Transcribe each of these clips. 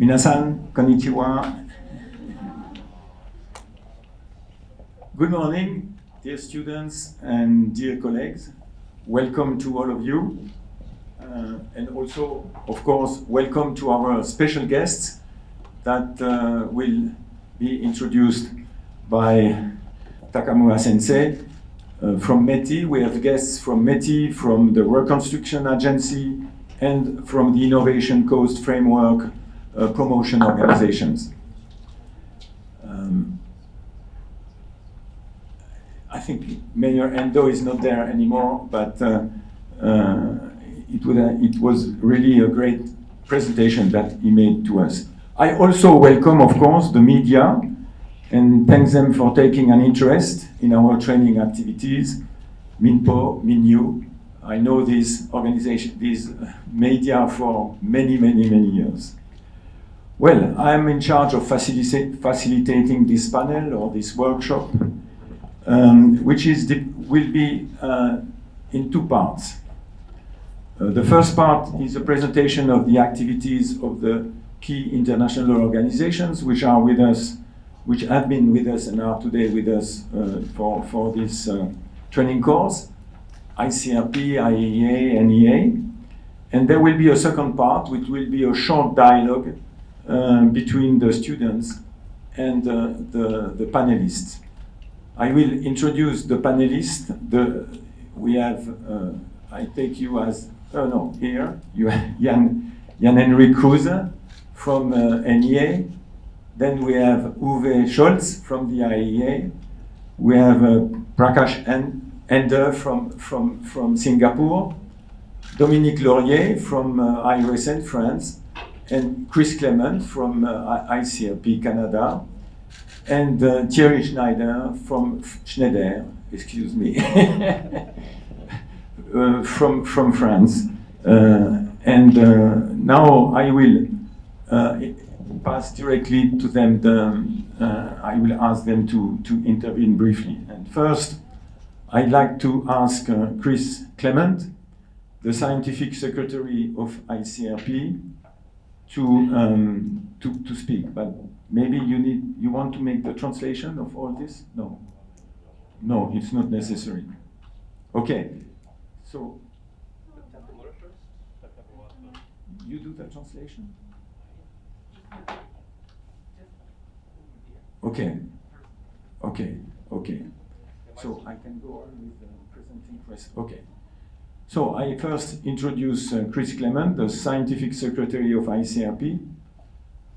Minasan, konnichiwa. Good morning, dear students and dear colleagues. Welcome to all of you. And also, of course, welcome to our special guests that will be introduced by Takamura Sensei. From METI, we have guests from METI, from the Reconstruction Agency, and from the Innovation Coast Framework promotion organizations. I think Mayor Endo is not there anymore, but it was really a great presentation that he made to us. I also welcome, of course, the media and thank them for taking an interest in our training activities. MINPO, MINU, I know these media for many years. Well, I'm in charge of facilitating this panel or this workshop, which will be in two parts. The first part is a presentation of the activities of the key international organizations which are with us, which have been with us and are today with us for this training course, ICRP, IEA, NEA. And there will be a second part, which will be a short dialogue between the students and the panelists. I will introduce the panelists. We have, I take you as, here, you have Jan-Henrik Kruse from NEA. Then we have Uwe Scholz from the IEA. We have Prakash Ender from Singapore. Dominique Laurier from IRSN France. And Chris Clement from ICRP Canada. And Thierry Schneider from from France. Now I will pass directly to them. I will ask them to intervene briefly. And first, I'd like to ask Chris Clement, the scientific secretary of ICRP, to speak. But maybe you want to make the translation of all this? No, it's not necessary. Okay, so you do the translation? Okay. So I can go on with presenting first. Okay. So I first introduce Chris Clement, the scientific secretary of ICRP.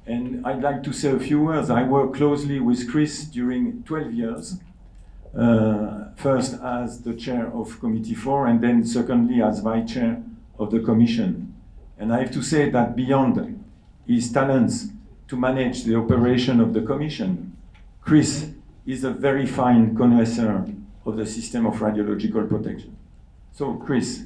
And I'd like to say a few words. I worked closely with Chris during 12 years. First as the chair of Committee 4, and then secondly as vice chair of the Commission. And I have to say that beyond his talents to manage the operation of the Commission, Chris is a very fine connoisseur of the system of radiological protection. So, Chris.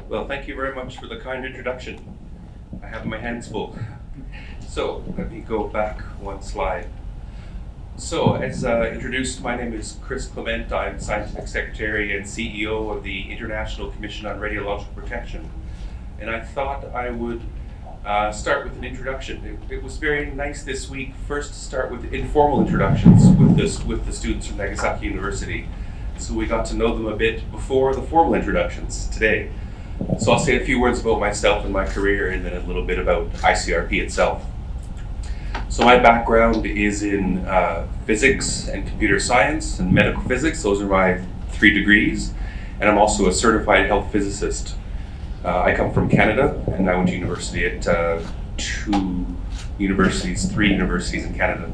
Well, thank you very much for the kind introduction. I have my hands full. So, let me go back one slide. So, as introduced, my name is Chris Clement. I'm Scientific Secretary and CEO of the International Commission on Radiological Protection. And I thought I would start with an introduction. It was very nice this week first to start with informal introductions with the students from Nagasaki University. So we got to know them a bit before the formal introductions today. So I'll say a few words about myself and my career and then a little bit about ICRP itself. So my background is in physics and computer science and medical physics. Those are my 3 degrees. And I'm also a certified health physicist. I come from Canada and I went to university at 3 universities in Canada.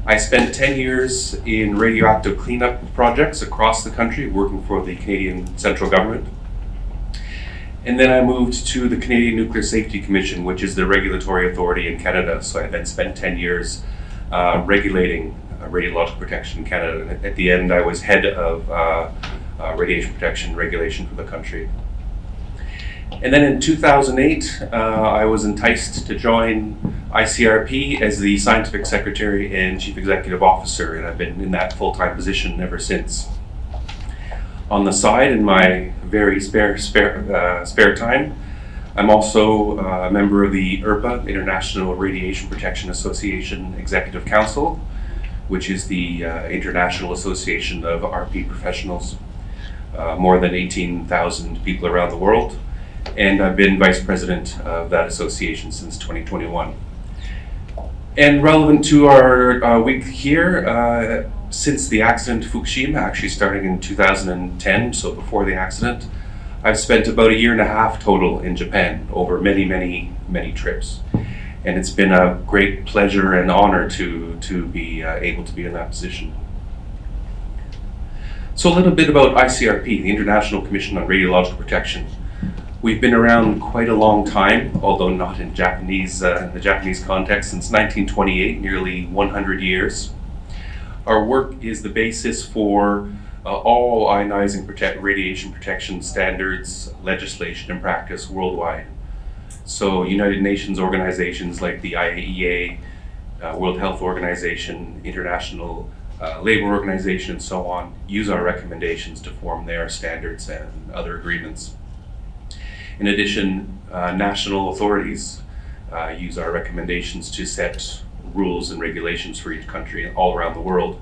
I spent 10 years in radioactive cleanup projects across the country working for the Canadian central government. And then I moved to the Canadian Nuclear Safety Commission, which is the regulatory authority in Canada. So I then spent 10 years regulating radiological protection in Canada. And at the end, I was head of radiation protection regulation for the country. And then in 2008, I was enticed to join ICRP as the Scientific Secretary and Chief Executive Officer, and I've been in that full-time position ever since. On the side, in my very spare time, I'm also a member of the IRPA, International Radiation Protection Association Executive Council, which is the international association of RP professionals, more than 18,000 people around the world. And I've been vice president of that association since 2021. And relevant to our week here, since the accident Fukushima, actually starting in 2010, so before the accident, I've spent about a year and a half total in Japan over many trips. And it's been a great pleasure and honor to be able to be in that position. So a little bit about ICRP, the International Commission on Radiological Protection. We've been around quite a long time, although not in the Japanese context, since 1928, nearly 100 years. Our work is the basis for all ionizing radiation protection standards, legislation, and practice worldwide. So United Nations organizations like the IAEA, World Health Organization, International Labor Organization, and so on, use our recommendations to form their standards and other agreements. In addition, national authorities use our recommendations to set rules and regulations for each country all around the world.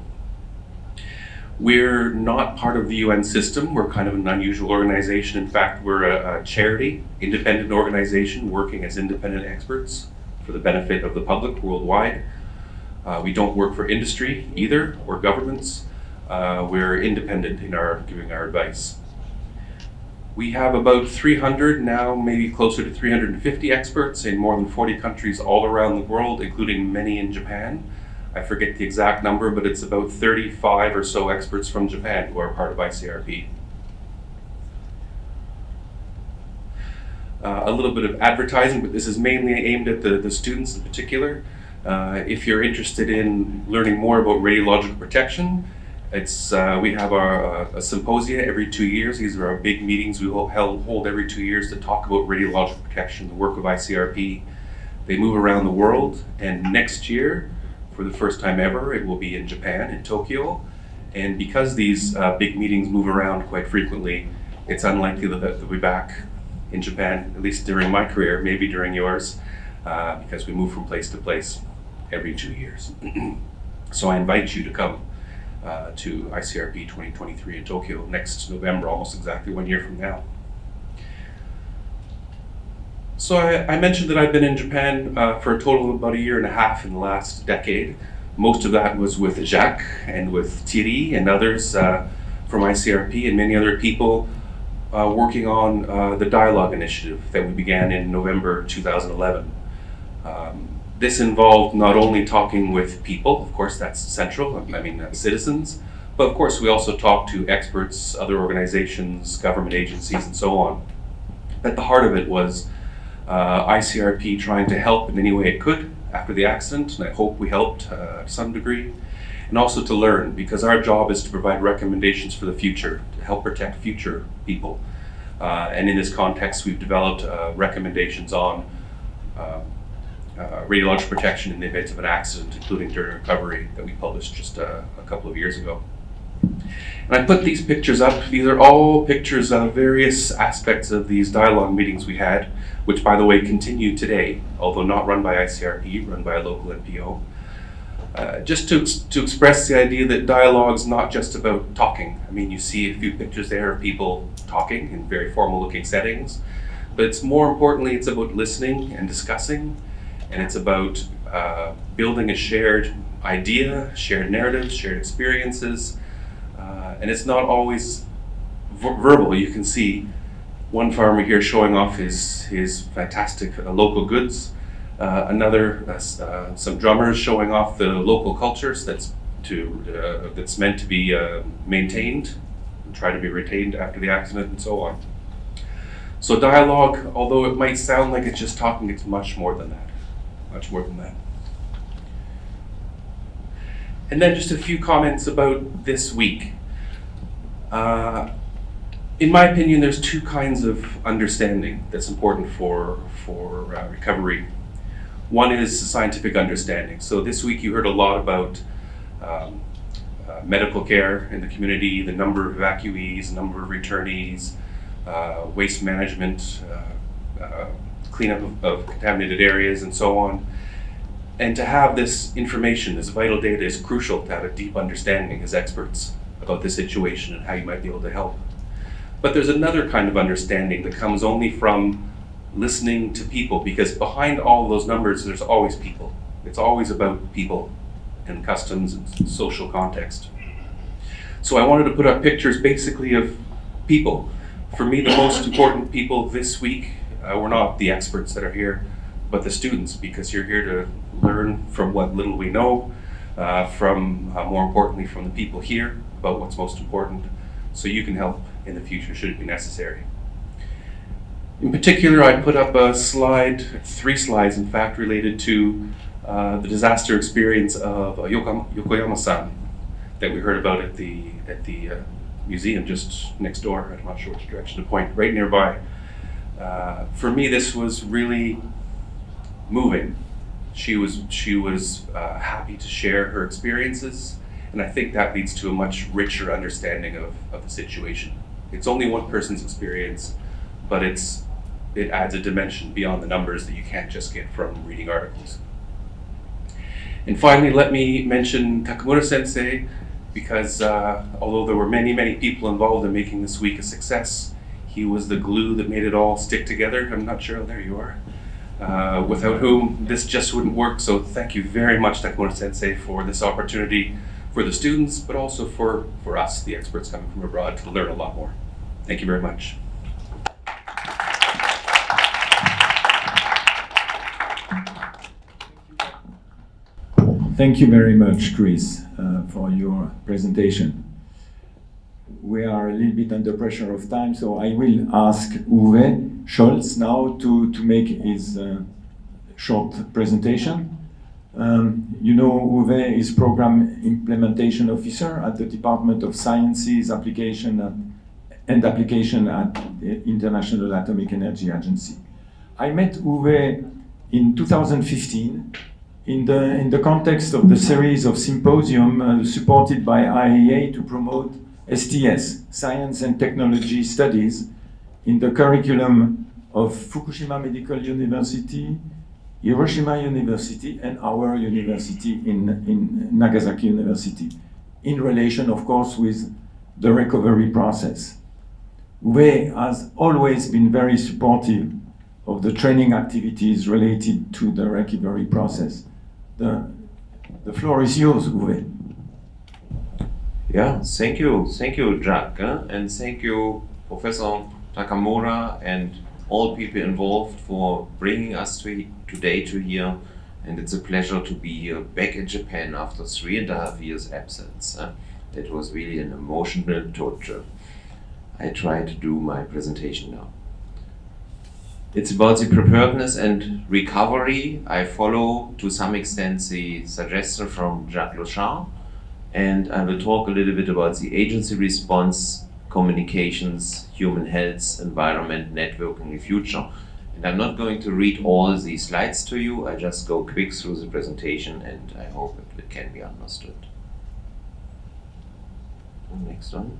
We're not part of the UN system. We're kind of an unusual organization. In fact, we're a charity, independent organization working as independent experts for the benefit of the public worldwide. We don't work for industry either, or governments. We're independent in giving our advice. We have about 300 now, maybe closer to 350 experts in more than 40 countries all around the world, including many in Japan. I forget the exact number, but it's about 35 or so experts from Japan who are part of ICRP. A little bit of advertising, but this is mainly aimed at the students in particular. If you're interested in learning more about radiological protection, we have a symposia every 2 years. These are our big meetings we hold every 2 years to talk about radiological protection, the work of ICRP. They move around the world, and next year, for the first time ever, it will be in Japan, in Tokyo. And because these big meetings move around quite frequently, it's unlikely that they'll be back in Japan, at least during my career, maybe during yours, because we move from place to place every 2 years. So I invite you to come to ICRP 2023 in Tokyo next November, almost exactly 1 year from now. So I mentioned that I've been in Japan for a total of about a year and a half in the last decade. Most of that was with Jacques and with Thierry and others from ICRP and many other people working on the Dialogue Initiative that we began in November 2011. This involved not only talking with people, of course that's central, citizens, but of course we also talked to experts, other organizations, government agencies, and so on. At the heart of it was ICRP trying to help in any way it could after the accident, and I hope we helped to some degree, and also to learn, because our job is to provide recommendations for the future, to help protect future people. And in this context, we've developed recommendations on radiological protection in the event of an accident, including during recovery, that we published just a couple of years ago. And I put these pictures up. These are all pictures of various aspects of these dialogue meetings we had, which, by the way, continue today, although not run by ICRP, run by a local NPO. Just to express the idea that dialogue is not just about talking. I mean, you see a few pictures there of people talking in very formal-looking settings, but it's more importantly, it's about listening and discussing, and it's about building a shared idea, shared narratives, shared experiences, and it's not always verbal. You can see one farmer here showing off his fantastic local goods, some drummers showing off the local cultures that's meant to be maintained and try to be retained after the accident, and so on. So dialogue, although it might sound like it's just talking, it's much more than that. Much more than that. And then just a few comments about this week. In my opinion, there's two kinds of understanding that's important for recovery. One is scientific understanding. So this week you heard a lot about medical care in the community, the number of evacuees, number of returnees, waste management, cleanup of contaminated areas, and so on. And to have this information, this vital data, is crucial to have a deep understanding as experts about the situation and how you might be able to help. But there's another kind of understanding that comes only from listening to people, because behind all those numbers, there's always people. It's always about people and customs and social context. So I wanted to put up pictures basically of people. For me, the most important people this week were not the experts that are here, but the students, because you're here to learn from what little we know, more importantly, from the people here about what's most important, so you can help in the future should it be necessary. In particular, I put up a slide, 3 slides in fact, related to the disaster experience of Yokoyama-san that we heard about at the museum just next door. I'm not sure which direction to point, right nearby. For me, this was really moving. She was happy to share her experiences, and I think that leads to a much richer understanding of the situation. It's only one person's experience, but it adds a dimension beyond the numbers that you can't just get from reading articles. And finally, let me mention Takamura Sensei, because although there were many, many people involved in making this week a success, he was the glue that made it all stick together. I'm not sure, there you are. Without whom this just wouldn't work. So thank you very much, Takamura Sensei, for this opportunity for the students, but also for us, the experts coming from abroad, to learn a lot more. Thank you very much. Thank you very much, Chris, for your presentation. We are a little bit under pressure of time, so I will ask Uwe Scholz now to make his short presentation. You know, Uwe is Program Implementation Officer at the Department of Sciences Application at the International Atomic Energy Agency. I met Uwe in 2015 in the context of the series of symposium supported by IAEA to promote STS, Science and Technology Studies, in the curriculum of Fukushima Medical University, Hiroshima University, and our university in Nagasaki University, in relation, of course, with the recovery process. Uwe has always been very supportive of the training activities related to the recovery process. The floor is yours, Uwe. Yeah, thank you, Jack, and thank you, Professor Takamura, and all people involved for bringing us today to here. And it's a pleasure to be here back in Japan after 3.5 years absence. It was really an emotional torture. I try to do my presentation now. It's about the preparedness and recovery. I follow to some extent the suggestion from Jacques Lochard, and I will talk a little bit about the agency response, communications, human health, environment, networking, and future. And I'm not going to read all the slides to you, I just go quick through the presentation and I hope it can be understood. Next one.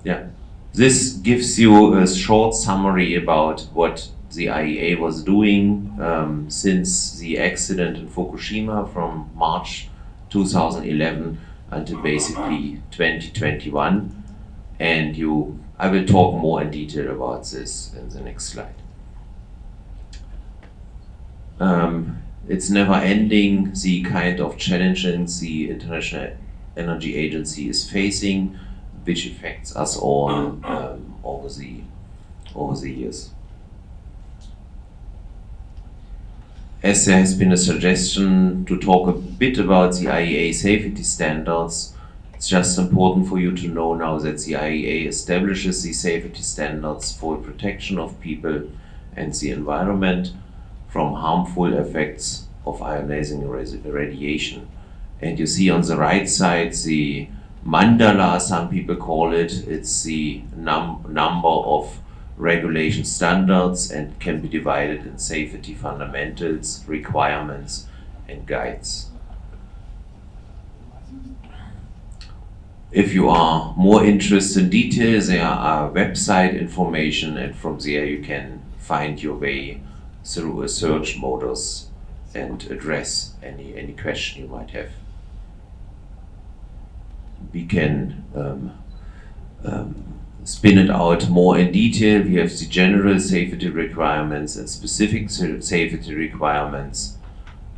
Yeah. This gives you a short summary about what the IAEA was doing since the accident in Fukushima from March 2011 until basically 2021. And I will talk more in detail about this in the next slide. It's never ending, the kind of challenges the International Energy Agency is facing, which affects us all over the years. As there has been a suggestion to talk a bit about the IAEA safety standards, it's just important for you to know now that the IAEA establishes the safety standards for protection of people and the environment from harmful effects of ionizing radiation. And you see on the right side the mandala, some people call it. It's the number of regulation standards and can be divided in safety fundamentals, requirements, and guides. If you are more interested in details, there are website information, and from there you can find your way through a search modus and address any question you might have. We can spin it out more in detail. We have the general safety requirements and specific safety requirements,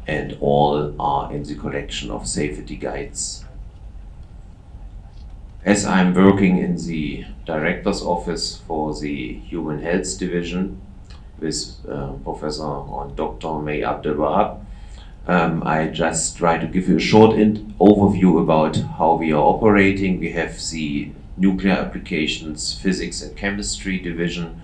and all are in the collection of safety guides. As I'm working in the director's office for the Human Health Division with Professor or Dr. May Abdelwahab, I just try to give you a short overview about how we are operating. We have the Nuclear Applications, Physics and Chemistry Division.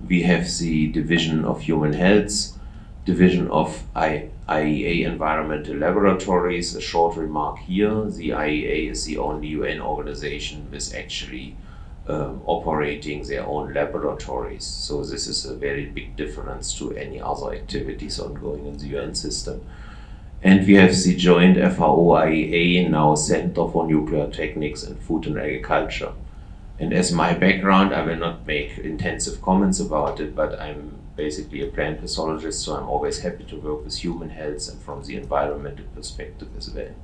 We have the Division of Human Health, Division of IAEA Environmental Laboratories. A short remark here, the IAEA is the only UN organization with actually operating their own laboratories. So this is a very big difference to any other activities ongoing in the UN system. And we have the joint FAO-IAEA, now Center for Nuclear Techniques and Food and Agriculture. And as my background, I will not make intensive comments about it, but I'm basically a plant pathologist, so I'm always happy to work with human health and from the environmental perspective as well.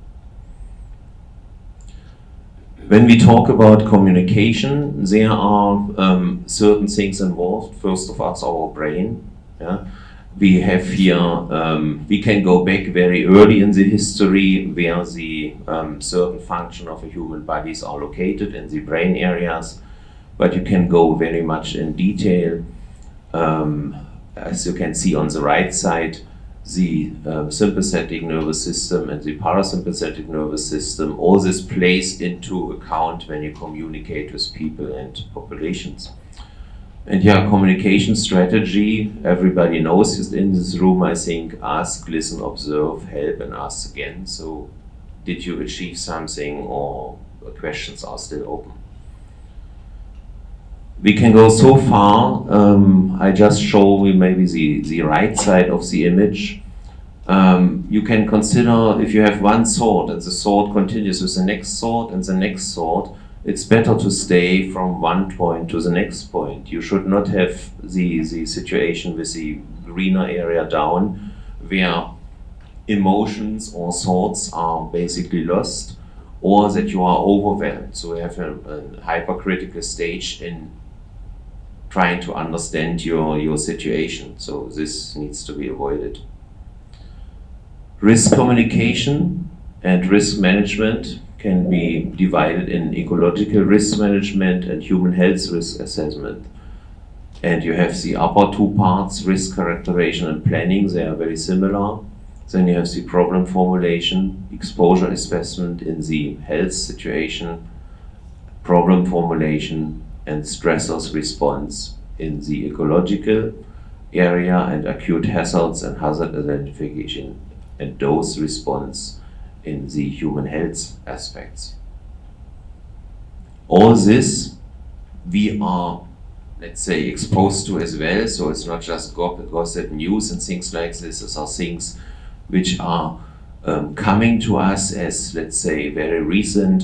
When we talk about communication, there are certain things involved. First of all, it's our brain. Yeah? We have here, we can go back very early in the history where the certain function of a human bodies are located in the brain areas, but you can go very much in detail. As you can see on the right side, the sympathetic nervous system and the parasympathetic nervous system, all this plays into account when you communicate with people and populations. And yeah, communication strategy, everybody knows is in this room, I think, ask, listen, observe, help, and ask again. So did you achieve something, or questions are still open? We can go so far. I just show you maybe the right side of the image. You can consider if you have one thought and the thought continues with the next thought and the next thought, it's better to stay from one point to the next point. You should not have the situation with the greener area down where emotions or thoughts are basically lost, or that you are overwhelmed. So you have a hypercritical stage in trying to understand your situation. So this needs to be avoided. Risk communication and risk management can be divided in ecological risk management and human health risk assessment. And you have the upper two parts, risk characterization and planning, they are very similar. Then you have the problem formulation, exposure assessment in the health situation, problem formulation, and stressors response in the ecological area, and acute hazards and hazard identification and dose response in the human health aspects. All this we are, let's say, exposed to as well, so it's not just gossip news and things like this. These are things which are coming to us as, let's say, very recent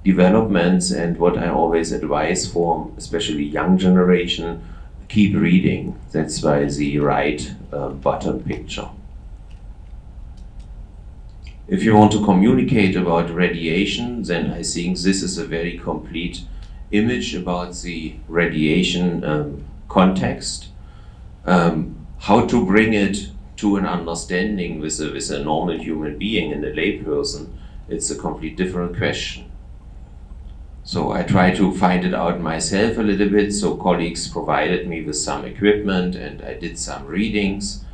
developments, and what I always advise for, especially young generation, keep reading. That's why the right bottom picture. If you want to communicate about radiation, then I think this is a very complete image about the radiation context. How to bring it to an understanding with a normal human being and a layperson, it's a complete different question. So I try to find it out myself a little bit, so colleagues provided me with some equipment and I did some readings,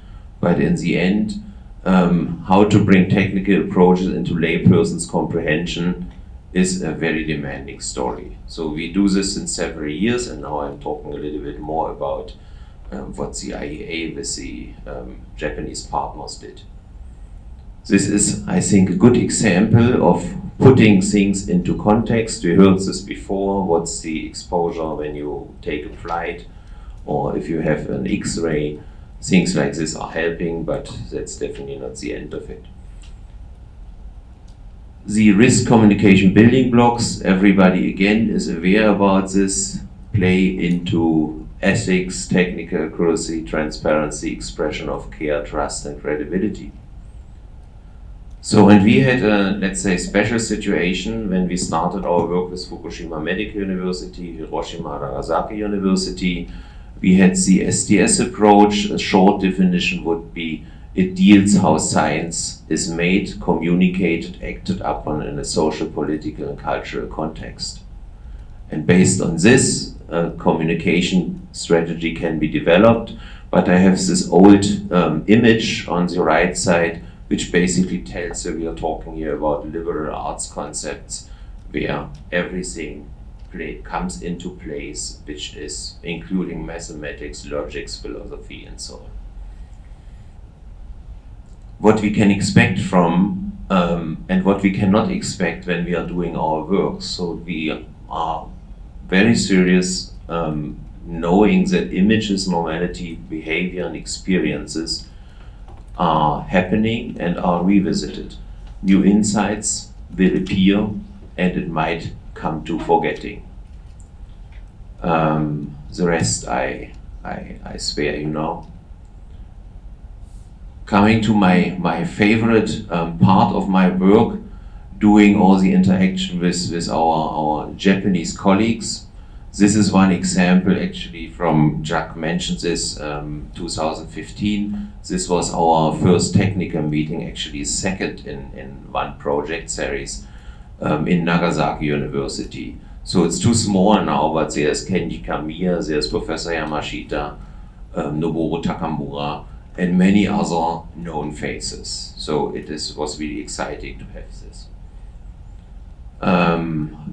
but in the end, how to bring technical approaches into layperson's comprehension is a very demanding story. So we do this in several years, and now I'm talking a little bit more about what the IAEA with the Japanese partners did. This is, I think, a good example of putting things into context. We heard this before. What's the exposure when you take a flight, or if you have an X-ray? Things like this are helping, but that's definitely not the end of it. The risk communication building blocks, everybody again is aware about this, play into ethics, technical accuracy, transparency, expression of care, trust, and credibility. So, and we had a, let's say, special situation when we started our work with Fukushima Medical University, Hiroshima Nagasaki University. We had the SDS approach. A short definition would be it deals how science is made, communicated, acted upon in a social, political, and cultural context. And based on this, a communication strategy can be developed. But I have this old image on the right side, which basically tells you we are talking here about liberal arts concepts, where everything comes into place, which is including mathematics, logics, philosophy, and so on. What we can expect from and what we cannot expect when we are doing our work. So we are very serious, knowing that images, normality, behavior, and experiences are happening and are revisited. New insights will appear, and it might come to forgetting. The rest I spare you now. Coming to my favorite part of my work, doing all the interaction with our Japanese colleagues. This is one example actually from, Jacques mentioned this, 2015. This was our first technical meeting, actually second in one project series in Nagasaki University. So it's too small now, but there's Kenji Kamiya, there's Professor Yamashita, Noboru Takamura, and many other known faces. So was really exciting to have this.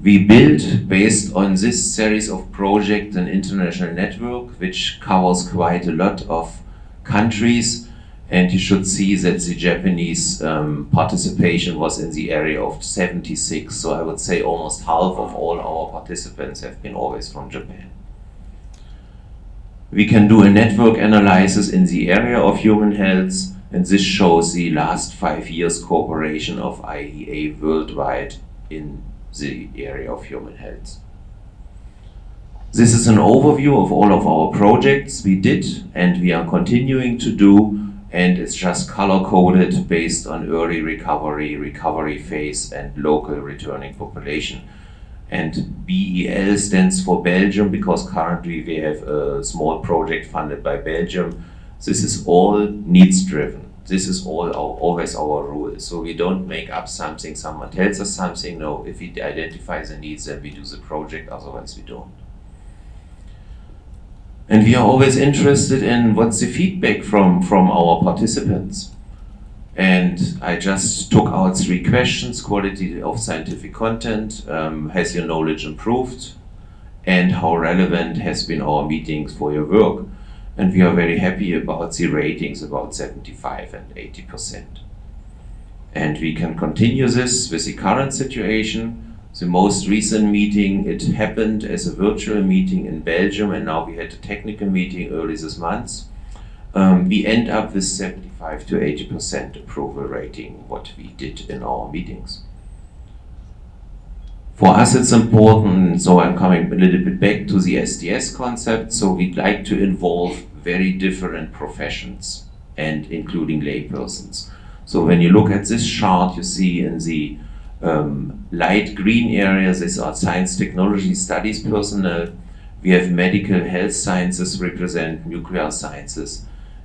We built, based on this series of projects, an international network which covers quite a lot of countries, and you should see that the Japanese participation was in the area of 76, so I would say almost half of all our participants have been always from Japan. We can do a network analysis in the area of human health, and this shows the last 5 years cooperation of IEA worldwide in the area of human health. This is an overview of all of our projects we did and we are continuing to do, and it's just color-coded based on early recovery phase, and local returning population. And BEL stands for Belgium, because currently we have a small project funded by Belgium. This is all needs-driven. This is always our rule. So we don't make up something, someone tells us something. No, if we identify the needs, then we do the project, otherwise we don't. And we are always interested in what's the feedback from our participants. And I just took out 3 questions: quality of scientific content, has your knowledge improved, and how relevant has been our meetings for your work. And we are very happy about the ratings, about 75 and 80%. And we can continue this with the current situation. The most recent meeting, it happened as a virtual meeting in Belgium, and now we had a technical meeting early this month. We end up with 75 to 80% approval rating, what we did in our meetings. For us it's important, so I'm coming a little bit back to the SDS concept, so we'd like to involve very different professions, and including laypersons. So when you look at this chart, you see in the light green areas, these are science, technology, studies personnel. We have medical health sciences represent nuclear sciences,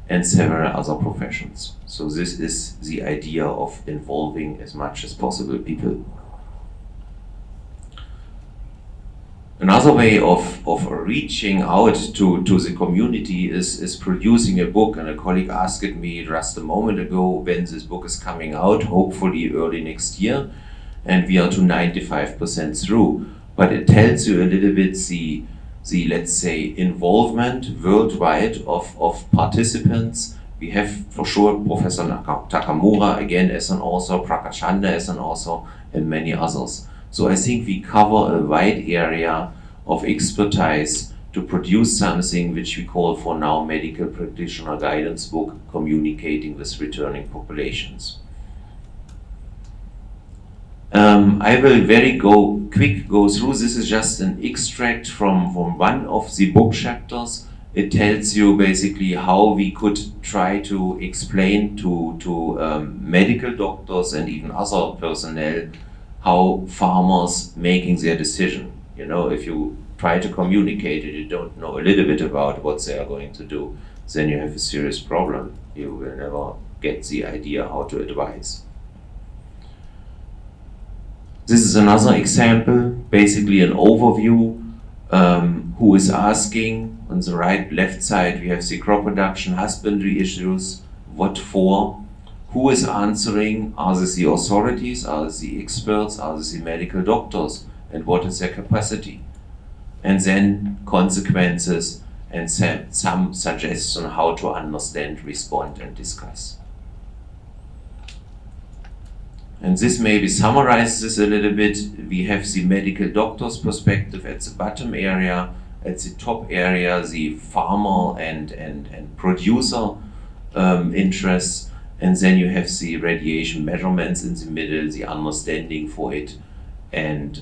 and several other professions. So this is the idea of involving as much as possible people. Another way of reaching out to the community is producing a book, and a colleague asked me just a moment ago when this book is coming out, hopefully early next year, and we are to 95% through. But it tells you a little bit the let's say, involvement worldwide of participants We have for sure Professor Takamura again as an author, Prakashanda as an author, and many others. So I think we cover a wide area of expertise to produce something which we call for now medical practitioner guidance book, communicating with returning populations. I will very quick go through. This is just an extract from one of the book chapters. It tells you basically how we could try to explain to medical doctors and even other personnel how farmers making their decision. You know, if you try to communicate it, you don't know a little bit about what they are going to do, then you have a serious problem. You will never get the idea how to advise. This is another example, basically an overview. Who is asking? On the left side, we have the crop production, husbandry issues, what for? Who is answering? Are this the authorities? Are this the experts? Are this the medical doctors? And what is their capacity? And then consequences and some suggestions on how to understand, respond, and discuss. And this maybe summarizes this a little bit. We have the medical doctor's perspective at the bottom area, at the top area, the farmer and producer interests, and then you have the radiation measurements in the middle, the understanding for it, and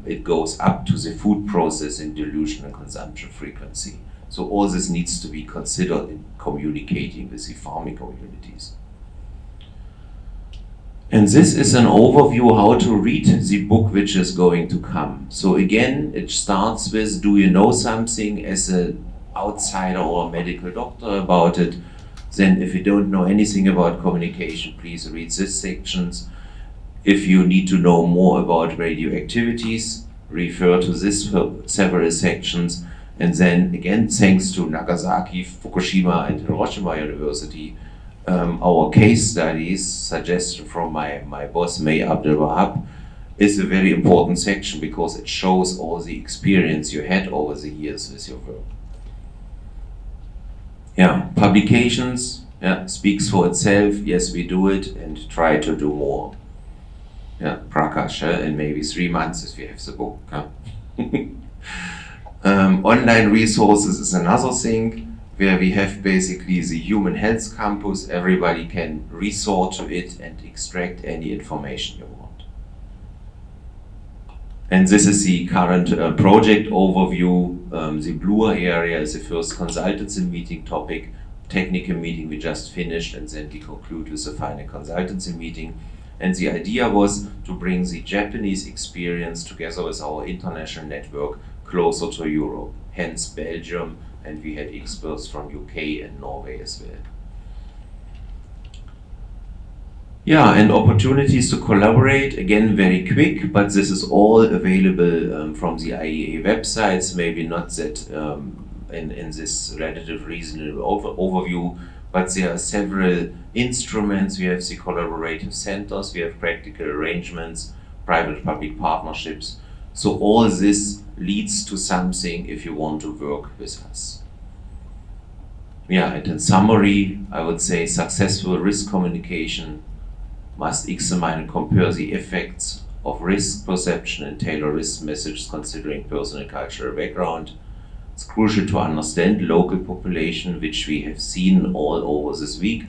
it goes up to the food processing, dilution, and consumption frequency. So all this needs to be considered in communicating with the farming communities. And this is an overview how to read the book which is going to come. So again, it starts with, do you know something as an outsider or a medical doctor about it? Then if you don't know anything about communication, please read these sections. If you need to know more about radioactivities, refer to this several sections. And then again, thanks to Nagasaki, Fukushima, and Hiroshima University, our case studies, suggestion from my boss, May Abdel Wahab, is a very important section because it shows all the experience you had over the years with your work. Yeah, publications, yeah, speaks for itself. Yes, we do it and try to do more. Yeah, Prakash, in maybe 3 months if we have the book. Huh? Online resources is another thing, where we have basically the Human Health Campus. Everybody can resort to it and extract any information you want. And this is the current project overview. The bluer area is the first consultancy meeting topic. Technical meeting we just finished, and then we conclude with the final consultancy meeting. And the idea was to bring the Japanese experience together with our international network closer to Europe, hence Belgium, and we had experts from UK and Norway as well. Yeah, and opportunities to collaborate, again very quick, but this is all available from the IEA websites, maybe not that in this relative reasonable overview, but there are several instruments. We have the collaborative centers, we have practical arrangements, private-public partnerships. So all this leads to something if you want to work with us. Yeah, and in summary, I would say successful risk communication must examine and compare the effects of risk perception and tailor risk messages considering personal and cultural background. It's crucial to understand local population, which we have seen all over this week.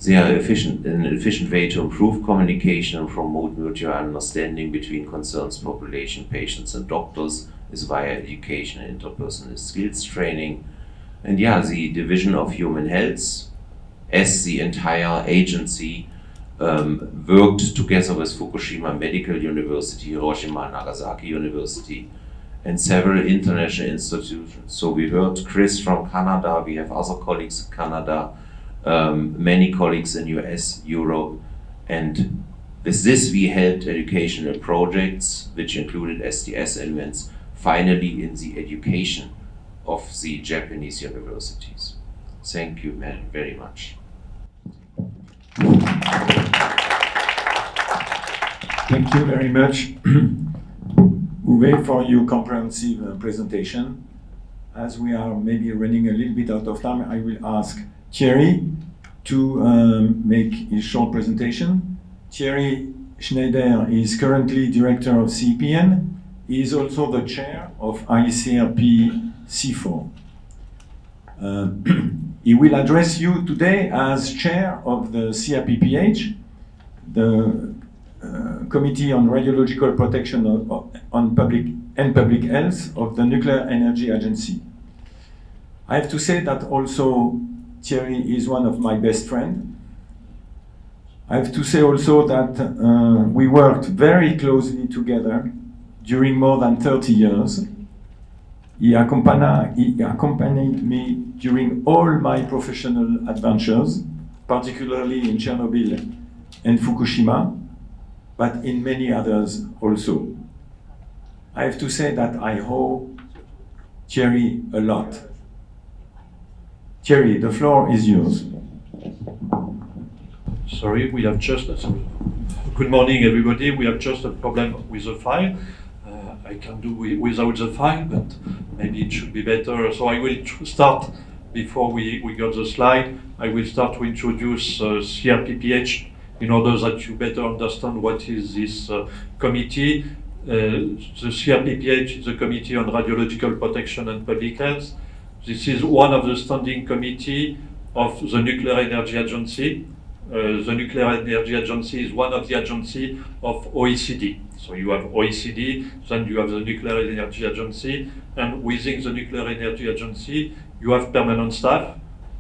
They are an efficient way to improve communication and promote mutual understanding between concerns population, patients, and doctors is via education and interpersonal skills training. And yeah, the Division of Human Health, as the entire agency, worked together with Fukushima Medical University, Hiroshima and Nagasaki University, and several international institutions. So we heard Chris from Canada, we have other colleagues in Canada, many colleagues in US, Europe, and with this we helped educational projects which included SDS elements finally in the education of the Japanese universities. Thank you very much. Thank you very much, Uwe, for your comprehensive presentation. As we are maybe running a little bit out of time, I will ask Thierry to make his short presentation. Thierry Schneider is currently director of CPN. He is also the chair of ICRP C4. He will address you today as chair of the CRPPH, the Committee on Radiological Protection on Public Health of the Nuclear Energy Agency. I have to say that also Thierry is one of my best friends. I have to say also that we worked very closely together during more than 30 years. He accompanied me during all my professional adventures, particularly in Chernobyl and Fukushima, but in many others also. I have to say that I owe Thierry a lot. Thierry, the floor is yours. Sorry, we have just. Good morning, everybody. We have just a problem with the file. I can do without the file, but maybe it should be better. So I will start before we got the slide. I will start to introduce CRPPH in order that you better understand what is this committee. The CRPPH is the Committee on Radiological Protection and Public Health. This is one of the standing committee of the Nuclear Energy Agency. The Nuclear Energy Agency is one of the agencies of OECD. So you have OECD, then you have the Nuclear Energy Agency, and within the Nuclear Energy Agency, you have permanent staff,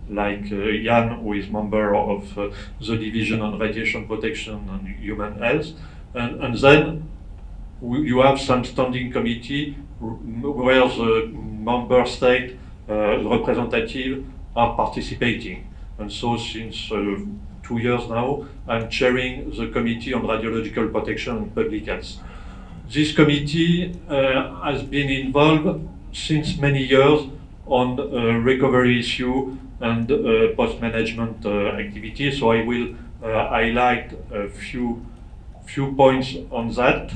like Jan, who is member of the Division on Radiation Protection and Human Health, and then you have some standing committee where the member state representatives are participating. And so since 2 years now, I'm chairing the Committee on Radiological Protection and Public Health. This committee has been involved since many years on recovery issue and post-management activities. So I will highlight a few points on that.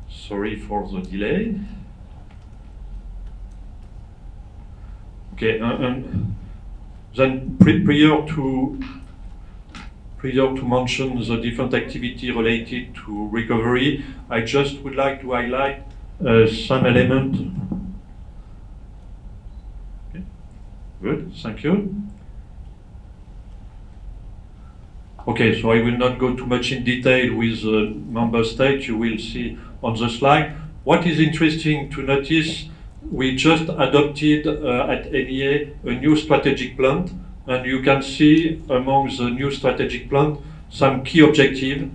Sorry for the delay. Okay, and then prior to mention the different activity related to recovery, I just would like to highlight some element. Okay. Good, thank you. Okay, so I will not go too much in detail with the member state. You will see on the slide. What is interesting to notice, we just adopted at NEA a new strategic plan, and you can see among the new strategic plan some key objectives,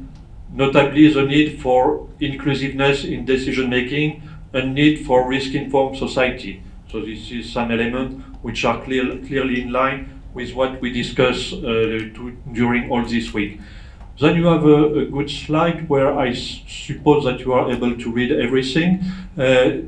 notably the need for inclusiveness in decision making and need for risk-informed society. So this is some element which are clearly in line with what we discussed during all this week. Then you have a good slide where I suppose that you are able to read everything.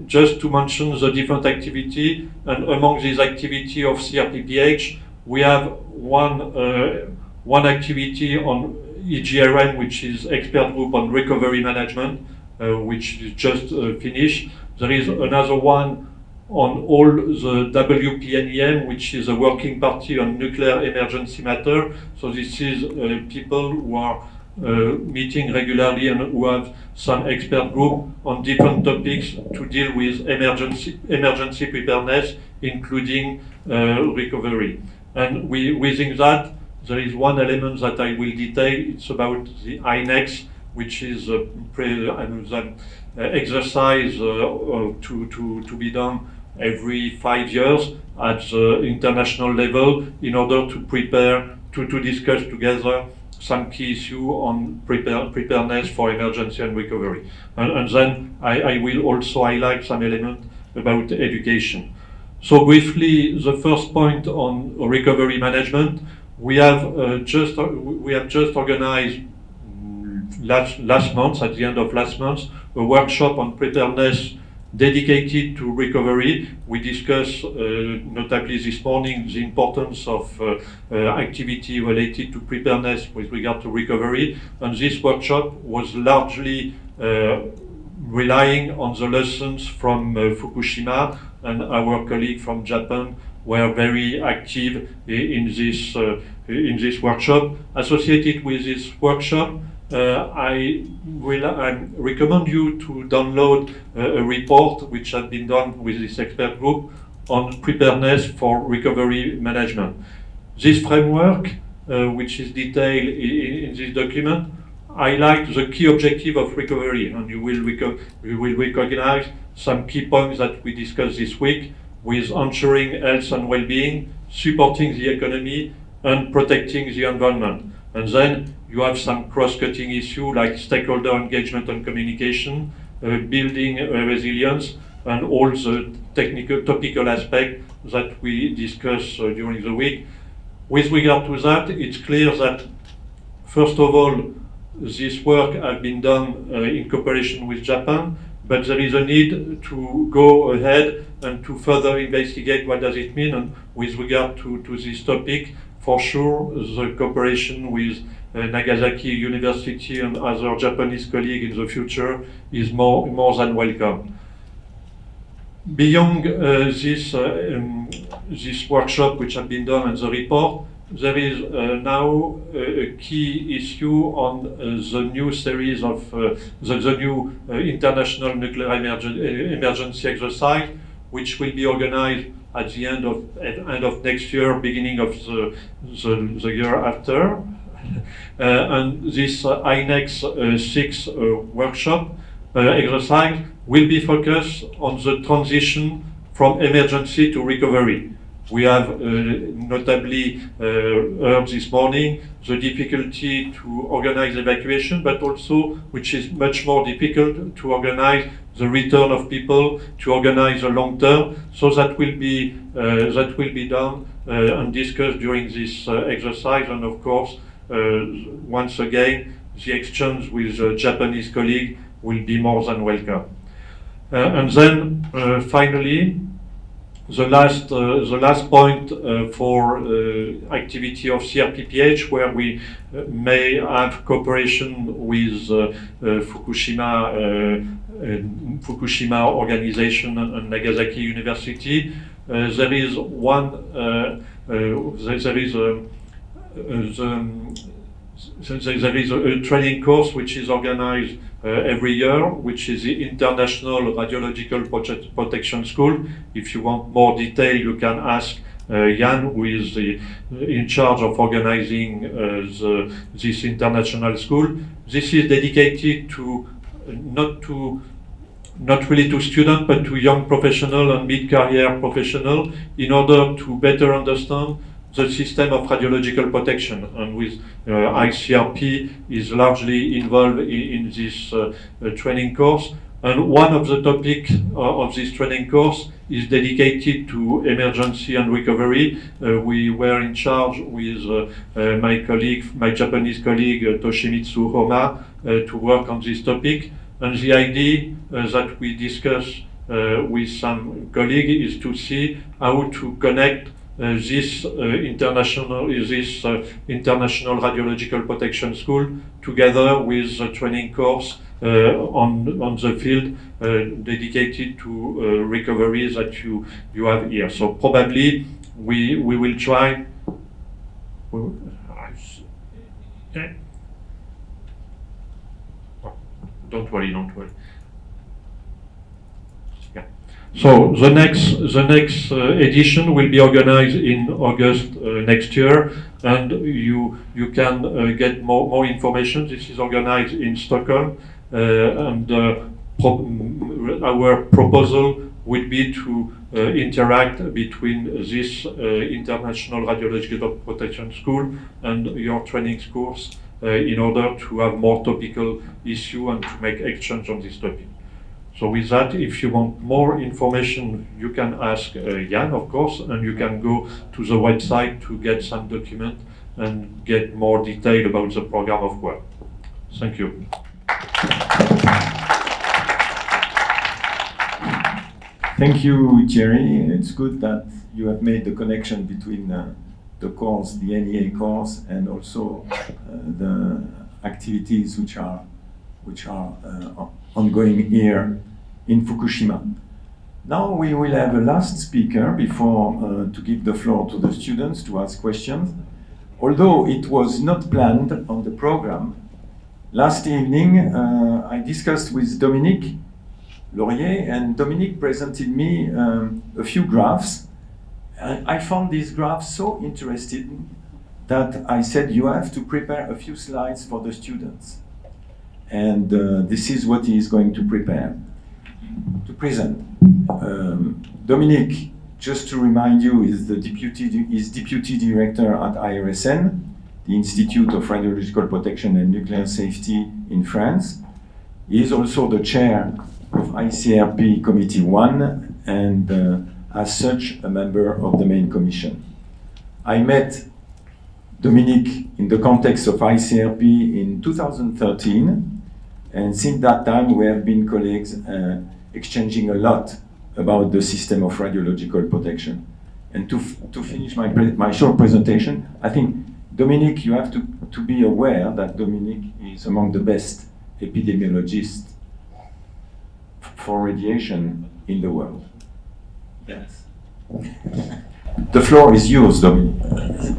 Just to mention the different activity, and among these activity of CRPPH, we have one activity on EGRM, which is expert group on recovery management, which is just finished. There is another one on all the WPNEM, which is a working party on nuclear emergency matter. So this is people who are meeting regularly and who have some expert group on different topics to deal with emergency preparedness, including recovery. And within that, there is one element that I will detail. It's about the INEX, which is an exercise to be done every 5 years at the international level in order to prepare, to discuss together some key issue on preparedness for emergency and recovery. And then I will also highlight some element about education. So briefly, the first point on recovery management, we have just organized last month, at the end of last month, a workshop on preparedness dedicated to recovery. We discussed, notably this morning, the importance of activity related to preparedness with regard to recovery. And this workshop was largely relying on the lessons from Fukushima, and our colleague from Japan were very active in this workshop. Associated with this workshop, I recommend you to download a report which has been done with this expert group on preparedness for recovery management. This framework, which is detailed in this document, highlights the key objective of recovery, and you will recognize some key points that we discussed this week, with ensuring health and well-being, supporting the economy, and protecting the environment. And then you have some cross-cutting issues like stakeholder engagement and communication, building resilience, and all the topical aspects that we discussed during the week. With regard to that, it's clear that, first of all, this work has been done in cooperation with Japan, but there is a need to go ahead and to further investigate what does it mean. And with regard to this topic, for sure, the cooperation with Nagasaki University and other Japanese colleagues in the future is more than welcome. Beyond this workshop which has been done and the report, there is now a key issue on the new series of the new international nuclear emergency exercise, which will be organized at the end of next year, beginning of the year after. And this INEX 6 workshop exercise will be focused on the transition from emergency to recovery. We have notably heard this morning the difficulty to organize evacuation, but also, which is much more difficult, to organize the return of people, to organize the long term. So that will be done and discussed during this exercise. And of course, once again, the exchange with the Japanese colleague will be more than welcome. And then finally, the last point for activity of CRPPH, where we may have cooperation with Fukushima organization and Nagasaki University. There is a training course which is organized every year, which is the International Radiological Protection School. If you want more detail, you can ask Jan, who is in charge of organizing this international school. This is dedicated to not really to students, but to young professionals and mid-career professionals, in order to better understand the system of radiological protection. And with ICRP is largely involved in this training course. And one of the topics of this training course is dedicated to emergency and recovery. We were in charge with my Japanese colleague Toshimitsu Homa to work on this topic. And the idea that we discuss with some colleagues is to see how to connect this international radiological protection school together with the training course on the field dedicated to recovery that you have here. So probably we will try. Don't worry. Yeah. So the next edition will be organized in August next year, and you can get more information. This is organized in Stockholm, and our proposal would be to interact between this International Radiological Protection School and your training course in order to have more topical issue and to make exchange on this topic. So with that, if you want more information, you can ask Jan, of course, and you can go to the website to get some document and get more detail about the program of work. Thank you. Thank you, Thierry. It's good that you have made the connection between the course, the NEA course, and also the activities which are ongoing here in Fukushima. Now we will have a last speaker before to give the floor to the students to ask questions. Although it was not planned on the program, last evening I discussed with Dominique Laurier, and Dominique presented me a few graphs. I found these graphs so interesting that I said you have to prepare a few slides for the students. And this is what he is going to prepare, to present. Dominique, just to remind you, is deputy director at IRSN, the Institute of Radiological Protection and Nuclear Safety in France. He is also the chair of ICRP Committee 1 and as such a member of the main commission. I met Dominique in the context of ICRP in 2013, and since that time we have been colleagues exchanging a lot about the system of radiological protection. And to finish my short presentation, I think, Dominique, you have to be aware that Dominique is among the best epidemiologists for radiation in the world. Yes. The floor is yours, Dominique.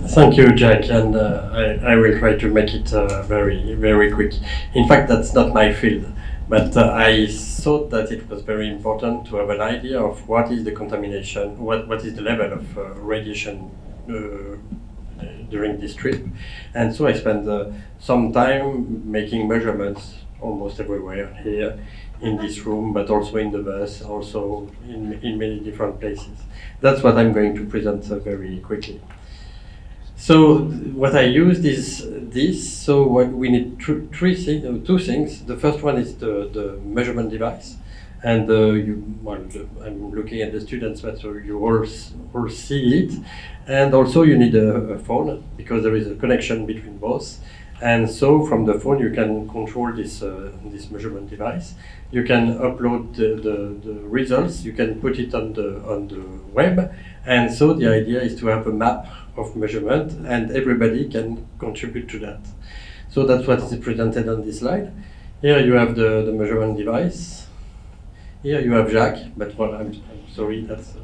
Thank you, Jack, and I will try to make it very, very quick. In fact, that's not my field, but I thought that it was very important to have an idea of what is the contamination, what is the level of radiation during this trip. And so I spent some time making measurements almost everywhere here in this room, but also in the bus, also in many different places. That's what I'm going to present very quickly. So what I used is this. So what we need two things. The first one is the measurement device, and I'm looking at the students, but so you all see it. And also you need a phone, because there is a connection between both. And so from the phone you can control this measurement device. You can upload the results. You can put it on the web. And so the idea is to have a map of measurement, and everybody can contribute to that. So that's what is presented on this slide. Here you have the measurement device. Here you have Jacques, but well, I'm sorry, that's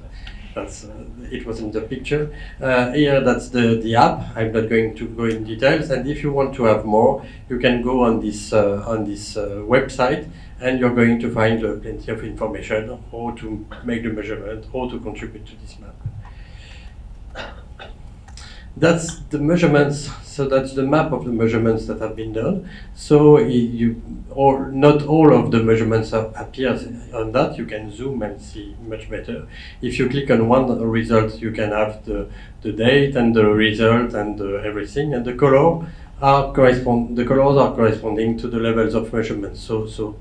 it wasn't the picture. Here that's the app. I'm not going to go in details. And if you want to have more, you can go on this website, and you're going to find plenty of information on how to make the measurement, how to contribute to this map. That's the measurements. So that's the map of the measurements that have been done. So not all of the measurements appear on that. You can zoom and see much better. If you click on one result, you can have the date and the result and everything. And the colors are corresponding to the levels of measurements. So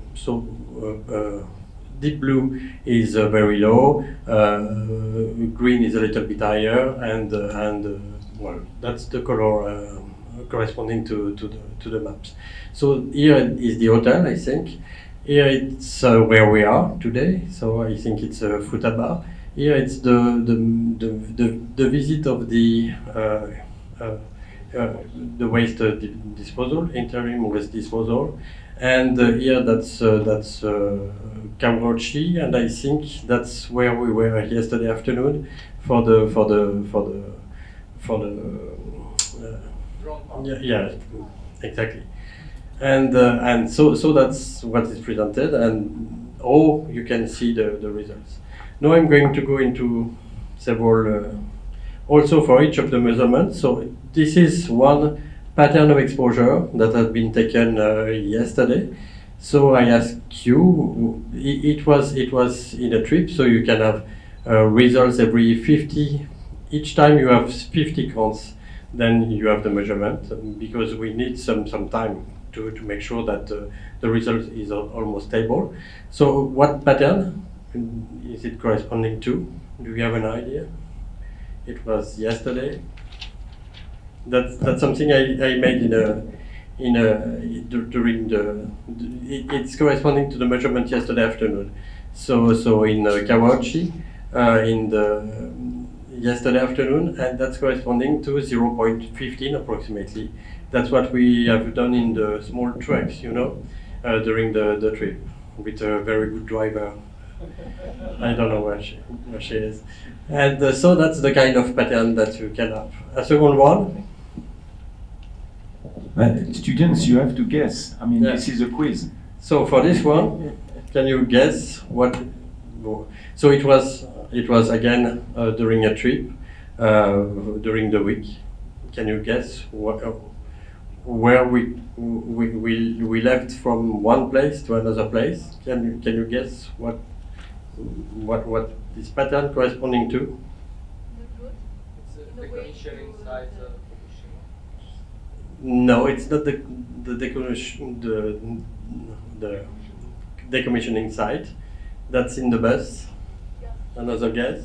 deep blue is very low. Green is a little bit higher, and well, that's the color corresponding to the maps. So here is the hotel, I think. Here it's where we are today. So I think it's Futaba. Here it's the visit of the waste disposal, interim waste disposal, and here that's Kawachi, and I think that's where we were yesterday afternoon for the yeah, exactly. And so that's what is presented, and you can see the results. Now I'm going to go into several also for each of the measurements. So this is one pattern of exposure that has been taken yesterday. So I ask you, it was in a trip, so you can have results every 50. Each time you have 50 counts, then you have the measurement, because we need some time to make sure that the result is almost stable. So what pattern is it corresponding to? Do you have an idea? It was yesterday. That's something I made during it's corresponding to the measurement yesterday afternoon. So in Kawachi, in the yesterday afternoon, and that's corresponding to 0.15 approximately. That's what we have done in the small trucks, during the trip, with a very good driver I don't know where she is. And so that's the kind of pattern that you can have. A second one. Students, you have to guess. I mean, Yeah. this is a quiz. So for this one, can you guess what? So it was again during a trip during the week. Can you guess where we left from one place to another place? Can you guess what this pattern corresponding to? The route in the way to No, it's not the decommissioning site. That's in the bus. yeah, Another guess?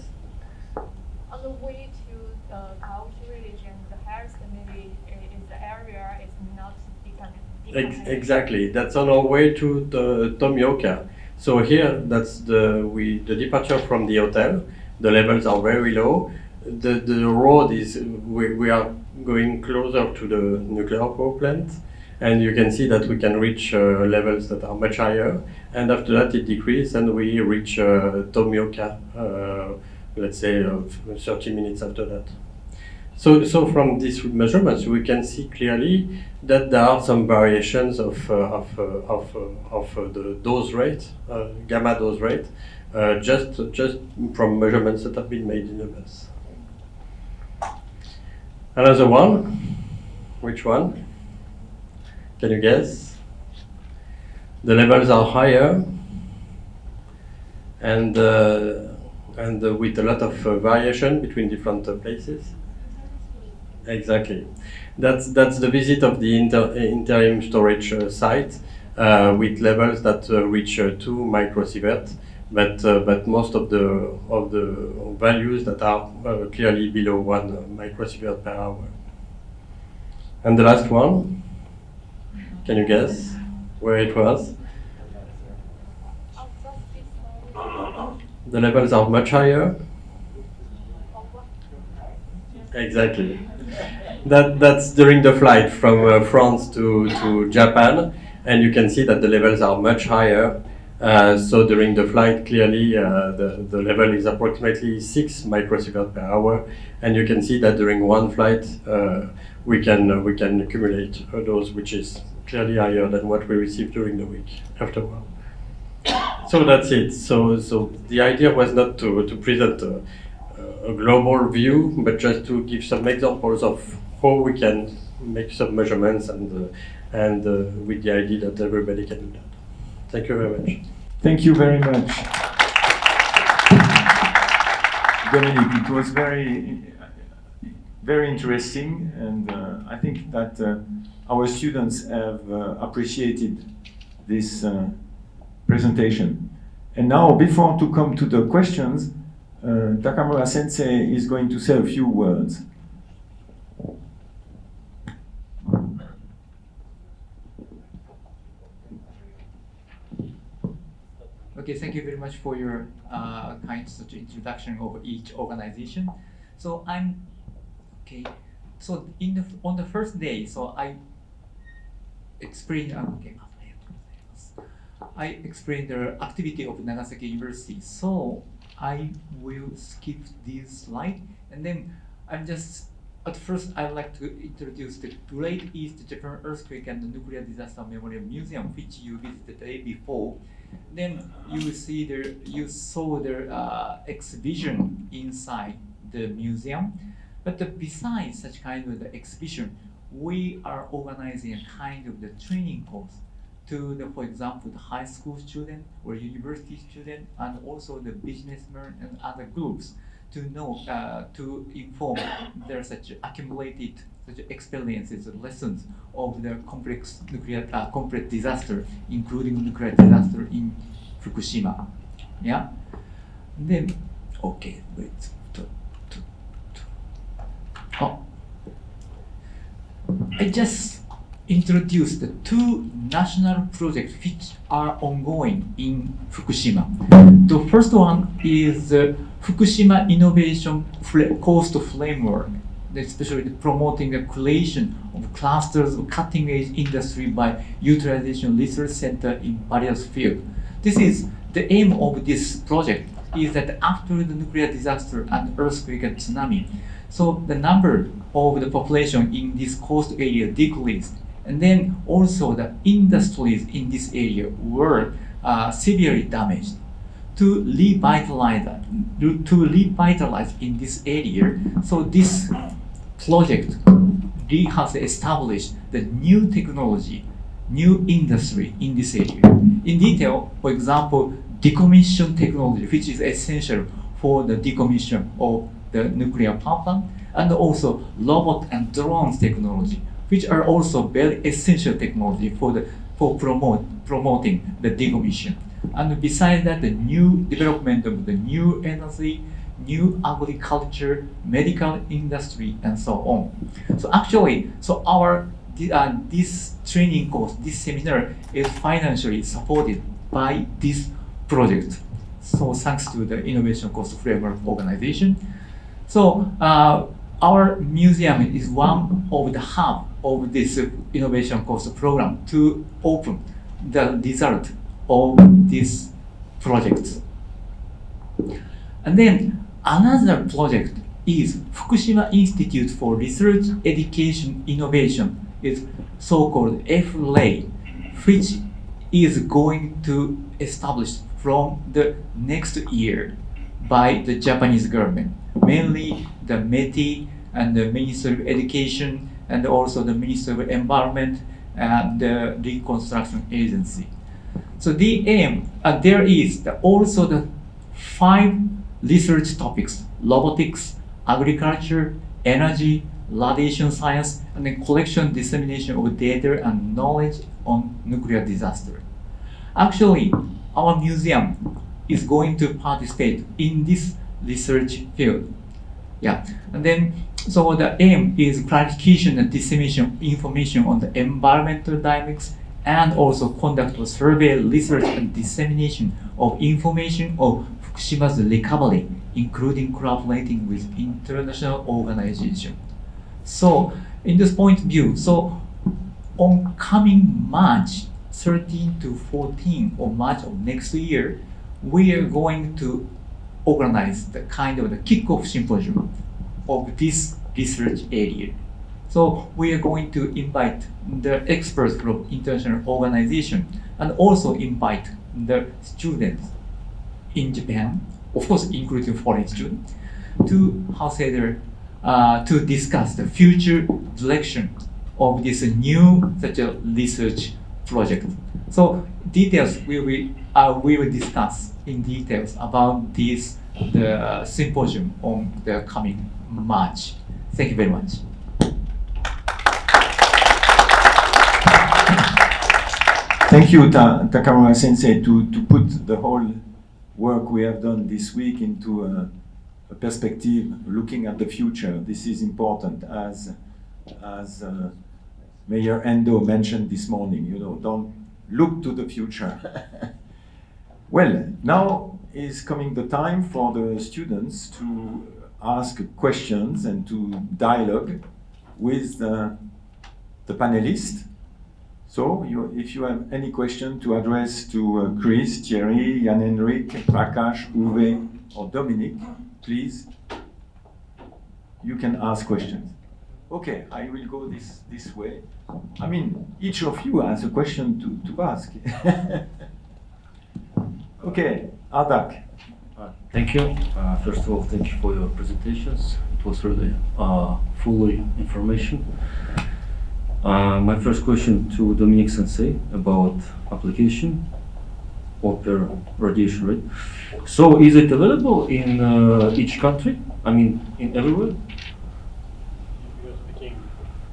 on the way to the Kaohsiung village and the house, maybe in the area is not decommissioned. Exactly. That's on our way to the Tomioka. So here, that's the departure from the hotel. The levels are very low. The road is we are going closer to the nuclear power plant, and you can see that we can reach levels that are much higher. And after that, it decreases, and we reach Tomioka. Let's say 30 minutes after that. So from these measurements, we can see clearly that there are some variations of the dose rate, gamma dose rate, just from measurements that have been made in the bus. Another one. Which one? Can you guess? The levels are higher, and with a lot of variation between different places. Exactly. That's the visit of the interim storage site with levels that reach 2 microsievert, but most of the values that are clearly below 1 microsievert per hour. And the last one, can you guess where it was? Oh, just this one. The levels are much higher. Of what? Exactly. That's during the flight from France to Japan, and you can see that the levels are much higher. So during the flight, clearly the level is approximately 6 microsievert per hour, and you can see that during one flight we can accumulate a dose which is clearly higher than what we received during the week afterward. So that's it. So the idea was not to present a global view, but just to give some examples of how we can make some measurements and with the idea that everybody can do that. Thank you very much. Thank you very much, Dominique. It was very interesting, and I think that our students have appreciated this presentation. And now, before to come to the questions, Takamura Sensei is going to say a few words. Okay, thank you very much for your kind such introduction of each organization. So okay. So on the first day, so I explained I explained the activity of Nagasaki University. So I will skip this slide, and then at first I'd like to introduce the Great East Japan Earthquake and the Nuclear Disaster Memorial Museum, which you visited the day before. Then you saw the exhibition inside the museum. But besides such kind of the exhibition, we are organizing a kind of the training course to for example, the high school student or university student, and also the businessmen and other groups to know, to inform their such accumulated such experiences and lessons of the complex disaster, including nuclear disaster in Fukushima. Yeah. Then, okay, wait. I just introduced the 2 national projects which are ongoing in Fukushima. The first one is the Fukushima Innovation Coast Framework, especially promoting the creation of clusters of cutting-edge industry by utilization research center in various fields. This is the aim of this project is that after the nuclear disaster and earthquake and tsunami, so the number of the population in this coast area decreased, and then also the industries in this area were severely damaged. To revitalize in this area, so this project has established the new technology, new industry in this area. In detail, for example, decommission technology, which is essential for the decommission of the nuclear power plant, and also robot and drones technology, which are also very essential technology for promoting the decommission. And besides that, the new development of the new energy, new agriculture, medical industry, and so on. So actually, so our this training course, this seminar is financially supported by this project. So thanks to the Innovation Cost Framework Organization. So our museum is one of the hub of this Innovation Cost Program to open the result of this project. And then another project is Fukushima Institute for Research, Education, Innovation, is so-called FREI, which is going to establish from the next year by the Japanese government, mainly the METI and the Ministry of Education and also the Ministry of Environment and the Reconstruction Agency. So the aim, there is also the 5 research topics: robotics, agriculture, energy, radiation science, and then collection, dissemination of data and knowledge on nuclear disaster. Actually, our museum is going to participate in this research field. Yeah, and then so the aim is clarification and dissemination of information on the environmental dynamics, and also conduct a survey, research, and dissemination of information of Fukushima's recovery, including collaborating with international organizations. So, in this point of view, so on coming March 13 to 14 or March of next year, we are going to organize the kind of the kickoff symposium of this research area. So we are going to invite the experts from international organization and also invite the students in Japan, of course including foreign students, to to discuss the future direction of this new such a research project. So details we will discuss in details about the symposium on the coming March. Thank you very much. Thank you, Takamura Sensei, to put the whole work we have done this week into a perspective, looking at the future. This is important, as Mayor Endo mentioned this morning. You know, don't look to the future. Well, now is coming the time for the students to ask questions and to dialogue with the panelists. So, if you have any question to address to Chris, Thierry, Jan-Henrik, Prakash, Uwe, or Dominic, please, you can ask questions. Okay, I will go this way. I mean, each of you has a question to ask. Okay, Adak. Thank you. First of all, thank you for your presentations. It was really fully information. My first question to Dominic Sensei about application of the radiation rate. So is it available in each country? I mean, in everywhere?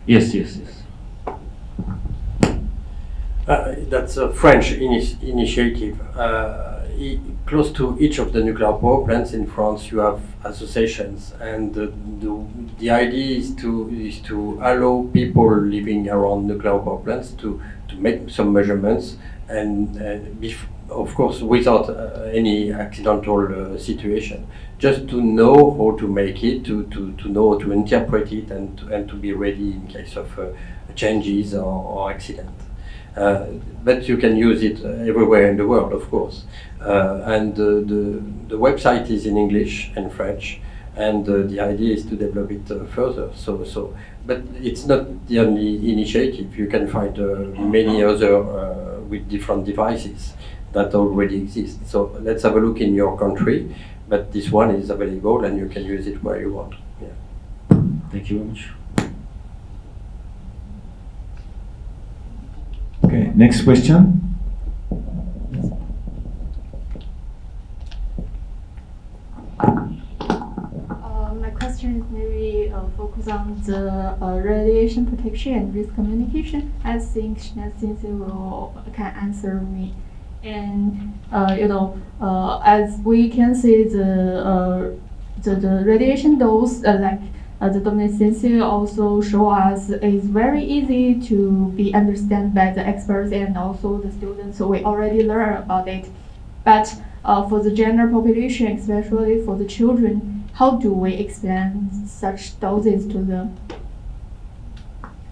Yes. That's a French initiative. Close to each of the nuclear power plants in France, you have associations, and the idea is to allow people living around nuclear power plants to make some measurements, and of course without any accidental situation, just to know how to make it, to know how to interpret it, and to be ready in case of changes or accident. But you can use it everywhere in the world, of course. And the website is in English and French, and the idea is to develop it further. But it's not the only initiative. You can find many other with different devices that already exist. So let's have a look in your country, but this one is available and you can use it where you want. Yeah. Thank you very much. Okay, next question. My question is maybe focus on the radiation protection and risk communication. I think Since can answer me. And as we can see, the radiation dose, the Dominic Sensei also show us is very easy to be understood by the experts and also the students. So we already learn about it. But for the general population, especially for the children, how do we explain such doses to them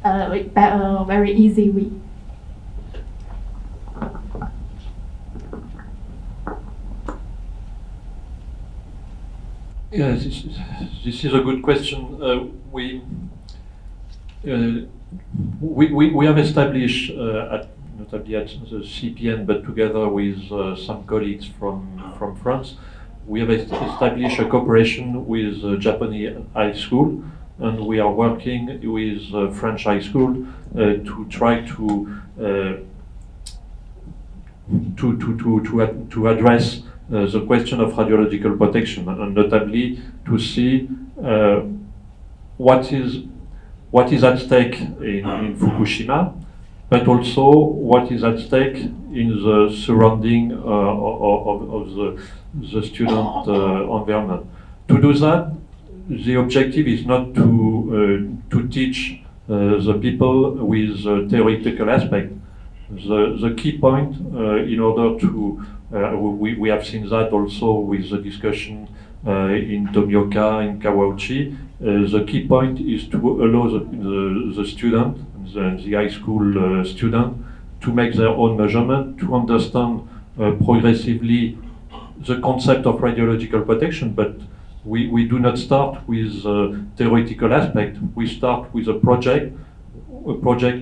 by a very easy way? Yes, this is a good question. We have established, notably at the CPN, but together with some colleagues from France, we have established a cooperation with Japanese high school, and we are working with French high school to try to address the question of radiological protection, and notably to see what is at stake in Fukushima, but also what is at stake in the surrounding of the student environment. To do that, the objective is not to teach the people with theoretical aspect. The key point in order to we have seen that also with the discussion in Tomioka, in Kawauchi. The key point is to allow the student, the high school student, to make their own measurement, to understand progressively the concept of radiological protection. But we do not start with theoretical aspect. We start with a project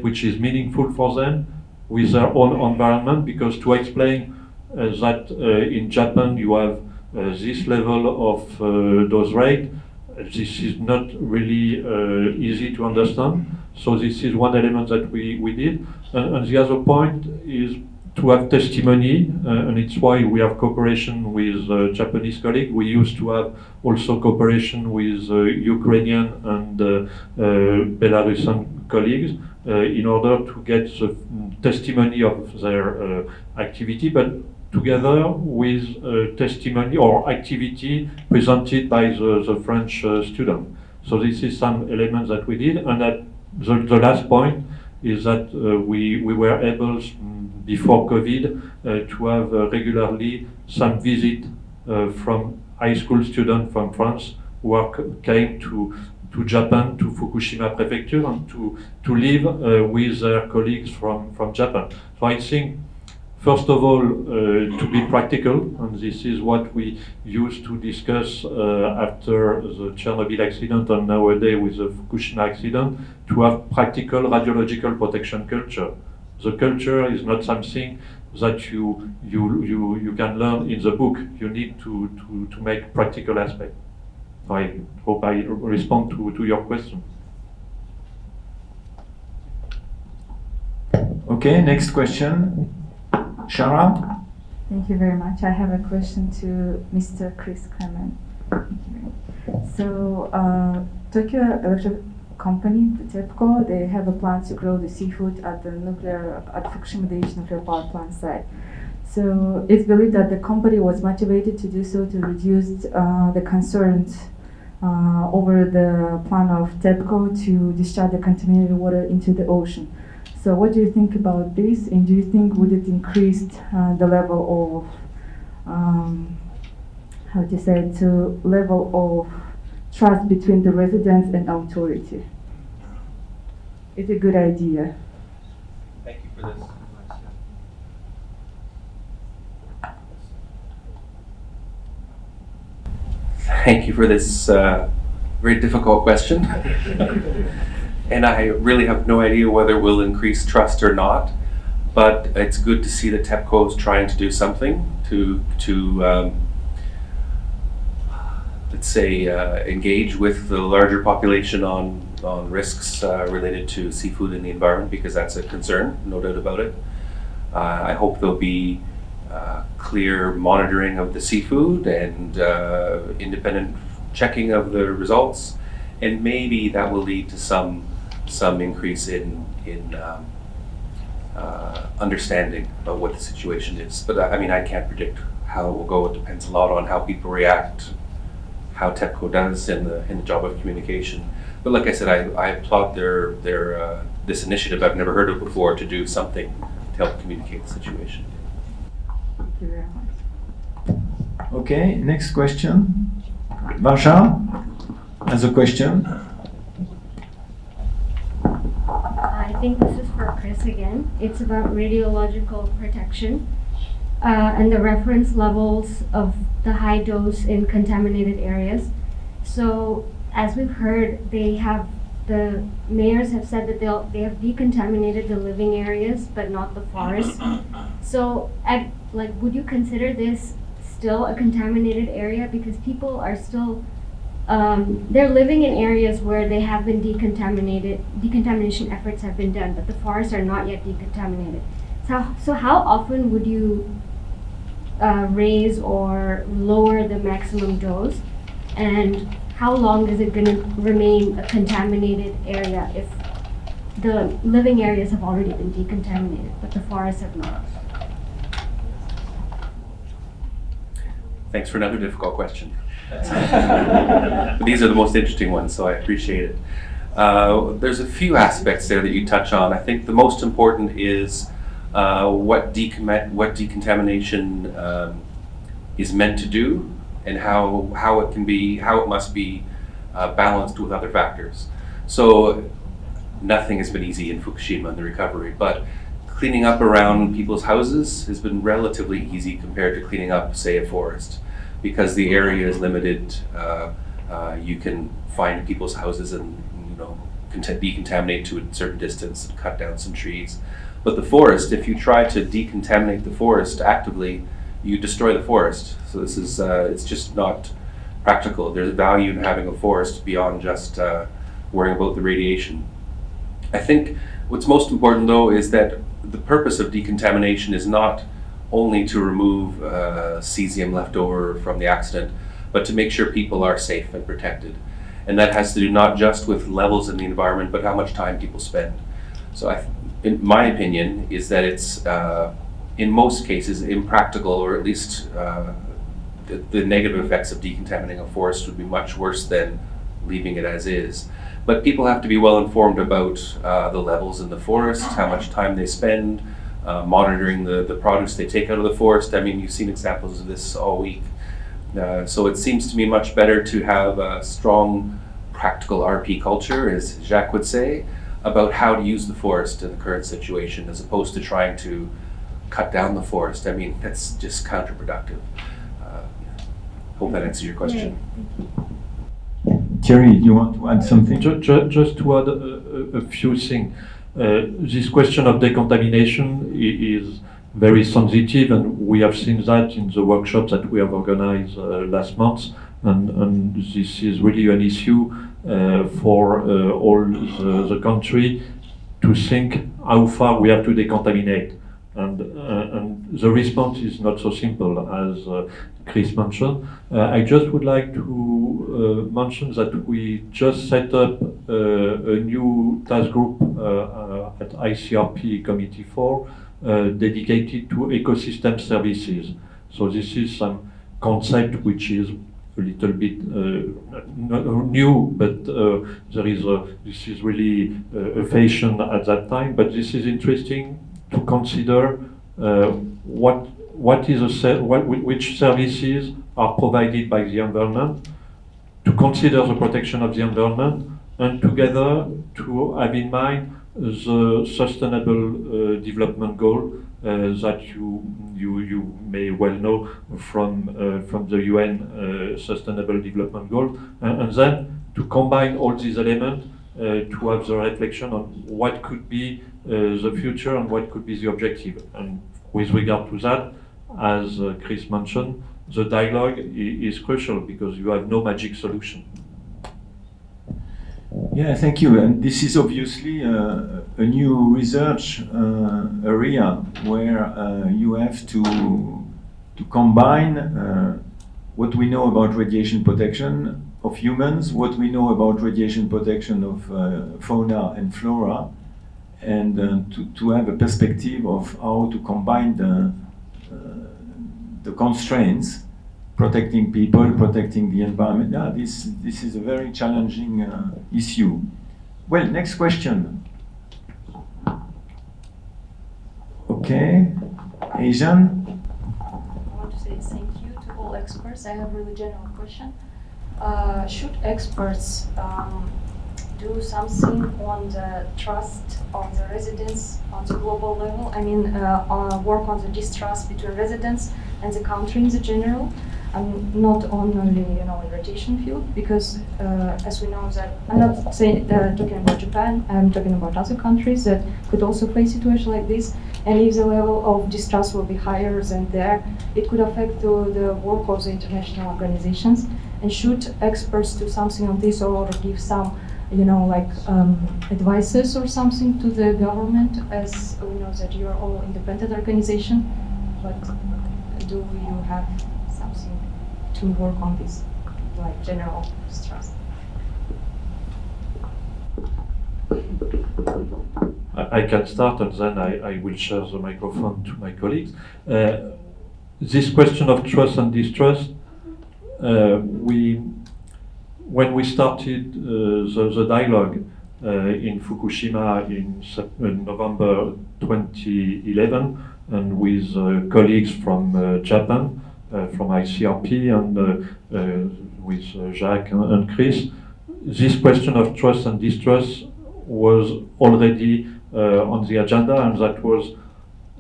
which is meaningful for them, with their own environment, because to explain that in Japan you have this level of dose rate, this is not really easy to understand. So this is one element that we did. And the other point is to have testimony, and it's why we have cooperation with Japanese colleagues. We used to have also cooperation with Ukrainian and Belarusian colleagues in order to get the testimony of their activity, but together with testimony or activity presented by the French student. So this is some elements that we did, and that the last point is that we were able, before COVID, to have regularly some visit from high school students from France who came to Japan, to Fukushima Prefecture, and to live with their colleagues from Japan. So I think, first of all, to be practical, and this is what we used to discuss after the Chernobyl accident and nowadays with the Fukushima accident, to have practical radiological protection culture. The culture is not something that you can learn in the book. You need to make practical aspect. I hope I respond to your question. Okay, next question. Shara? Thank you very much. I have a question to Mr. Chris Clement. So, Tokyo Electric Company, the TEPCO, they have a plan to grow the seafood at Fukushima Daiichi nuclear power plant site. So, it's believed that the company was motivated to do so to reduce the concerns over the plan of TEPCO to discharge the contaminated water into the ocean. So what do you think about this, and do you think would it increase the level of, level of trust between the residents and authority? It's a good idea. Thank you for this thank you for this very difficult question. And I really have no idea whether we'll increase trust or not, but it's good to see that TEPCO is trying to do something to let's say, engage with the larger population on risks related to seafood in the environment, because that's a concern, no doubt about it. I hope there'll be clear monitoring of the seafood and independent checking of the results, and maybe that will lead to some increase in understanding of what the situation is. But I mean, I can't predict how it will go. It depends a lot on how people react, how TEPCO does in the job of communication. But like I said, I applaud their this initiative I've never heard of before to do something to help communicate the situation. Thank you very much. Okay, next question. Varsha has a question. I think this is for Chris again. It's about radiological protection and the reference levels of the high dose in contaminated areas. So, as we've heard, the mayors have said that they have decontaminated the living areas, but not the forest. So, would you consider this still a contaminated area? Because people are still they're living in areas where they have been decontaminated. Decontamination efforts have been done, but the forests are not yet decontaminated. So how often would you raise or lower the maximum dose, and how long is it going to remain a contaminated area if the living areas have already been decontaminated, but the forests have not? Thanks for another difficult question. But these are the most interesting ones, so I appreciate it. There's a few aspects there that you touch on. I think the most important is what decontamination is meant to do, and how it must be balanced with other factors. So nothing has been easy in Fukushima in the recovery, but cleaning up around people's houses has been relatively easy compared to cleaning up, say, a forest, because the area is limited. You can find people's houses and decontaminate to a certain distance and cut down some trees. But the forest, if you try to decontaminate the forest actively, you destroy the forest. So this is it's just not practical. There's value in having a forest beyond just worrying about the radiation. I think what's most important, though, is that the purpose of decontamination is not only to remove cesium left over from the accident, but to make sure people are safe and protected. And that has to do not just with levels in the environment, but how much time people spend. So in my opinion, is that it's in most cases impractical, or at least the negative effects of decontaminating a forest would be much worse than leaving it as is. But people have to be well informed about the levels in the forest, how much time they spend, monitoring the produce they take out of the forest. I mean, you've seen examples of this all week. So it seems to me much better to have a strong practical RP culture, as Jacques would say, about how to use the forest in the current situation, as opposed to trying to cut down the forest. I mean, that's just counterproductive. Hope that answers your question. Thierry, you want to add something? Just to add a few things. This question of decontamination is very sensitive, and we have seen that in the workshops that we have organized last month, and this is really an issue for all the country to think how far we have to decontaminate. And the response is not so simple as Chris mentioned. I just would like to mention that we just set up a new task group at ICRP Committee 4 dedicated to ecosystem services. So this is some concept which is a little bit new, but this is really a fashion at that time. But this is interesting to consider which services are provided by the environment, to consider the protection of the environment, and together to have in mind the sustainable development goal that you may well know from the UN Sustainable Development Goals, and then to combine all these elements to have the reflection on what could be the future and what could be the objective. And with regard to that, as Chris mentioned, the dialogue is crucial because you have no magic solution. Yeah, thank you. And this is obviously a new research area where you have to combine what we know about radiation protection of humans, what we know about radiation protection of fauna and flora, and to have a perspective of how to combine the constraints, protecting people, protecting the environment. Yeah, this is a very challenging issue. Well, next question. Okay, Asian. I want to say thank you to all experts. I have a really general question. Should experts do something on the trust of the residents on the global level? I mean, work on the distrust between residents and the country in the general, not only in radiation field, because as we know that I'm not saying talking about Japan, I'm talking about other countries that could also face situation like this. And if the level of distrust will be higher than there, it could affect the work of the international organizations. And should experts do something on this or give some, advices or something to the government, as we know that you are all independent organization, but do you have something to work on this, like general distrust? I can start and then I will share the microphone to my colleagues. This question of trust and distrust, when we started the dialogue in Fukushima in November 2011, and with colleagues from Japan, from ICRP, and with Jacques and Chris, this question of trust and distrust was already on the agenda, and that was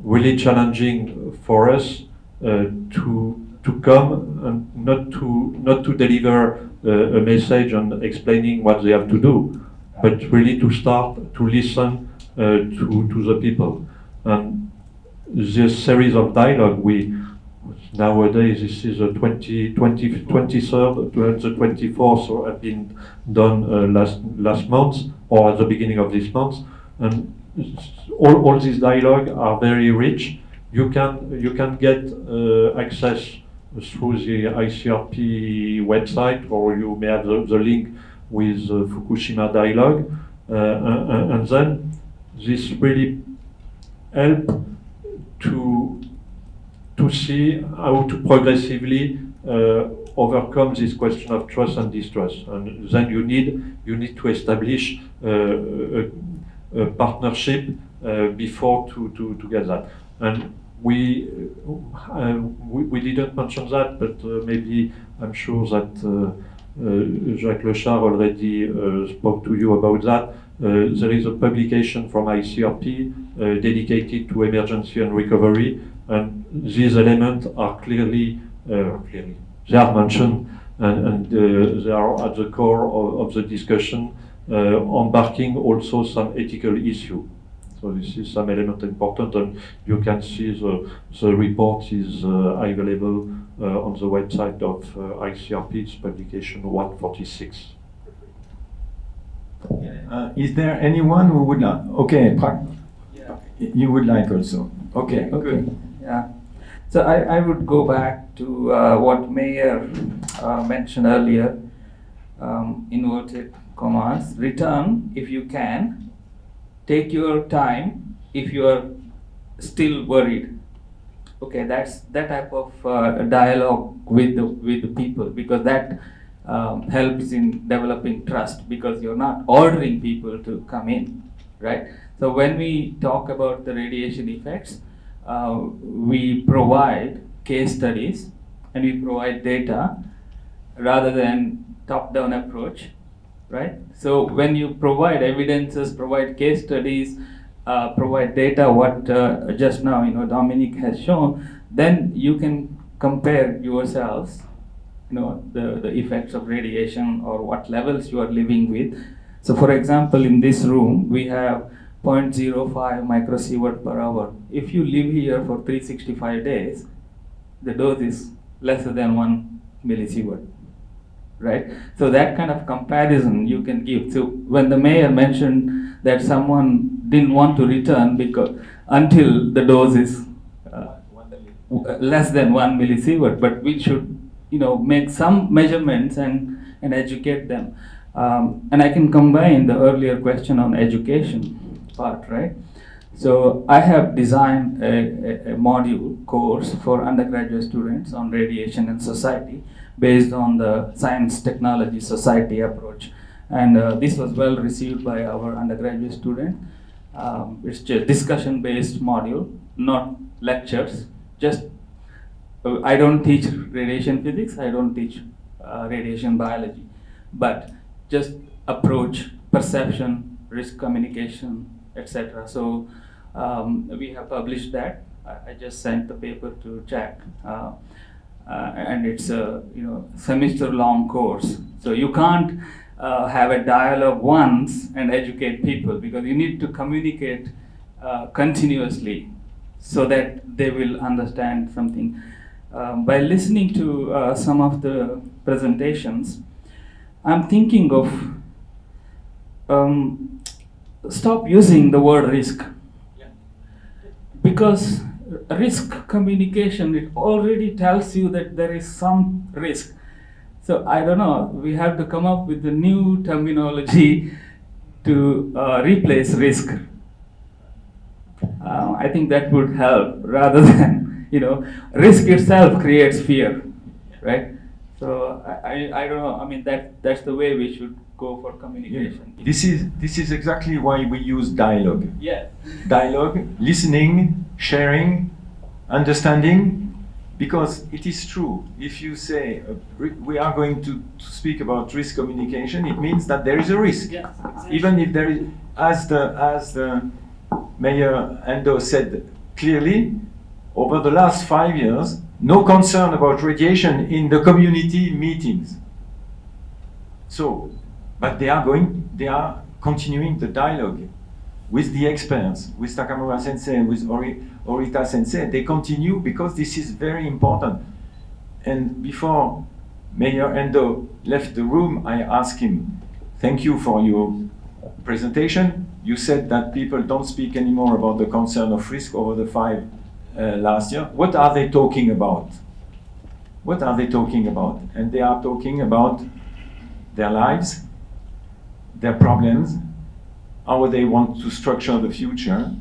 really challenging for us to come and not to deliver a message and explaining what they have to do, but really to start to listen to the people. And this series of dialogue, nowadays this is the 23rd to the 24th, so have been done last month or at the beginning of this month, and all these dialogue are very rich. You can get access through the ICRP website, or you may have the link with Fukushima dialogue, and then this really help to see how to progressively overcome this question of trust and distrust. And then you need to establish a partnership before to get that. And we didn't mention that, but maybe I'm sure that Jacques Lechard already spoke to you about that. There is a publication from ICRP dedicated to emergency and recovery, and these elements are clearly they are mentioned, and they are at the core of the discussion, embarking also some ethical issue. So this is some element important, and you can see the report is available on the website of ICRP. It's publication 146. Is there anyone who would like? Okay, you would like also. Okay, good. Yeah. So I would go back to what Mayor mentioned earlier, inverted commas, return if you can, take your time if you are still worried. Okay, that's that type of dialogue with the people, because that helps in developing trust, because you're not ordering people to come in, right? So when we talk about the radiation effects, we provide case studies and we provide data rather than top-down approach, right? So when you provide evidences, provide case studies, provide data, what just now Dominic has shown, then you can compare yourselves, the effects of radiation or what levels you are living with. So for example, in this room, we have 0.05 microsievert per hour. If you live here for 365 days, the dose is lesser than 1 millisievert, right? So that kind of comparison you can give. So when the mayor mentioned that someone didn't want to return because until the dose is less than 1 millisievert, but we should make some measurements and educate them. And I can combine the earlier question on education part, right? So I have designed a module course for undergraduate students on radiation and society based on the science technology society approach. And this was well received by our undergraduate students. It's a discussion based module, not lectures. Just I don't teach radiation physics, I don't teach radiation biology, but just approach, perception, risk communication, etc. So we have published that. I just sent the paper to Jack, and it's a semester-long course. So you can't have a dialogue once and educate people, because you need to communicate continuously so that they will understand something. By listening to some of the presentations, I'm thinking of stop using the word risk, because risk communication, it already tells you that there is some risk. So I don't know, we have to come up with a new terminology to replace risk. I think that would help, rather than risk itself creates fear, right? So I don't know. I mean, that's the way we should go for communication. This is exactly why we use dialogue. Yeah. Dialogue, listening, sharing, understanding, because it is true. If you say we are going to speak about risk communication, it means that there is a risk. Yes, exactly. Even if there is, as the Mayor Endo said clearly, over the last 5 years, no concern about radiation in the community meetings. So, but they are continuing the dialogue with the experts, with Takamura Sensei, with Orita Sensei. They continue because this is very important. And before Mayor Endo left the room, I asked him, thank you for your presentation. You said that people don't speak anymore about the concern of risk over the 5 last year. What are they talking about? What are they talking about? And they are talking about their lives, their problems, how they want to structure the future.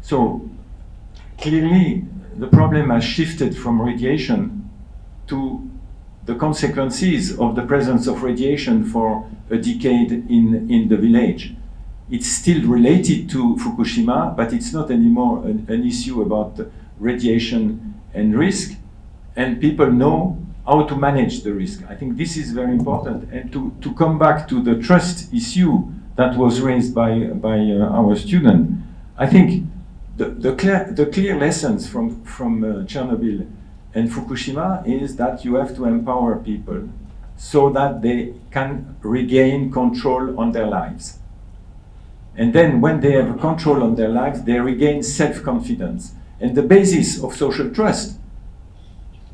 So clearly the problem has shifted from radiation to the consequences of the presence of radiation for a decade in the village. It's still related to Fukushima, but it's not anymore an issue about radiation and risk, and people know how to manage the risk. I think this is very important. And to come back to the trust issue that was raised by our student, I think the clear lessons from Chernobyl and Fukushima is that you have to empower people so that they can regain control on their lives. And then when they have control on their lives, they regain self-confidence. And the basis of social trust,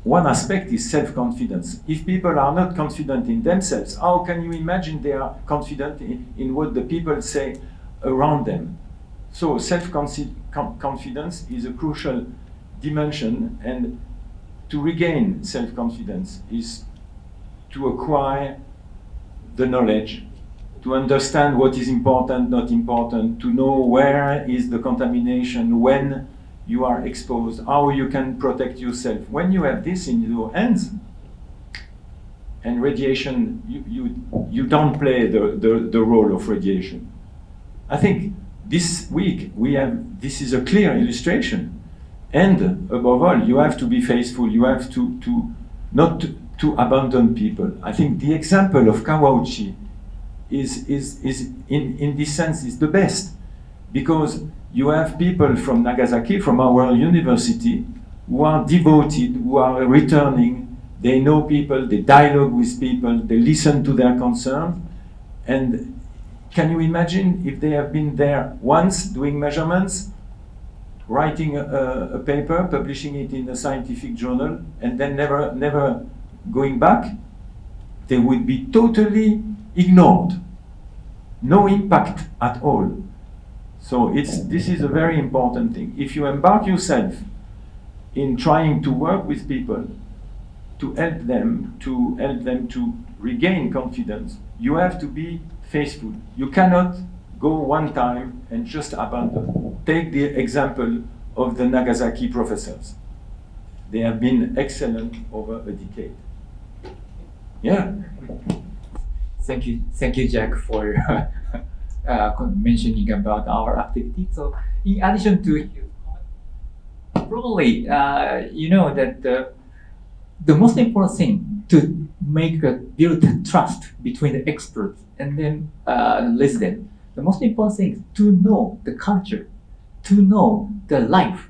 one aspect is self-confidence. If people are not confident in themselves, how can you imagine they are confident in what the people say around them? So self-confidence is a crucial dimension, and to regain self-confidence is to acquire the knowledge, to understand what is important, not important, to know where is the contamination, when you are exposed, how you can protect yourself. When you have this in your hands, and radiation, you don't play the role of radiation. I think this week this is a clear illustration. And above all, you have to be faithful. You have to not to abandon people. I think the example of Kawauchi is in this sense is the best, because you have people from Nagasaki, from our university, who are devoted, who are returning. They know people, they dialogue with people, they listen to their concerns. And can you imagine if they have been there once doing measurements, writing a paper, publishing it in a scientific journal, and then never going back? They would be totally ignored. No impact at all. So this is a very important thing. If you embark yourself in trying to work with people, to help them to regain confidence, you have to be faithful. You cannot go one time and just abandon. Take the example of the Nagasaki professors. They have been excellent over a decade. Yeah. Thank you, Jack, for mentioning about our activity. So, in addition to probably, you know that the most important thing to build trust between the experts and then resident. The most important thing is to know the culture, to know the life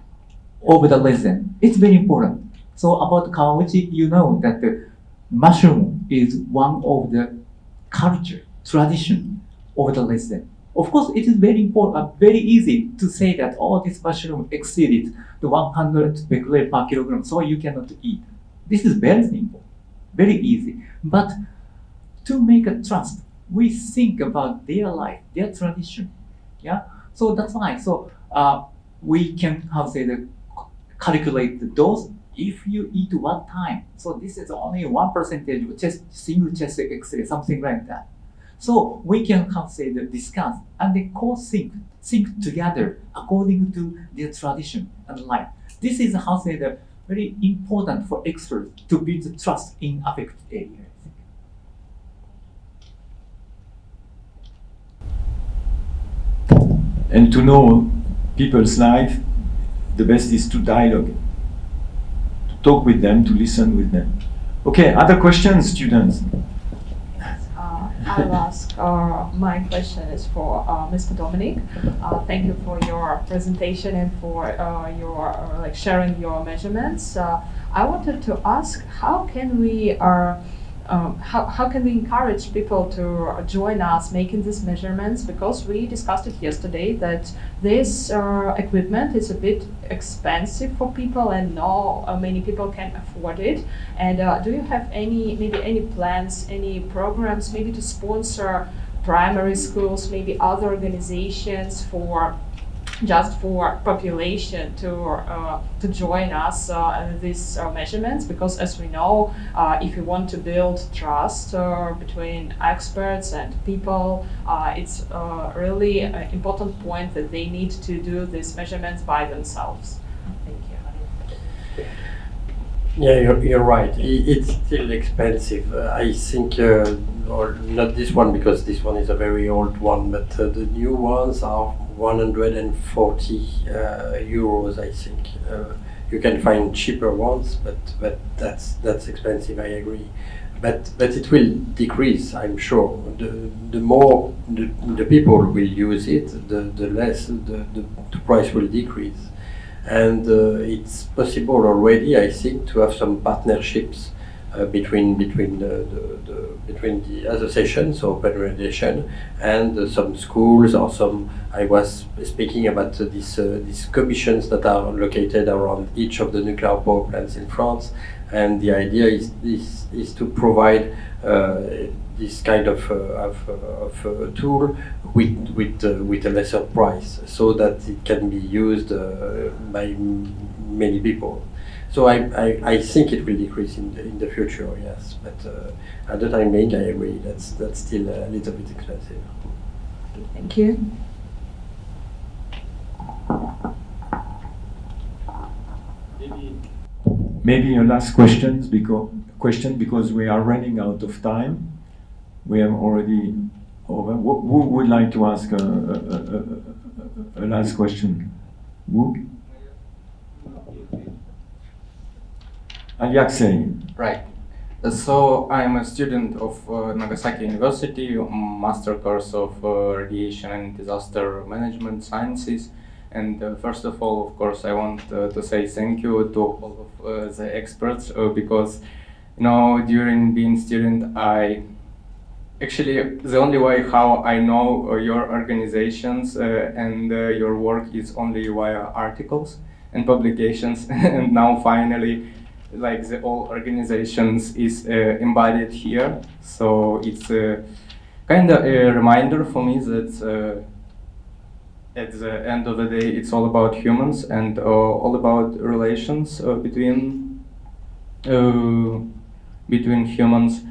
of the resident. It's very important. So about Kawaguchi, you know that the mushroom is one of the culture, tradition of the resident. Of course, it is very important, very easy to say that all this mushroom exceeded the 100 becquerel per kilogram, so you cannot eat. This is very simple, very easy. But to make a trust, we think about their life, their tradition. Yeah. So that's why. So we can calculate the dose if you eat one time. So this is only 1% of single chest X-ray, something like that. So we can discuss and they think together according to their tradition and life. This is very important for experts to build the trust in affected areas. And to know people's life, the best is to dialogue, to talk with them, to listen with them. Okay, other questions, students? I'll ask. My question is for Mr. Dominic. Thank you for your presentation and for your sharing your measurements. I wanted to ask, how can we encourage people to join us making these measurements? Because we discussed it yesterday that this equipment is a bit expensive for people and not many people can afford it. And do you have any plans, any programs, maybe to sponsor primary schools, maybe other organizations just for population to join us in these measurements? Because as we know, if you want to build trust between experts and people, it's really an important point that they need to do these measurements by themselves. Thank you. Yeah, you're right. It's still expensive. I think, or not this one because this one is a very old one, but the new ones are 140 euros, I think. You can find cheaper ones, but that's expensive. I agree. But it will decrease, I'm sure. The more the people will use it, the less the price will decrease. And it's possible already, I think, to have some partnerships between the associations, so Open Radiation, and some schools or some. I was speaking about these commissions that are located around each of the nuclear power plants in France, and the idea is to provide this kind of tool with a lesser price, so that it can be used by many people. So I think it will decrease in the future, yes. But at the time being, I agree that's still a little bit expensive. Thank you. Maybe a last question because we are running out of time. We are already over. Who would like to ask a last question? Who? Alexei. Right. So I'm a student of Nagasaki University, master course of radiation and disaster management sciences, And first of all, of course, I want to say thank you to all of the experts because, during being student, actually, the only way how I know your organizations and your work is only via articles and publications. And now finally, like the all organizations is embodied here. So it's kind of a reminder for me that at the end of the day, it's all about humans and all about relations between humans.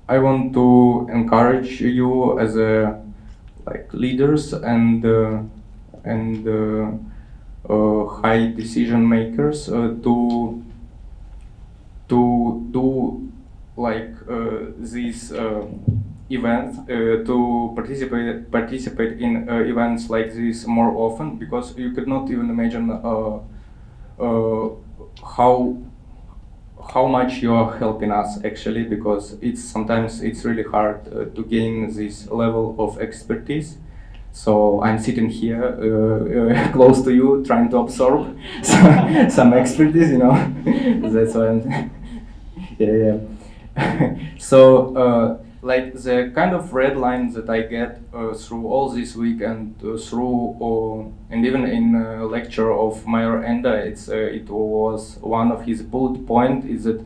I want to encourage you as leaders and high decision makers to do these events, to participate in events like this more often, because you could not even imagine how much you are helping us actually, because sometimes it's really hard to gain this level of expertise. So I'm sitting here close to you, trying to absorb some expertise, That's why I'm. Yeah. So the kind of red lines that I get through all this week and and even in a lecture of Mayor Enda, it was one of his bullet point is that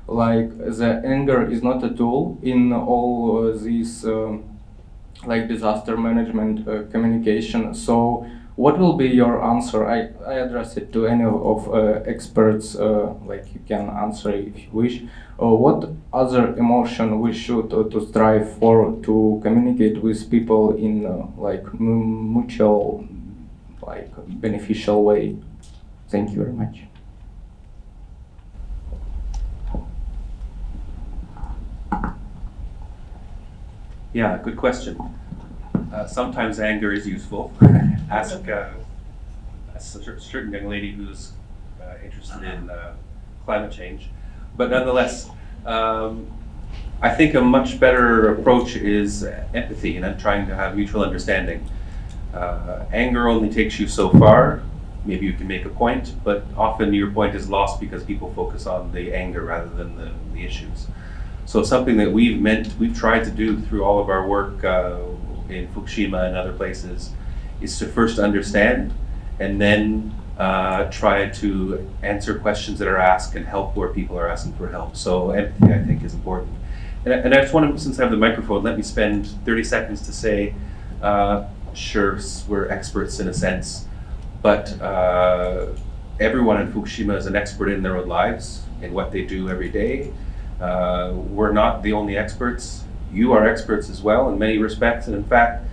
the anger is not a tool in all these disaster management communication. So what will be your answer? I address it to any of experts, you can answer if you wish. What other emotion we should to strive for to communicate with people in mutual, beneficial way? Thank you very much. Yeah, good question. Sometimes anger is useful. Ask a certain young lady who's interested in climate change. But nonetheless, I think a much better approach is empathy and trying to have mutual understanding. Anger only takes you so far. Maybe you can make a point, but often your point is lost because people focus on the anger rather than the issues. So something that we've tried to do through all of our work in Fukushima and other places is to first understand and then try to answer questions that are asked and help where people are asking for help. So empathy, I think, is important. And I just want to, since I have the microphone, let me spend 30 seconds to say, sure, we're experts in a sense, but everyone in Fukushima is an expert in their own lives, in what they do every day. We're not the only experts. You are experts as well in many respects, and in fact,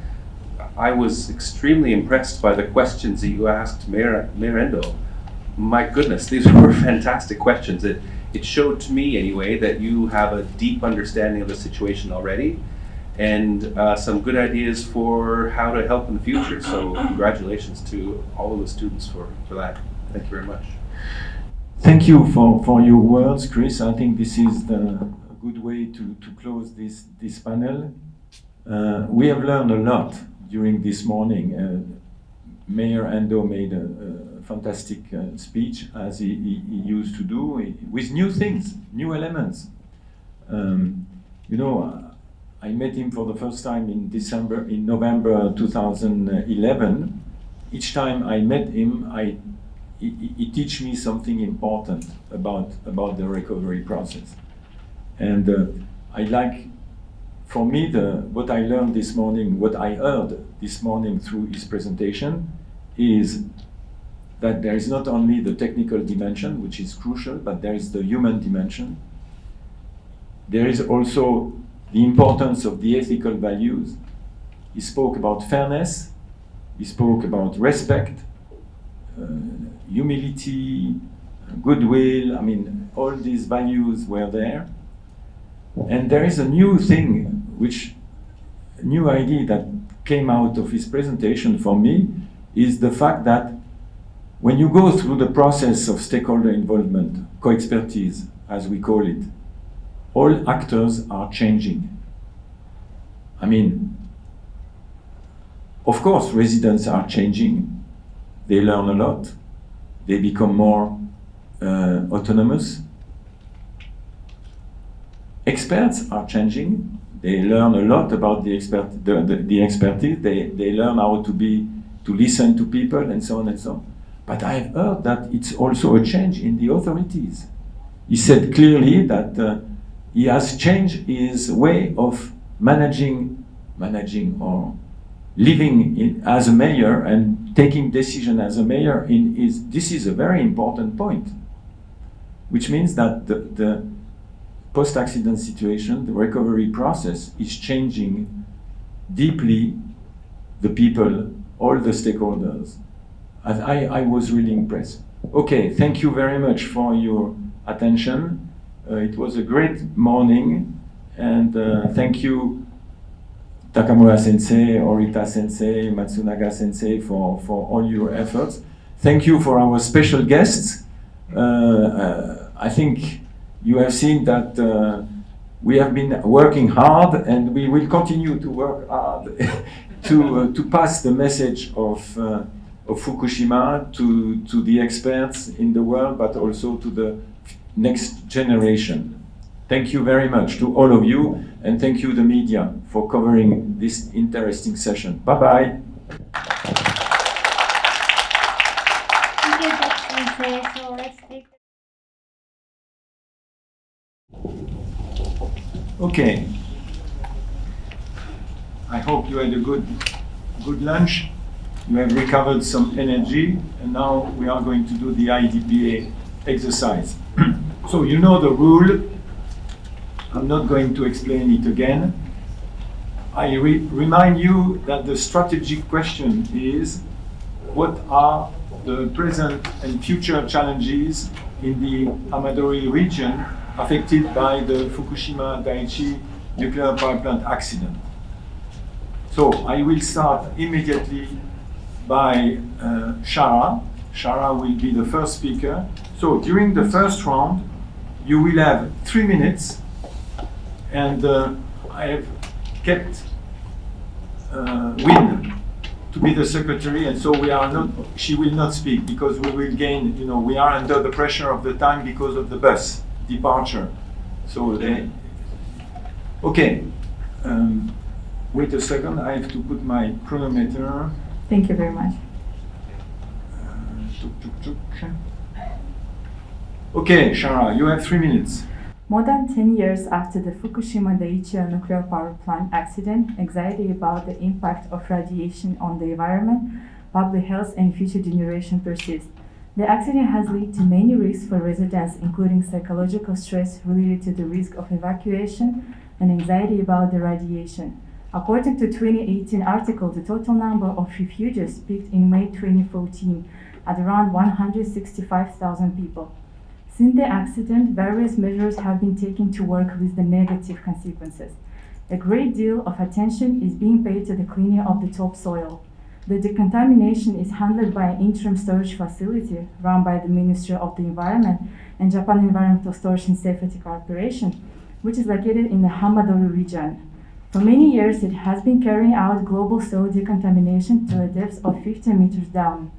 I was extremely impressed by the questions that you asked Mayor Endo. My goodness, these were fantastic questions. It showed to me, anyway, that you have a deep understanding of the situation already, and some good ideas for how to help in the future. So congratulations to all of the students for that. Thank you very much. Thank you for your words, Chris. I think this is a good way to close this panel. We have learned a lot during this morning. Mayor Endo made a fantastic speech, as he used to do, with new things, new elements. I met him for the first time in November 2011. Each time I met him, he teach me something important about the recovery process. And for me, what I learned this morning, what I heard this morning through his presentation, is that there is not only the technical dimension, which is crucial, but there is the human dimension. There is also the importance of the ethical values. He spoke about fairness, he spoke about respect, humility, goodwill. I mean, all these values were there. And there is a new thing, new idea that came out of his presentation for me, is the fact that when you go through the process of stakeholder involvement, co-expertise, as we call it, all actors are changing. I mean, Of course, residents are changing. They learn a lot. They become more autonomous. Experts are changing. They learn a lot about the expertise. They learn how to listen to people and so on and so on. But I've heard that it's also a change in the authorities. He said clearly that he has changed his way of managing or living as a mayor and taking decision as a mayor. This is a very important point, which means that the post-accident situation, the recovery process, is changing deeply the people, all the stakeholders. I was really impressed. Okay, thank you very much for your attention. It was a great morning, and thank you Takamura Sensei, Orita Sensei, Matsunaga Sensei for all your efforts. Thank you for our special guests. I think you have seen that we have been working hard, and we will continue to work hard to pass the message of Fukushima to the experts in the world, but also to the next generation. Thank you very much to all of you, and thank you the media for covering this interesting session. Bye-bye. Thank you, Dr. Sensei. So let's take Okay. I hope you had a good lunch. You have recovered some energy, and now we are going to do the IDPA exercise. So you know the rule. I'm not going to explain it again. I remind you that the strategic question is, what are the present and future challenges in the Hamadori region affected by the Fukushima Daiichi nuclear power plant accident? So I will start immediately by Shara. Shara will be the first speaker. So during the first round, you will have 3 minutes, and I have kept Win to be the secretary, and so she will not speak, because we will gain, we are under the pressure of the time because of the bus departure. So okay. Wait a second, I have to put my chronometer. Thank you very much. Okay, Shara, you have 3 minutes. More than 10 years after the Fukushima Daiichi nuclear power plant accident, anxiety about the impact of radiation on the environment, public health, and future generation persists. The accident has led to many risks for residents, including psychological stress related to the risk of evacuation and anxiety about the radiation. According to 2018 article, the total number of refugees peaked in May 2014 at around 165,000 people. Since the accident, various measures have been taken to work with the negative consequences. A great deal of attention is being paid to the cleaning of the topsoil. The decontamination is handled by an interim storage facility run by the Ministry of the Environment and Japan Environmental Storage and Safety Corporation, which is located in the Hamadori region. For many years, it has been carrying out global soil decontamination to a depth of 50 meters down.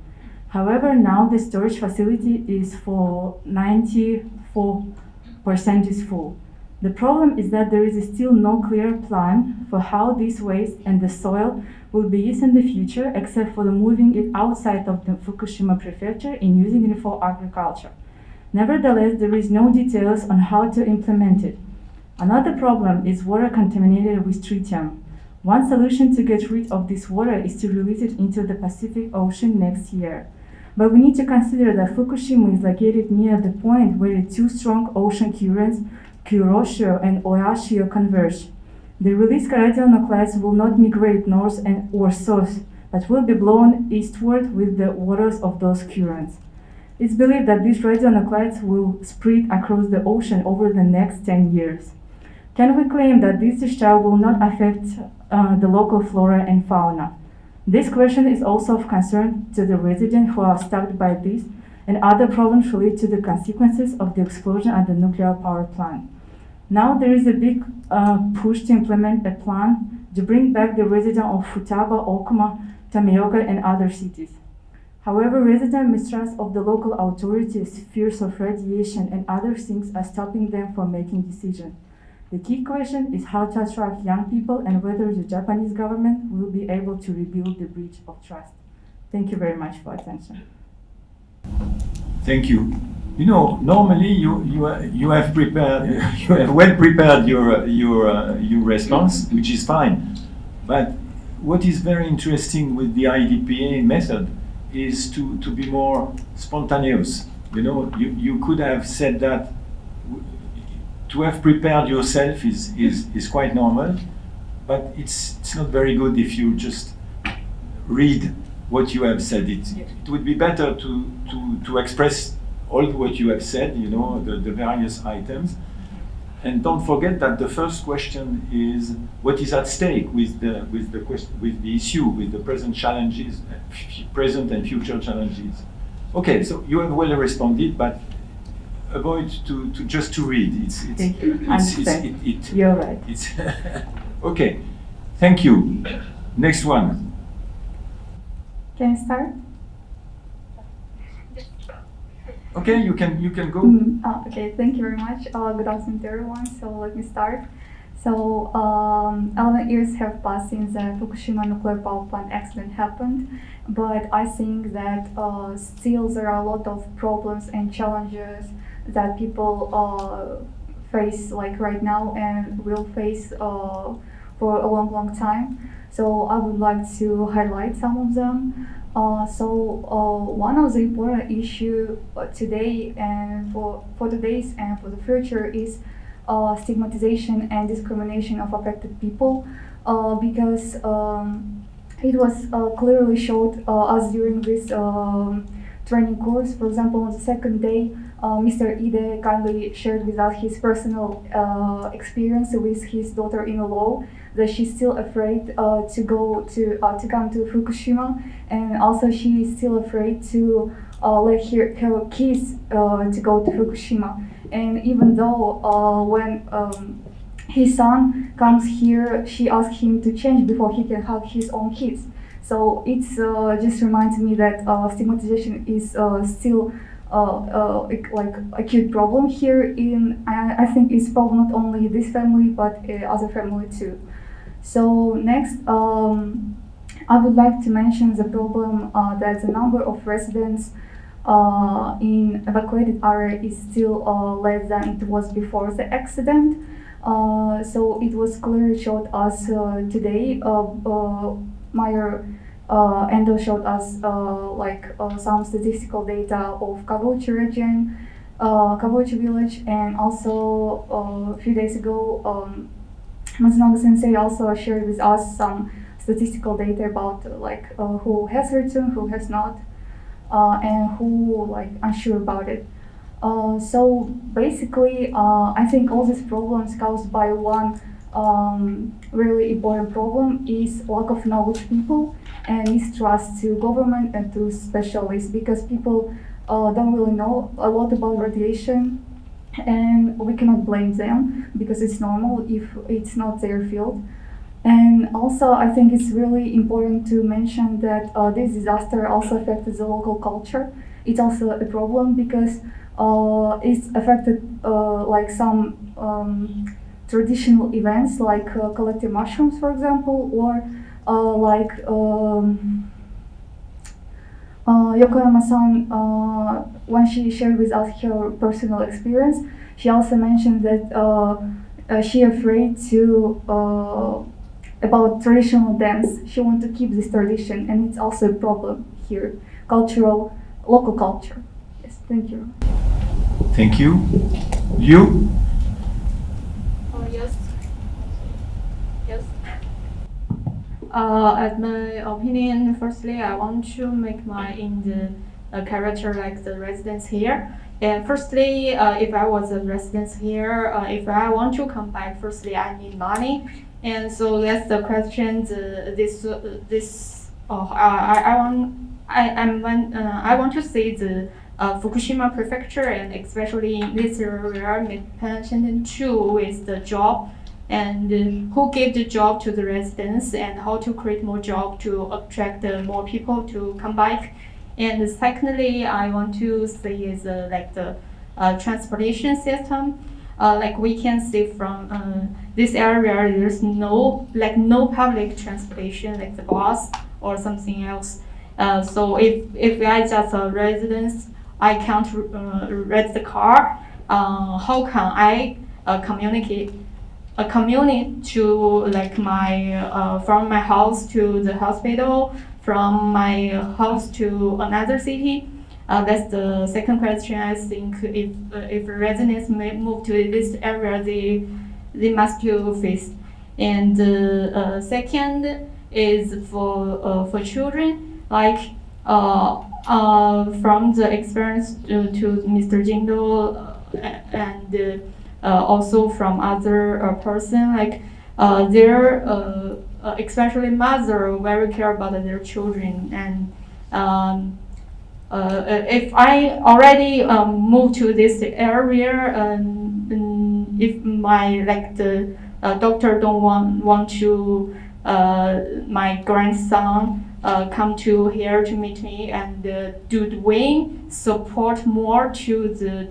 However, now the storage facility is for 94% is full. The problem is that there is still no clear plan for how this waste and the soil will be used in the future, except for the moving it outside of the Fukushima prefecture and using it for agriculture. Nevertheless, there is no details on how to implement it. Another problem is water contaminated with tritium. One solution to get rid of this water is to release it into the Pacific Ocean next year. But we need to consider that Fukushima is located near the point where the two strong ocean currents, Kuroshio and Oyashio, converge. The released radionuclides will not migrate north or south, but will be blown eastward with the waters of those currents. It's believed that these radionuclides will spread across the ocean over the next 10 years. Can we claim that this discharge will not affect the local flora and fauna? This question is also of concern to the residents who are struck by this and other problems related to the consequences of the explosion at the nuclear power plant. Now there is a big push to implement a plan to bring back the residents of Futaba, Okuma, Tameoka, and other cities. However, resident mistrust of the local authorities, fears of radiation, and other things are stopping them from making decisions. The key question is how to attract young people and whether the Japanese government will be able to rebuild the bridge of trust. Thank you very much for attention. Thank you. You know, normally you have prepared, you have well prepared your response, which is fine. But what is very interesting with the IDPA method is to be more spontaneous. You know, you could have said that to have prepared yourself is quite normal, but it's not very good if you just read what you have said. It would be better to express all what you have said, you know, the various items. And don't forget that the first question is what is at stake with the issue, with the present challenges, present and future challenges. Okay, so you have well responded, but avoid to just to read. Thank you. You're right. It's okay. Thank you. Next one. Can I start? Okay, you can go. Okay, thank you very much. Good afternoon to everyone. So let me start. So 11 years have passed since the Fukushima nuclear power plant accident happened, but I think that still there are a lot of problems and challenges that people face like right now and will face for a long time. So I would like to highlight some of them. One of the important issue today and for today's and for the future is stigmatization and discrimination of affected people, because it was clearly showed us during this training course. For example, on the second day, Mr. Ide kindly shared with us his personal experience with his daughter-in-law, that she's still afraid to come to Fukushima, and also she is still afraid to let her kids to go to Fukushima. And even though when his son comes here, she asks him to change before he can hug his own kids. So it's just reminds me that stigmatization is still like acute problem here in, I think it's problem not only this family but other family too. So next, I would like to mention the problem that the number of residents in evacuated area is still less than it was before the accident. So it was clearly showed us today. Meyer Endo showed us some statistical data of Kabuchi region, Kabuchi village, and also a few days ago, Matsunaga Sensei also shared with us some statistical data about who has returned, who has not, and who unsure about it. So basically, I think all these problems caused by one really important problem is lack of knowledge people and mistrust to government and to specialists, because people don't really know a lot about radiation, and we cannot blame them because it's normal if it's not their field. And also, I think it's really important to mention that this disaster also affected the local culture. It's also a problem because it's affected some traditional events like collecting mushrooms, for example, or Yokoyama-san, when she shared with us her personal experience, she also mentioned that she afraid to about traditional dance. She wants to keep this tradition, and it's also a problem here, local culture. Yes, thank you. Thank you. You? Yes. At my opinion, firstly, I want to make my character like the residents here. And firstly, if I was a resident here, if I want to come back, firstly, I need money. And so that's the question. I want to see the Fukushima prefecture, and especially in this area, mentioned too with the job and who gave the job to the residents, and how to create more job to attract more people to come back. And secondly, I want to say is like the transportation system. Like we can see from this area, there's no public transportation like the bus or something else. So if I just a resident, I can't rent the car. How can I communicate to like my from my house to the hospital, from my house to another city? That's the second question. I think if residents may move to this area, they must to face. And second is for children, like from the experience to Mr. Jindo and also from other person, like their especially mother very care about their children. And if I already move to this area, if my like the doctor don't want to my grandson come to here to meet me, and do the wing support more to the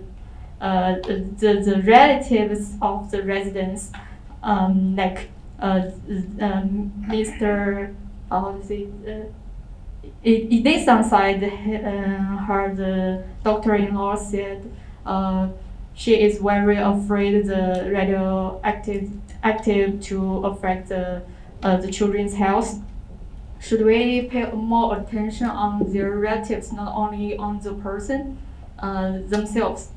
relatives of the residents, like Mr. This side, her the doctor-in-law said she is very afraid the radioactive to affect the children's health. Should we pay more attention on their relatives, not only on the person themselves?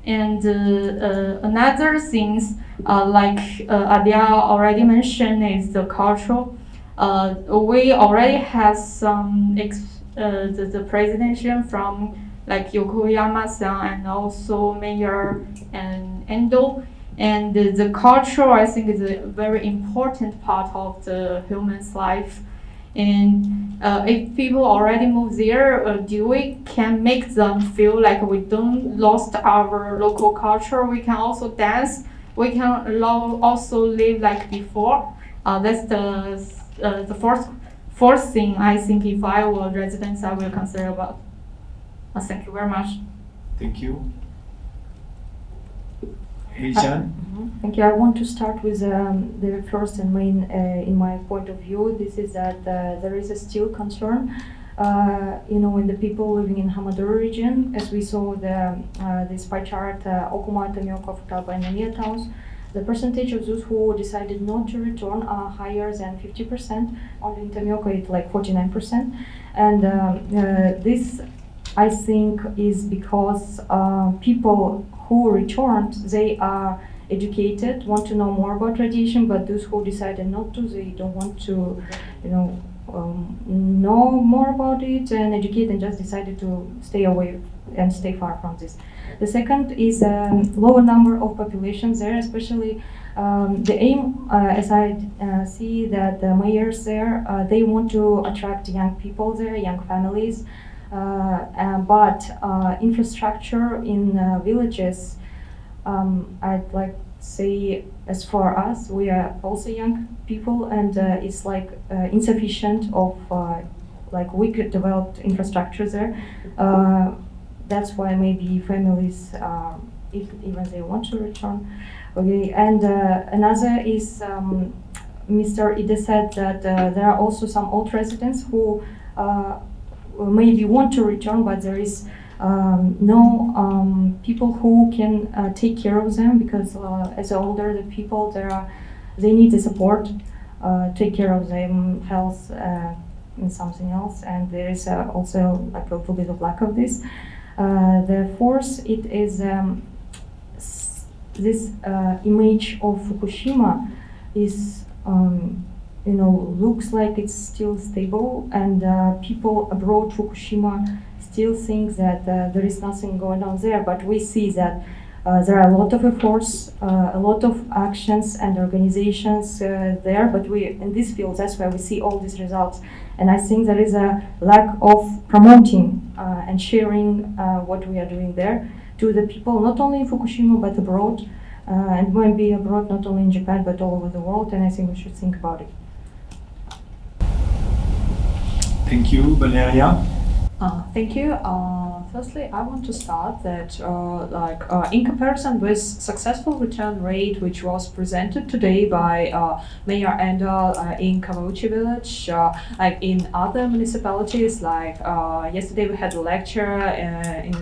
And another things like Adia already mentioned is the cultural. We already have some the presentation from like Yokoyama-san and also Mayor and Endo. And the culture, I think, is a very important part of the human's life. And if people already move there, do we can make them feel like we don't lost our local culture? We can also dance. We can also live like before. That's the fourth thing I think if I were residents I will consider about. Thank you very much. Thank you. Heijun? Thank you. I want to start with the first and main, in my point of view, this is that there is a still concern, in the people living in Hamaduro region, as we saw this pie chart, Okuma, Tomioka, Futaba, and Namiya towns. The percentage of those who decided not to return are higher than 50%. Only in Tomioka it's like 49%. And this, I think, is because people who returned, they are educated, want to know more about radiation, but those who decided not to, they don't want to, know more about it and educate, and just decided to stay away and stay far from this. The second is lower number of populations there, especially the aim, as I see that the mayors there, they want to attract young people there, young families, but infrastructure in villages, I'd like to say, as for us, we are also young people, and it's like insufficient of like weak developed infrastructure there. That's why maybe families, if even they want to return. Okay, and another is Mr. Ide said that there are also some old residents who maybe want to return, but there is no people who can take care of them, because as older the people, they need the support, take care of them health and something else, and there is also like a little bit of lack of this. The fourth, it is this image of Fukushima is looks like it's still stable, and people abroad Fukushima still think that there is nothing going on there, but we see that there are a lot of efforts, a lot of actions and organizations there, but we in this field, that's where we see all these results. And I think there is a lack of promoting and sharing what we are doing there to the people, not only in Fukushima but abroad. and might be abroad, not only in Japan but all over the world, and I think we should think about it. Thank you, Valeria. Thank you. Firstly, I want to start that, in comparison with successful return rate, which was presented today by Mayor Ender in Kawauchi village, like in other municipalities, yesterday we had a lecture and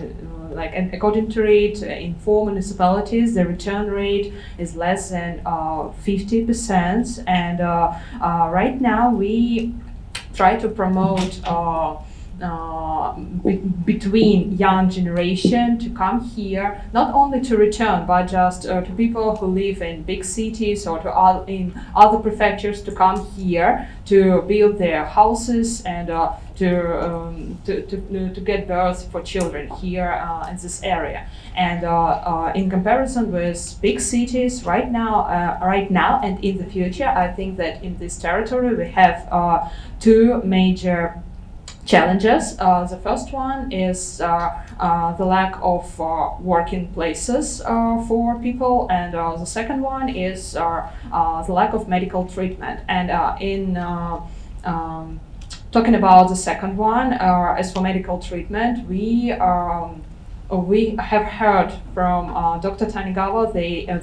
according to it, in 4 municipalities, the return rate is less than 50%, and right now we try to promote between young generation to come here, not only to return, but just to people who live in big cities or in other prefectures to come here to build their houses and to get birth for children here in this area. And in comparison with big cities right now and in the future, I think that in this territory we have 2 major challenges. The first one is the lack of working places for people, and the second one is the lack of medical treatment. And talking about the second one, as for medical treatment, we have heard from Dr. Tanigawa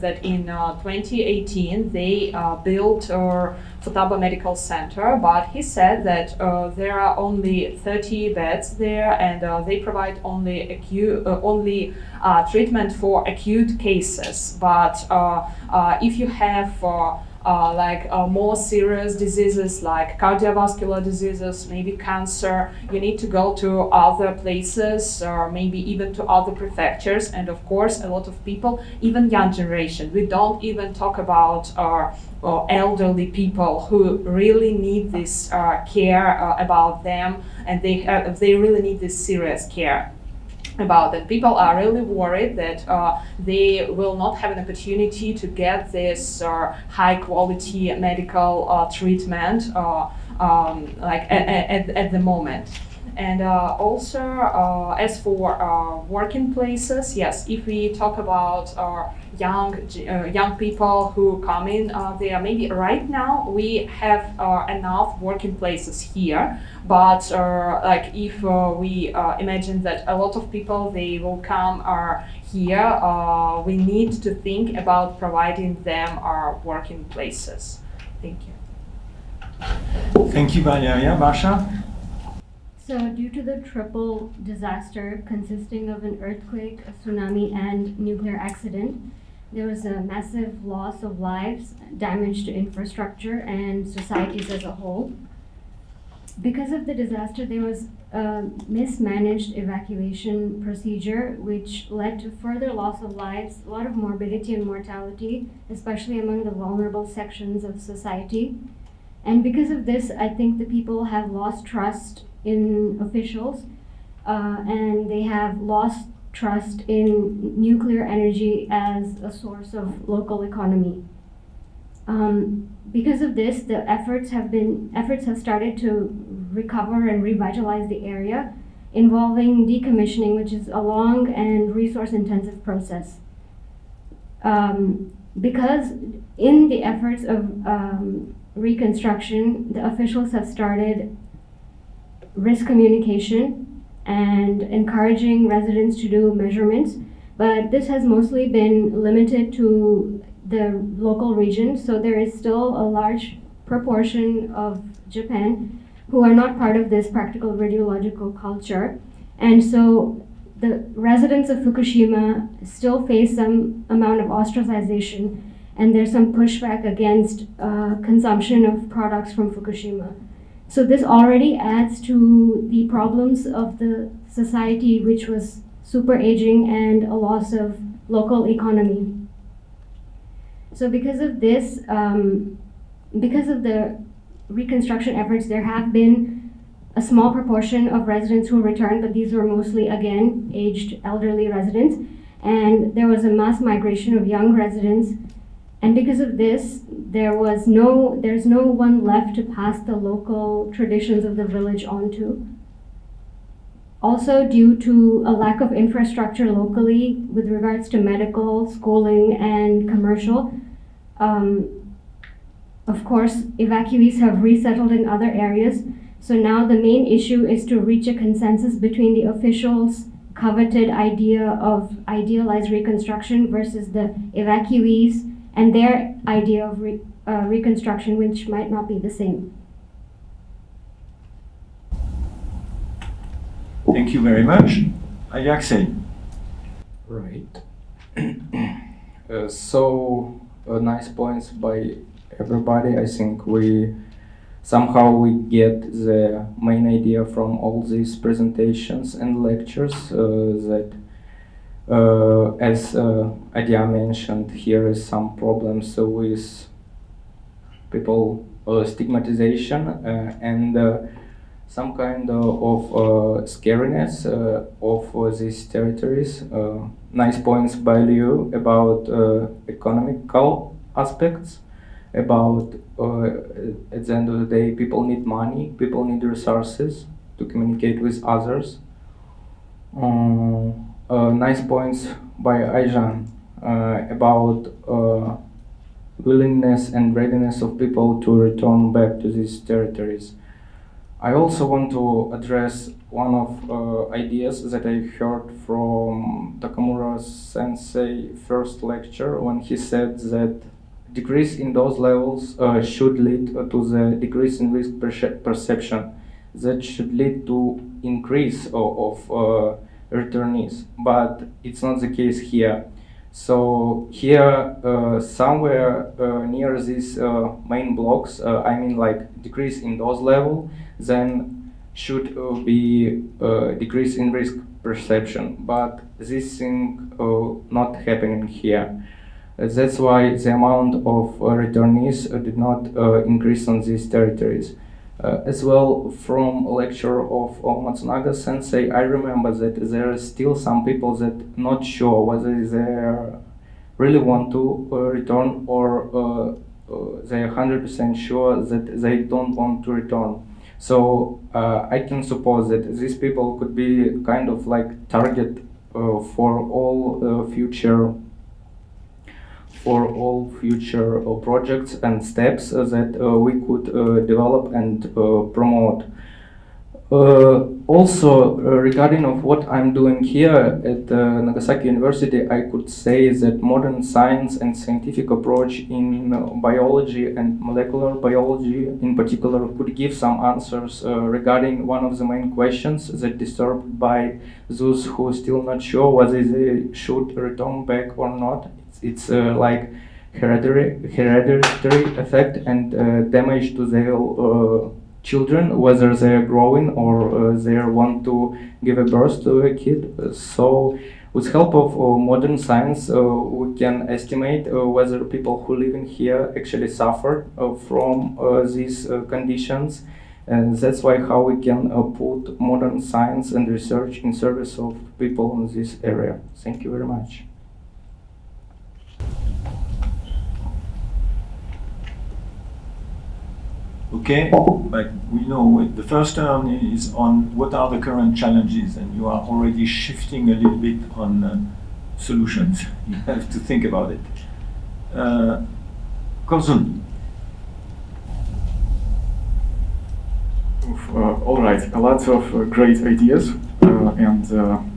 that in 2018 they built Futaba Medical Center, but he said that there are only 30 beds there, and they provide only treatment for acute cases. But if you have more serious diseases like cardiovascular diseases, maybe cancer, you need to go to other places or maybe even to other prefectures. And of course, a lot of people, even young generation, we don't even talk about elderly people who really need this care about them, and they really need this serious care about it. People are really worried that they will not have an opportunity to get this high quality medical treatment at the moment. And also, as for working places, yes, if we talk about young people who come in there, maybe right now we have enough working places here, but if we imagine that a lot of people, they will come here, we need to think about providing them working places. Thank you. Thank you, Valeria. Barsha? So due to the triple disaster consisting of an earthquake, a tsunami, and nuclear accident, there was a massive loss of lives, damage to infrastructure and societies as a whole. Because of the disaster, there was a mismanaged evacuation procedure, which led to further loss of lives, a lot of morbidity and mortality, especially among the vulnerable sections of society. And because of this, I think the people have lost trust in officials, and they have lost trust in nuclear energy as a source of local economy. Because of this, the efforts have started to recover and revitalize the area, involving decommissioning, which is a long and resource-intensive process. Because in the efforts of reconstruction, the officials have started risk communication and encouraging residents to do measurements, but this has mostly been limited to the local region, so there is still a large proportion of Japan who are not part of this practical radiological culture. And so the residents of Fukushima still face some amount of ostracization, and there's some pushback against consumption of products from Fukushima. So this already adds to the problems of the society, which was super aging and a loss of local economy. So because of this, because of the reconstruction efforts, there have been a small proportion of residents who returned, but these were mostly, again, aged elderly residents. And there was a mass migration of young residents. And because of this, there's no one left to pass the local traditions of the village on to. Also, due to a lack of infrastructure locally with regards to medical, schooling, and commercial, of course, evacuees have resettled in other areas. So now the main issue is to reach a consensus between the officials' coveted idea of idealized reconstruction versus the evacuees and their idea of reconstruction, which might not be the same. Thank you very much. Alexei. Right. Nice points by everybody. I think we get the main idea from all these presentations and lectures that, as Adia mentioned, here is some problems with people stigmatization and some kind of scariness of these territories. Nice points by Liu about economical aspects, about at the end of the day, people need money, people need resources to communicate with others. Nice points by Aijan about willingness and readiness of people to return back to these territories. I also want to address one of ideas that I heard from Takamura Sensei first lecture when he said that decrease in those levels should lead to the decrease in risk perception that should lead to increase of returnees, but it's not the case here. So here, somewhere near these main blocks, I mean like decrease in those level, then should be decrease in risk perception. But this thing not happening here. That's why the amount of returnees did not increase on these territories. As well, from a lecture of Matsunaga Sensei, I remember that there are still some people that not sure whether they really want to return or they are 100% sure that they don't want to return. So I can suppose that these people could be kind of like target for all future projects and steps that we could develop and promote. Also, regarding of what I'm doing here at Nagasaki University, I could say that modern science and scientific approach in biology and molecular biology in particular could give some answers regarding one of the main questions that disturbed by those who are still not sure whether they should return back or not. It's like hereditary effect and damage to their children, whether they are growing or they want to give a birth to a kid. So with help of modern science, we can estimate whether people who live in here actually suffer from these conditions. And that's why how we can put modern science and research in service of people in this area. Thank you very much. Okay, but we know the first turn is on what are the current challenges, and you are already shifting a little bit on solutions. You have to think about it. Kozun. All right, a lot of great ideas and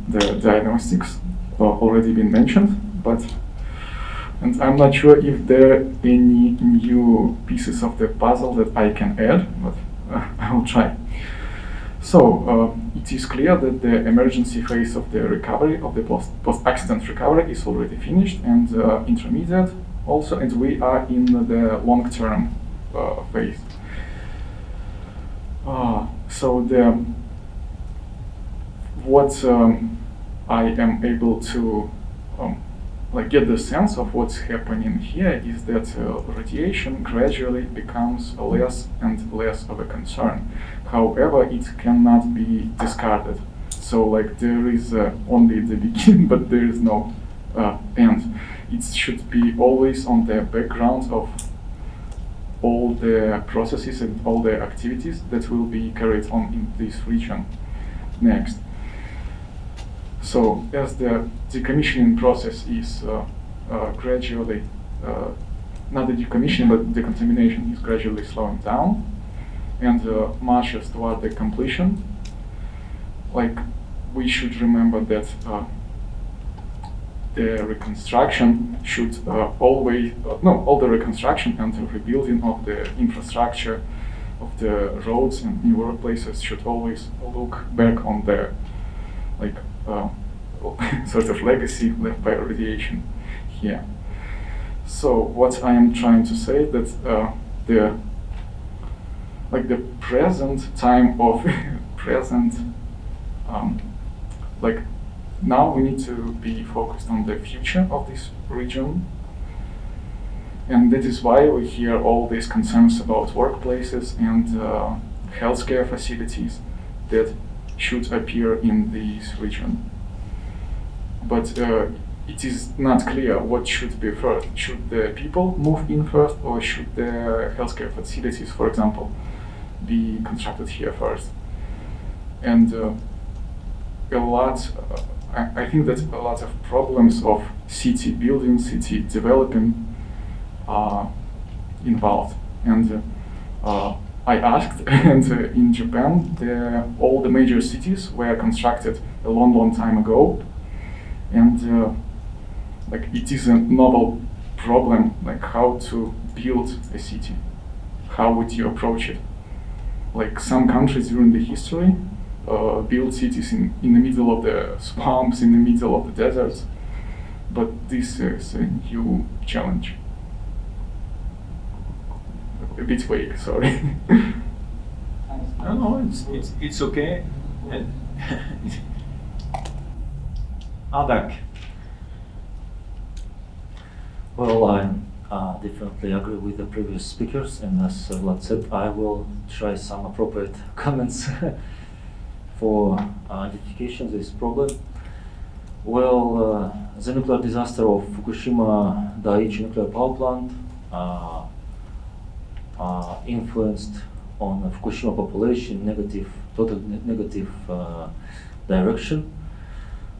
the diagnostics already been mentioned, and I'm not sure if there are any new pieces of the puzzle that I can add, but I will try. So it is clear that the emergency phase of the recovery, of the post-accident recovery, is already finished, and intermediate also, and we are in the long-term phase. So what I am able to get the sense of what's happening here is that radiation gradually becomes less and less of a concern. However, it cannot be discarded. So there is only the beginning, but there is no end. It should be always on the background of all the processes and all the activities that will be carried on in this region. Next, So as the decommissioning process is gradually, not the decommissioning, but the contamination is gradually slowing down and marches toward the completion, like we should remember that the reconstruction should always, all the reconstruction and the rebuilding of the infrastructure of the roads and new workplaces should always look back on the sort of legacy left by radiation here. So what I am trying to say that the present time of present now we need to be focused on the future of this region, and that is why we hear all these concerns about workplaces and healthcare facilities that should appear in this region. But it is not clear what should be first. Should the people move in first, or should the healthcare facilities, for example, be constructed here first? And I think that a lot of problems of city building, city developing are involved. And I asked, and in Japan, all the major cities were constructed a long, long time ago. And it is a novel problem, like how to build a city. How would you approach it? Like some countries during the history build cities in the middle of the swamps, in the middle of the deserts. But this is a new challenge. A bit vague, sorry. No, it's okay. Ardak. Well, I definitely agree with the previous speakers, and as Vlad said, I will try some appropriate comments for identification of this problem. Well, the nuclear disaster of Fukushima Daiichi nuclear power plant influenced on the Fukushima population total negative direction.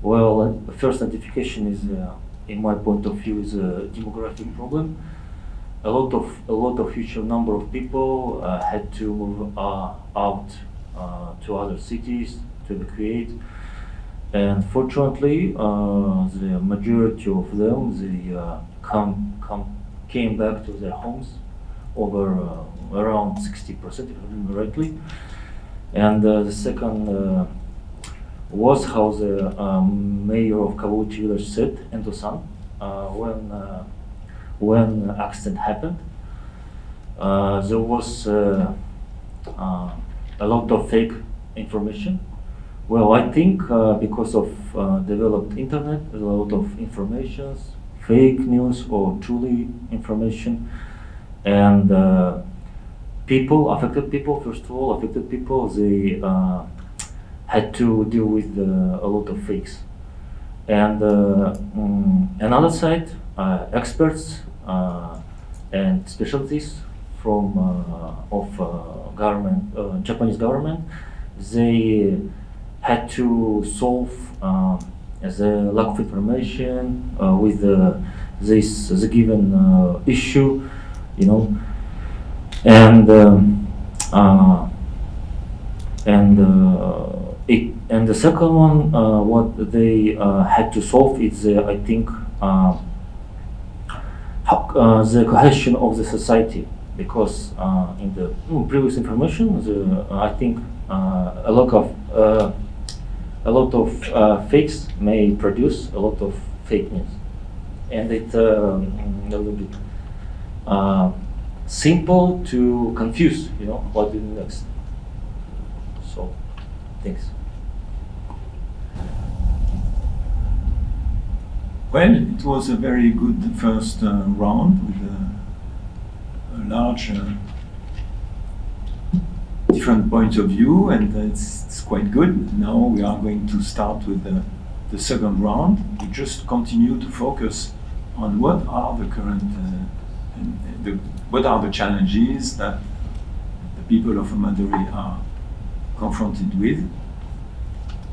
Well, first identification is, in my point of view, is a demographic problem. A lot of huge number of people had to move out to other cities to evacuate, and fortunately, the majority of them came back to their homes, over around 60%, if I remember rightly. And the second was how the mayor of Kabuchi village said, Endo-san, when accident happened, there was a lot of fake information. Well, I think because of developed internet, there's a lot of informations, fake news or truly information, and affected people, they had to deal with a lot of fakes. And another side, experts and specialties from Japanese government, they had to solve the lack of information with the given issue, and the second one, what they had to solve is, I think, the cohesion of the society, because in the previous information, I think a lot of fakes may produce a lot of fake news, and it's a little bit simple to confuse, what to do next. So, thanks. Well, it was a very good first round with a large different points of view, and it's quite good. Now we are going to start with the second round. We just continue to focus on what are the current what are the challenges that the people of Amadori are confronted with.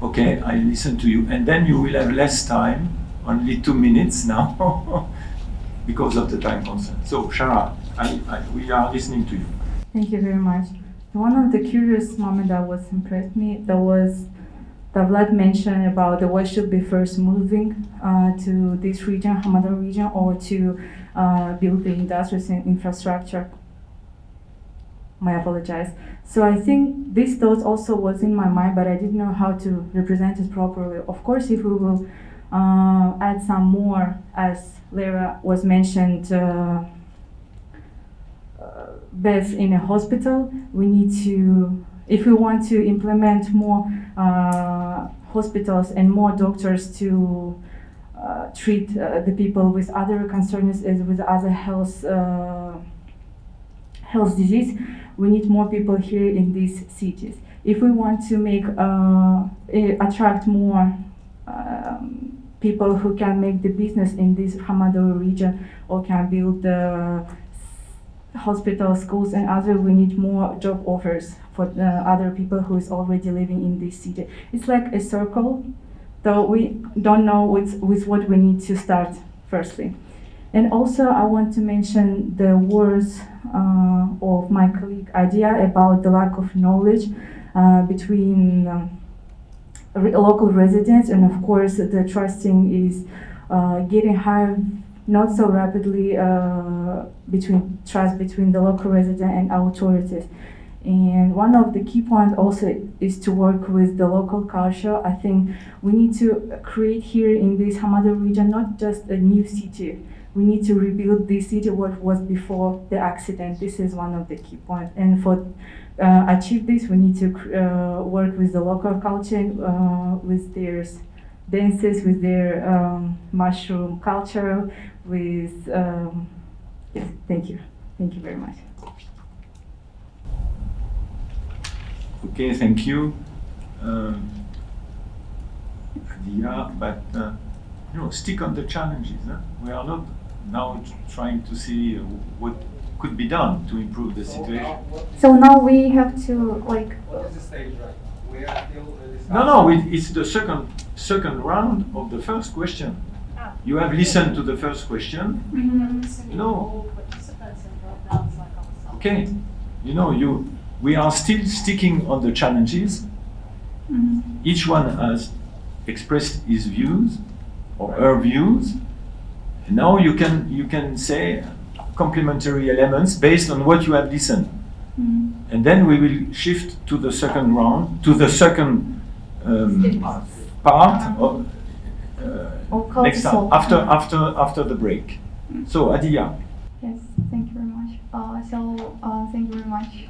Okay, I listen to you, and then you will have less time, only 2 minutes now, because of the time constraint. So, Shara, we are listening to you. Thank you very much. One of the curious moments that was impressed me, that was that Vlad mentioned about the what should be first moving to this region, Hamadan region, or to build the industrial infrastructure. I apologize. So I think this thought also was in my mind, but I didn't know how to represent it properly. Of course, if we will add some more, as Lera was mentioned, beds in a hospital, we need to, if we want to implement more hospitals and more doctors to treat the people with other concerns, with other health disease, we need more people here in these cities. If we want to make attract more people who can make the business in this Hamadan region or can build the hospitals, schools, and other, we need more job offers for the other people who is already living in this city. It's like a circle, though we don't know with what we need to start firstly. And also I want to mention the words of my colleague Adia about the lack of knowledge between local residents, and of course the trusting is getting higher not so rapidly between the local resident and authorities. And one of the key points also is to work with the local culture. I think we need to create here in this Hamadan region not just a new city. We need to rebuild this city what was before the accident. This is one of the key points. And for achieve this, we need to work with the local culture, with their dances, with their mushroom culture, with yes, thank you very much. Okay, thank you, Adia, but stick on the challenges. Huh? We are not now trying to see what could be done to improve the situation. So now we have to like. What is the stage right now? We are still No, it's the second round of the first question. You have listened to the first question. No. Okay. We are still sticking on the challenges. Each one has expressed his views or her views. And now you can say complementary elements based on what you have listened. And then we will shift to the second round, to the second part of, next time, after the break. So, Adia. Yes, thank you very much. Thank you very much,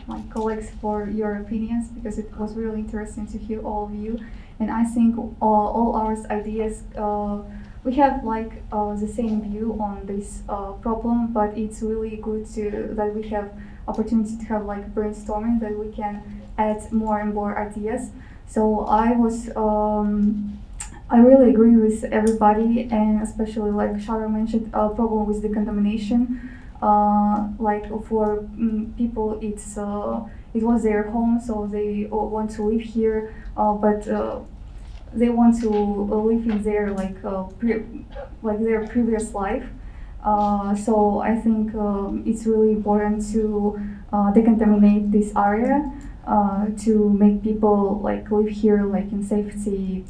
my colleagues, for your opinions, because it was really interesting to hear all of you. And I think all our ideas, we have like the same view on this problem, but it's really good that we have opportunity to have like brainstorming, that we can add more and more ideas. So I really agree with everybody, and especially like Shara mentioned, problem with the contamination. Like for people, it was their home, so they want to live here, but they want to live in their their previous life. So I think it's really important to decontaminate this area, to make people like live here like in safety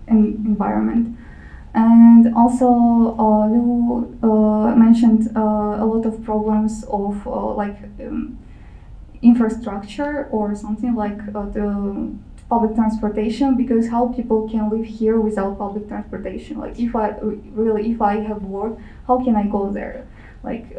environment. And also Lou mentioned a lot of problems of infrastructure or something like the public transportation, because how people can live here without public transportation? Like if I have work, how can I go there? Like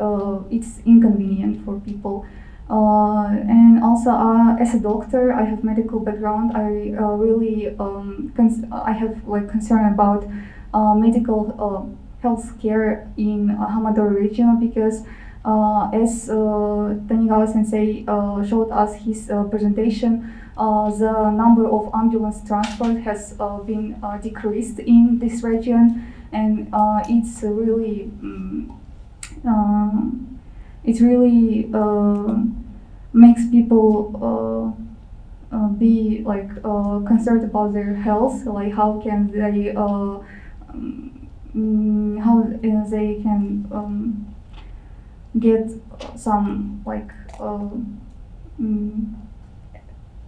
it's inconvenient for people. And also as a doctor, I have medical background. I really I have like concern about medical health care in Hamadan region, because as Tanigala Sensei showed us his presentation, the number of ambulance transport has been decreased in this region, and it's really makes people concerned about their health, like how can they how they can get some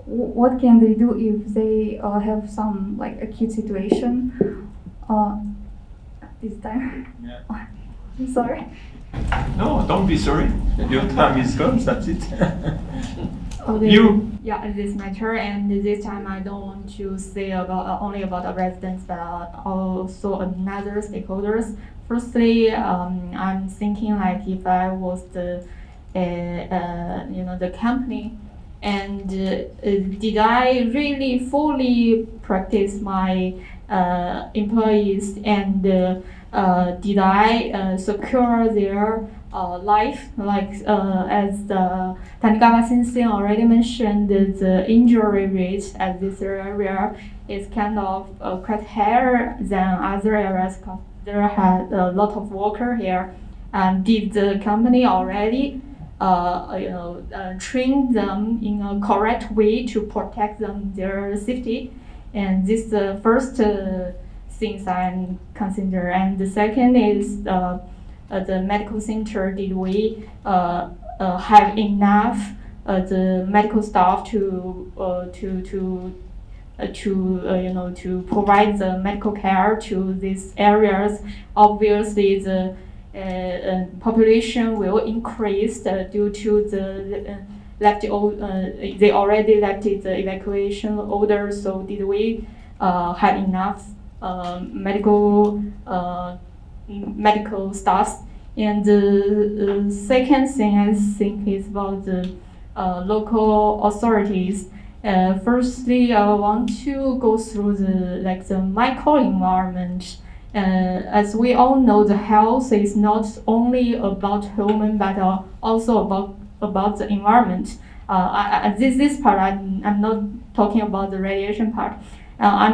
what can they do if they have some acute situation this time? Yeah. I'm sorry. No, don't be sorry. Your time is gone. That's it. Okay. You. Yeah, this matter, and this time I don't want to say about only about the residents, but also another stakeholders. Firstly, I'm thinking like if I was the the company, and did I really fully practice my employees, and did I secure their life, as Tanikawa-sensei already mentioned, the injury rate at this area is kind of quite higher than other areas because there had a lot of worker here. Did the company already train them in a correct way to protect them their safety? And this is the first things I'm consider. And the second is the medical center. Did we have enough the medical staff to provide the medical care to these areas? Obviously, the population will increase due to the they already lifted the evacuation order. So did we have enough medical staff? And the second thing I think is about the local authorities. Firstly, I want to go through the microenvironment. As we all know, the health is not only about human, but also about the environment. This part, I'm not talking about the radiation part. I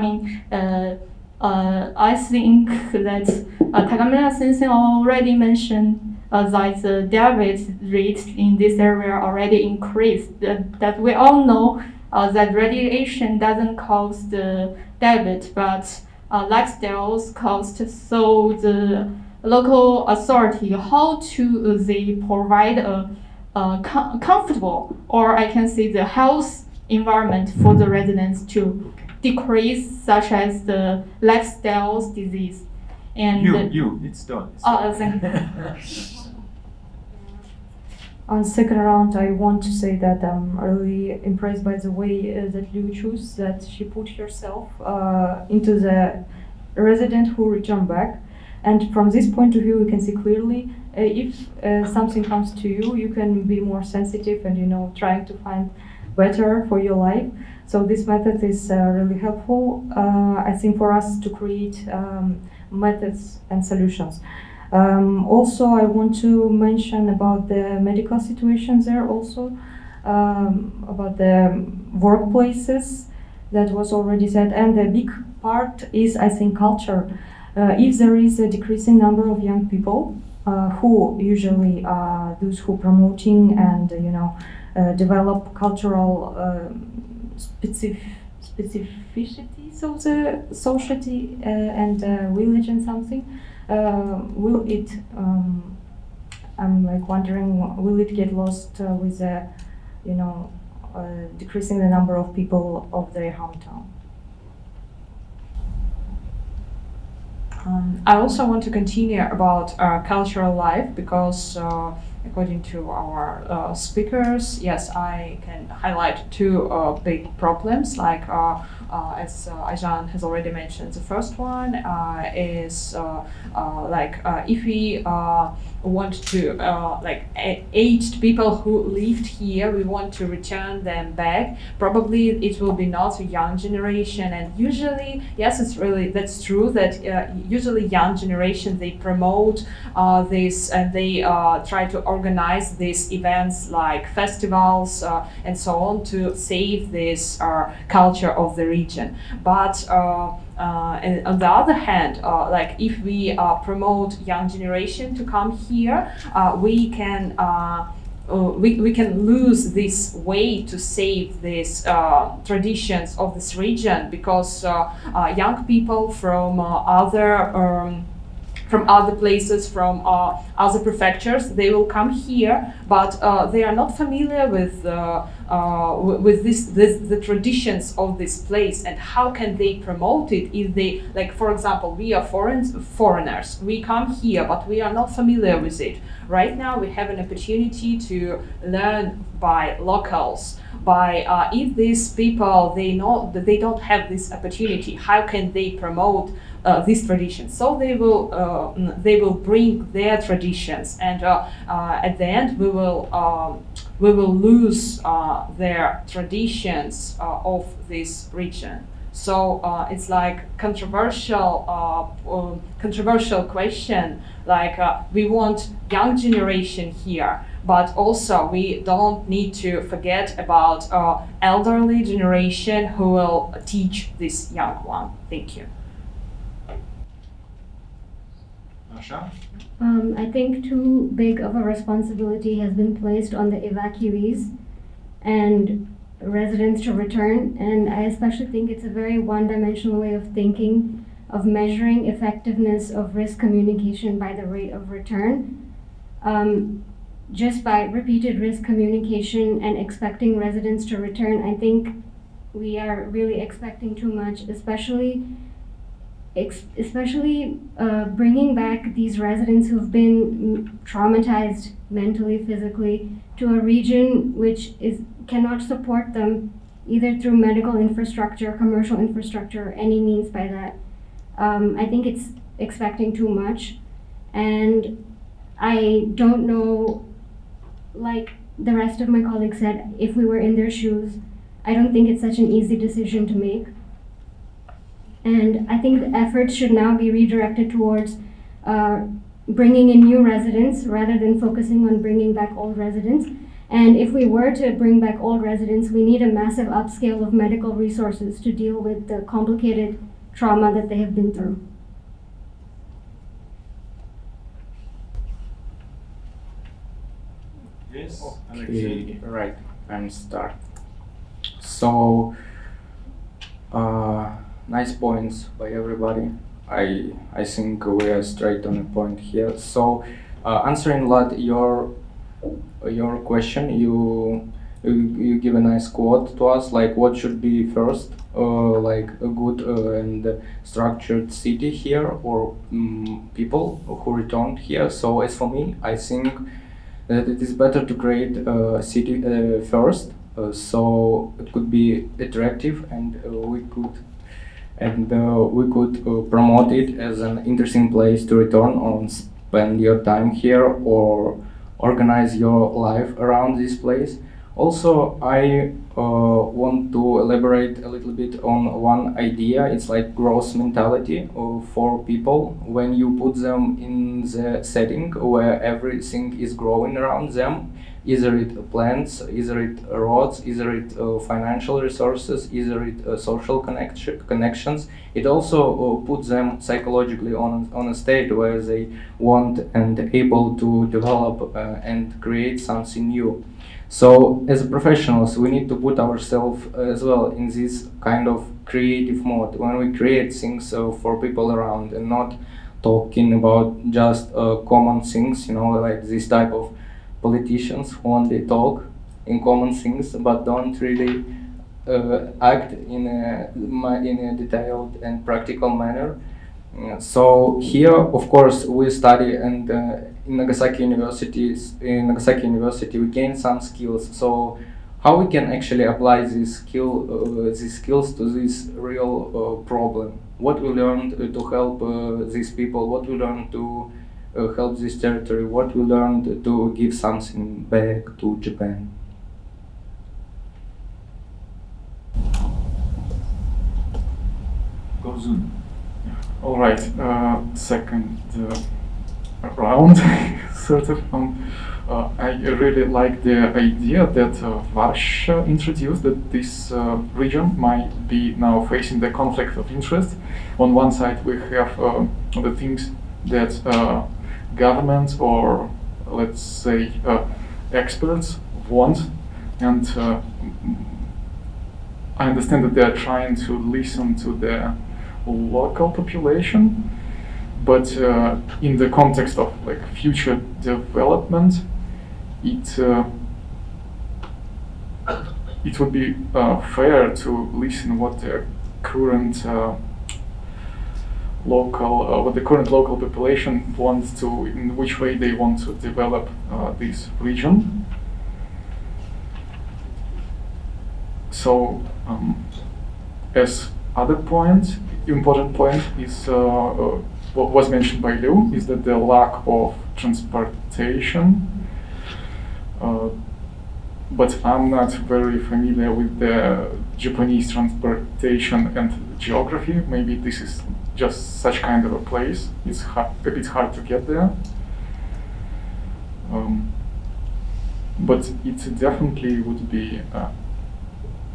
think that Takamura-sensei already mentioned that the diabetes rate in this area already increased. That we all know that radiation doesn't cause the diabetes, but lifestyles cause. So the local authority, how to they provide a comfortable, or I can say the health environment for the residents to decrease, such as the lifestyles disease. And it's done. Thank you. On second round, I want to say that I'm really impressed by the way that Liu chose, that she put herself into the resident who returned back. And from this point of view, we can see clearly if something comes to you, you can be more sensitive and trying to find better for your life. So this method is really helpful, I think, for us to create methods and solutions. Also, I want to mention about the medical situation there also, about the workplaces that was already said. And the big part is, I think, culture. If there is a decreasing number of young people who usually are those who promoting and develop cultural specificities of the society and village and something, will it? I'm wondering, will it get lost with decreasing the number of people of their hometown? I also want to continue about cultural life because according to our speakers, yes, I can highlight two big problems, like as Ayjan has already mentioned. The first one is if we want to aged people who lived here, we want to return them back. Probably it will be not a young generation, and usually, yes, that's true that usually young generation, they promote this and they try to organize these events like festivals and so on to save this culture of the region. But and on the other hand, if we promote young generation to come here, we can we can lose this way to save these traditions of this region, because young people from other places, from other prefectures, they will come here, but they are not familiar with the traditions of this place, and how can they promote it if they, like, for example, we are foreigners, we come here, but we are not familiar with it. Right now we have an opportunity to learn by locals, by if these people, they don't have this opportunity, how can they promote these traditions? So they will bring their traditions, and at the end we will lose their traditions of this region. So it's like controversial question. Like we want young generation here, but also we don't need to forget about elderly generation who will teach this young one. Thank you. Masha? I think too big of a responsibility has been placed on the evacuees and residents to return, and I especially think it's a very one-dimensional way of thinking, of measuring effectiveness of risk communication by the rate of return. Just by repeated risk communication and expecting residents to return, I think we are really expecting too much, especially bringing back these residents who've been traumatized mentally, physically, to a region which cannot support them either through medical infrastructure, commercial infrastructure, or any means by that. I think it's expecting too much, and I don't know, like the rest of my colleagues said, if we were in their shoes, I don't think it's such an easy decision to make. And I think the efforts should now be redirected towards bringing in new residents rather than focusing on bringing back old residents. And if we were to bring back old residents, we need a massive upscale of medical resources to deal with the complicated trauma that they have been through. Yes, Okay, right, I'm start. So, nice points by everybody. I think we are straight on the point here. So, answering Vlad, your question, you give a nice quote to us, like what should be first, like a good and structured city here, or people who returned here. So as for me, I think that it is better to create a city first, so it could be attractive, and we could promote it as an interesting place to return on, spend your time here, or organize your life around this place. Also, I want to elaborate a little bit on one idea. It's like growth mentality for people. When you put them in the setting where everything is growing around them, either it plants, either it roads, either it financial resources, either it social connections, it also puts them psychologically on a state where they want and able to develop and create something new. So as professionals, we need to put ourselves as well in this kind of creative mode when we create things for people around, and not talking about just common things, like this type of politicians who only talk in common things but don't really act in a detailed and practical manner. So here, of course, we study, and in Nagasaki University, we gain some skills. So how we can actually apply these skills to this real problem? What we learned to help these people? What we learned to help this territory? What we learned to give something back to Japan? Gozun. All right, second round, sort of. I really like the idea that Varsha introduced, that this region might be now facing the conflict of interest. On one side, we have the things that governments, or let's say experts want, and I understand that they are trying to listen to the local population, but in the context of like future development, it would be fair to listen what the current what the current local population wants to, in which way they want to develop this region. So, as other point, important point is what was mentioned by Liu, is that the lack of transportation. But I'm not very familiar with the Japanese transportation and geography. Maybe this is just such kind of a place. It's a bit hard to get there. But it definitely would be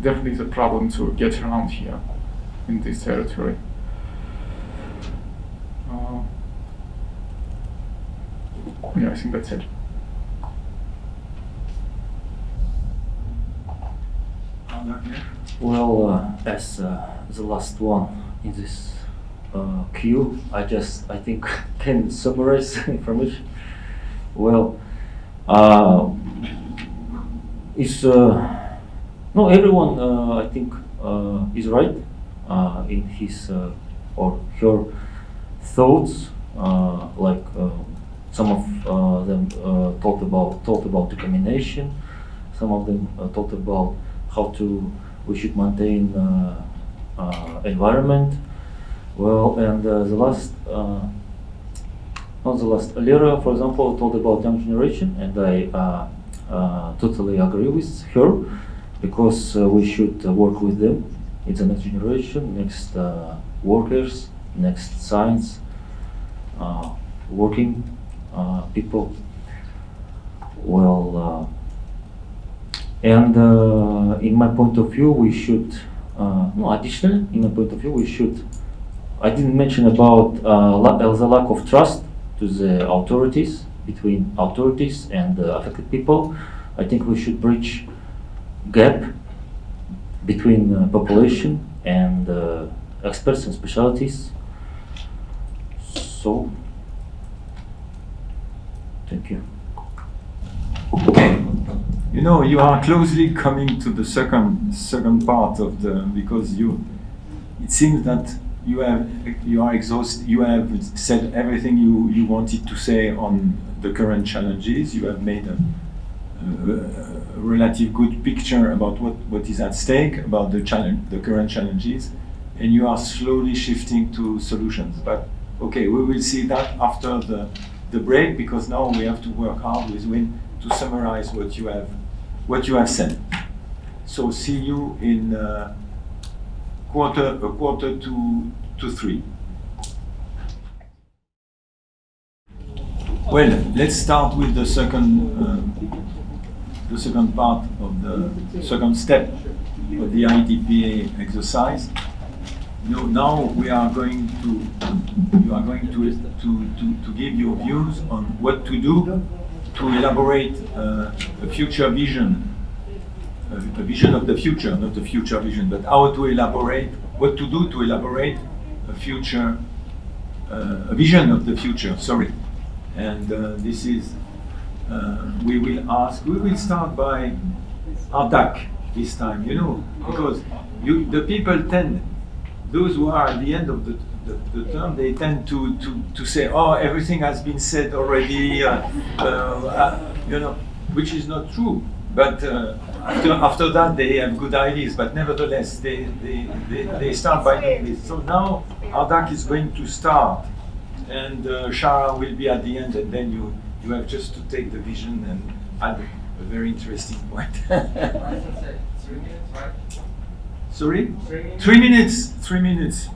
definitely the problem to get around here in this territory. Yeah, I think that's it. Well, as the last one in this queue, I think can summarize information. Well, it's no, everyone I think is right in his or her thoughts. Like some of them talked about determination. Some of them talked about how we should maintain environment. Well, and Lera, for example, talked about young generation, and I totally agree with her, because we should work with them. It's the next generation, next workers, next science, working people. Well, and in my point of view, we should, additionally, in my point of view, we should, I didn't mention about the lack of trust to the authorities, between authorities and affected people. I think we should bridge gap between population and experts and specialties. So, thank you. Okay. You know, you are closely coming to the second part of because it seems that you are exhausted. You have said everything you wanted to say on the current challenges. You have made a relative good picture about what is at stake, about the current challenges, and you are slowly shifting to solutions. But okay, we will see that after the break, because now we have to work hard with Win to summarize what you have said. So see you in quarter to 3. Well, let's start with the second part of the second step of the IDPA exercise. Now we are going you are going to give your views on what to do to elaborate a future vision, a vision of the future, not a future vision, but how to elaborate, what to do to elaborate a future, a vision of the future, sorry. And this is, we will start by Ardak this time, because the people tend, those who are at the end of the term, they tend to say, oh, everything has been said already, which is not true. But after that, they have good ideas. But nevertheless, they start by doing this. So now Ardak is going to start, and Shara will be at the end, and then you have just to take the vision and add a very interesting point. 3 minutes, right? Sorry? 3 minutes. 3 minutes.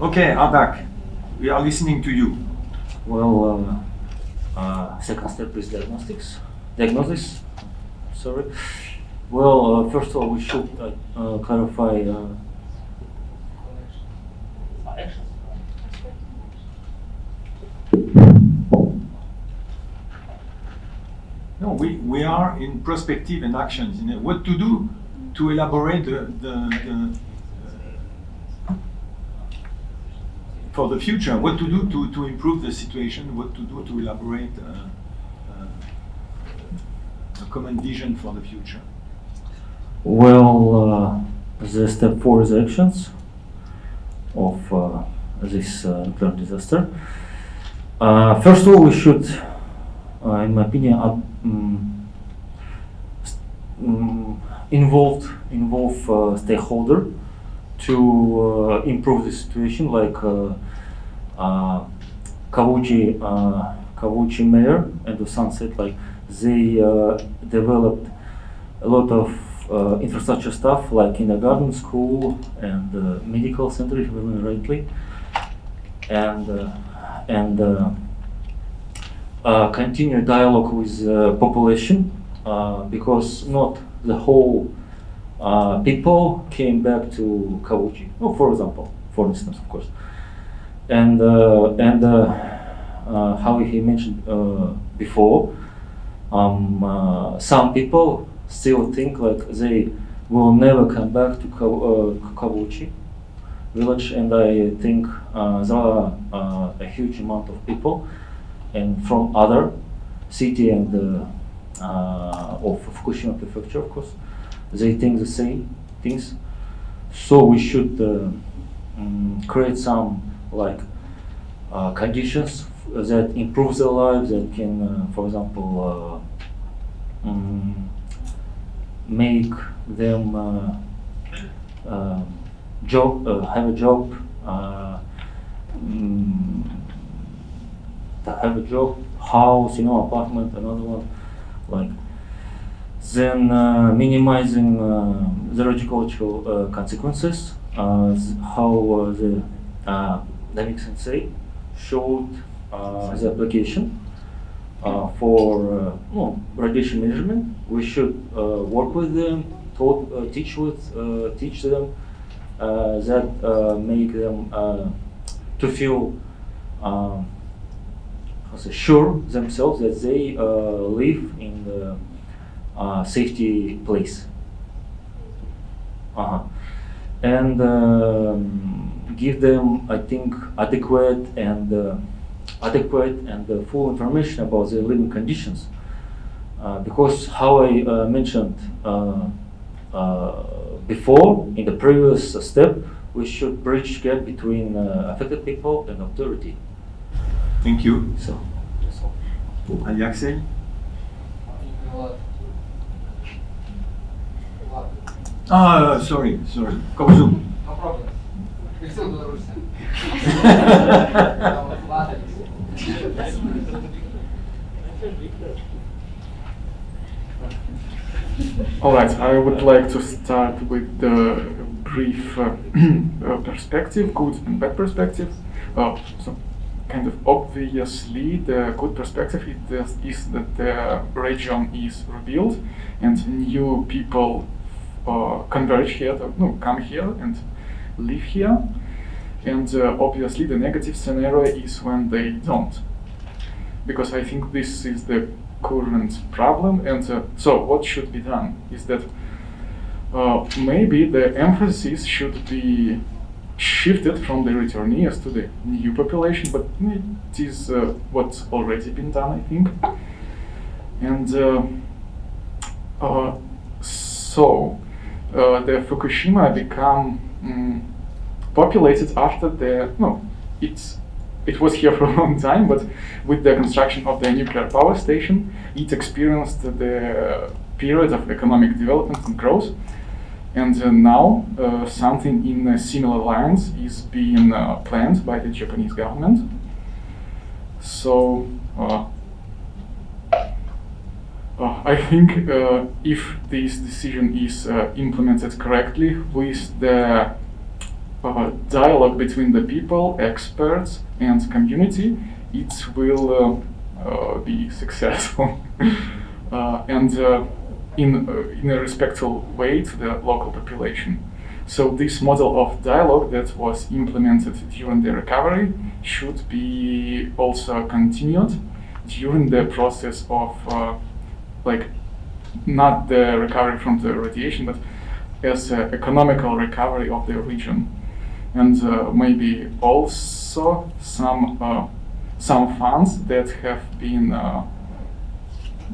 Okay, Ardak, we are listening to you. Well, second step is diagnosis. Sorry. Well, first of all, we should clarify. No, we are in perspective and actions. What to do to elaborate for the future. What to do to improve the situation. What to do to elaborate a common vision for the future. Well, the step 4 is actions of this nuclear disaster. First of all, we should, in my opinion, involve stakeholder to improve the situation, like Kavuchi mayor and the Sunset, like they developed a lot of infrastructure stuff, like kindergarten, school, and medical center, if I remember rightly, and continue dialogue with population, because not the whole people came back to Kavuchi. Oh, for example, for instance, of course, and how he mentioned before, some people still think like they will never come back to Kavuchi village, and I think there are a huge amount of people and from other city and of Fukushima prefecture, of course, they think the same things. So we should create some like conditions that improve their lives, that can, for example, make them have a job, house, apartment, another one, like. Then minimizing the ecological consequences, how the Damik Sensei showed the application for radiation measurement. We should work with them, teach them that make them to feel sure themselves that they live in the safety place, and give them, I think, adequate and full information about their living conditions, because how I mentioned before in the previous step, we should bridge gap between affected people and authority. Thank you. So, that's all. Alexei? Sorry. Kozu. No problem. We still Belarus. All right, I would like to start with the brief perspective, good and bad perspective. So, kind of obviously, the good perspective is that the region is rebuilt and new people converge here, come here and live here. And obviously, the negative scenario is when they don't, because I think this is the current problem. And so what should be done is that maybe the emphasis should be shifted from the returnees to the new population, but it is what's already been done, I think. And so the Fukushima become populated after the it was here for a long time, but with the construction of the nuclear power station, it experienced the period of economic development and growth. And now something in similar lines is being planned by the Japanese government. So I think if this decision is implemented correctly with the dialogue between the people, experts, and community, it will be successful and in a respectful way to the local population. So this model of dialogue that was implemented during the recovery should be also continued during the process of like not the recovery from the radiation, but as economical recovery of the region, and maybe also some funds that have been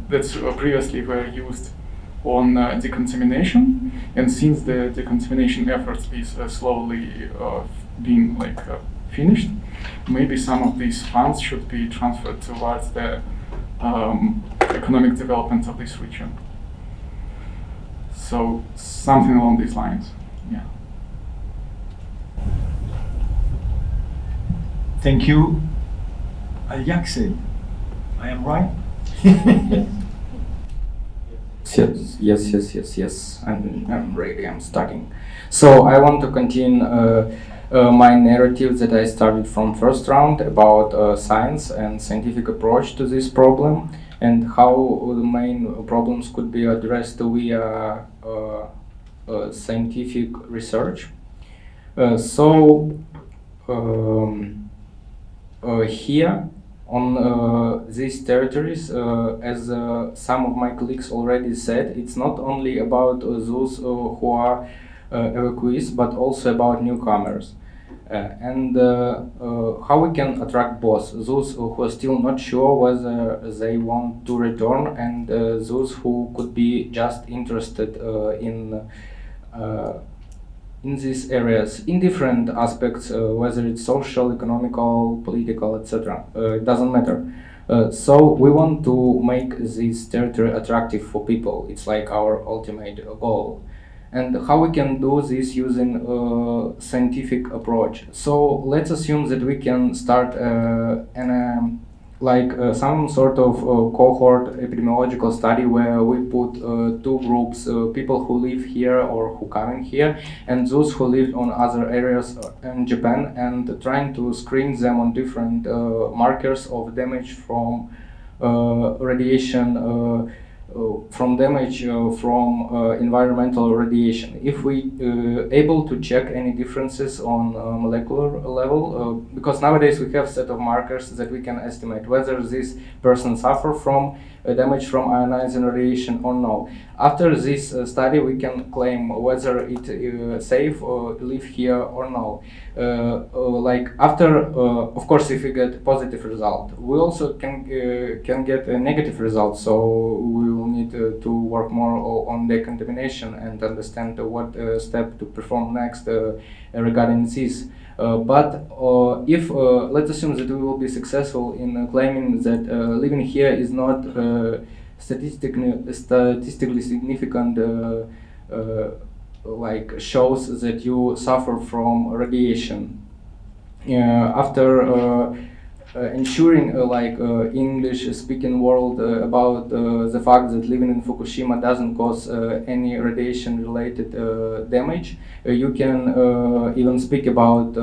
that previously were used on decontamination, and since the decontamination efforts is slowly being finished, maybe some of these funds should be transferred towards the economic development of this region. So something along these lines, yeah. Thank you. Alyaksey, I am right? Yes. I'm starting. So I want to continue my narrative that I started from first round about science and scientific approach to this problem, and how the main problems could be addressed via scientific research. Here on these territories, as some of my colleagues already said, it's not only about those who are evacuees, but also about newcomers. And how we can attract both those who are still not sure whether they want to return, and those who could be just interested in these areas, in different aspects, whether it's social, economical, political, etc. It doesn't matter. So we want to make this territory attractive for people. It's like our ultimate goal. And how we can do this using a scientific approach. So let's assume that we can start some sort of cohort epidemiological study where we put two groups, people who live here or who come in here, and those who live on other areas in Japan, and trying to screen them on different markers of damage from radiation, from environmental radiation. If we able to check any differences on molecular level, because nowadays we have set of markers that we can estimate whether this person suffer from damage from ionizing radiation or no. After this study, we can claim whether it is safe or live here or no. Of course, if we get positive result, we also can get a negative result. So we will need to work more on decontamination and understand what step to perform next regarding this. But if let's assume that we will be successful in claiming that living here is not statistically significant, shows that you suffer from radiation. After ensuring English-speaking world about the fact that living in Fukushima doesn't cause any radiation-related damage, you can even speak about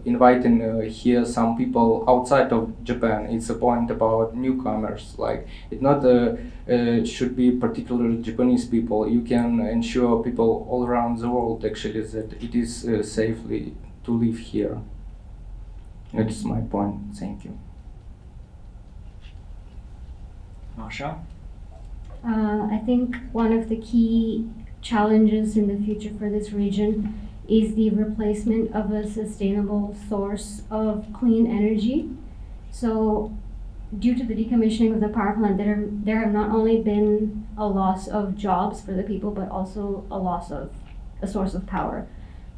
inviting here some people outside of Japan. It's a point about newcomers. It not should be particularly Japanese people. You can ensure people all around the world actually that it is safely to live here. That's my point. Thank you. Marsha? I think one of the key challenges in the future for this region is the replacement of a sustainable source of clean energy. So, due to the decommissioning of the power plant, there have not only been a loss of jobs for the people, but also a loss of a source of power.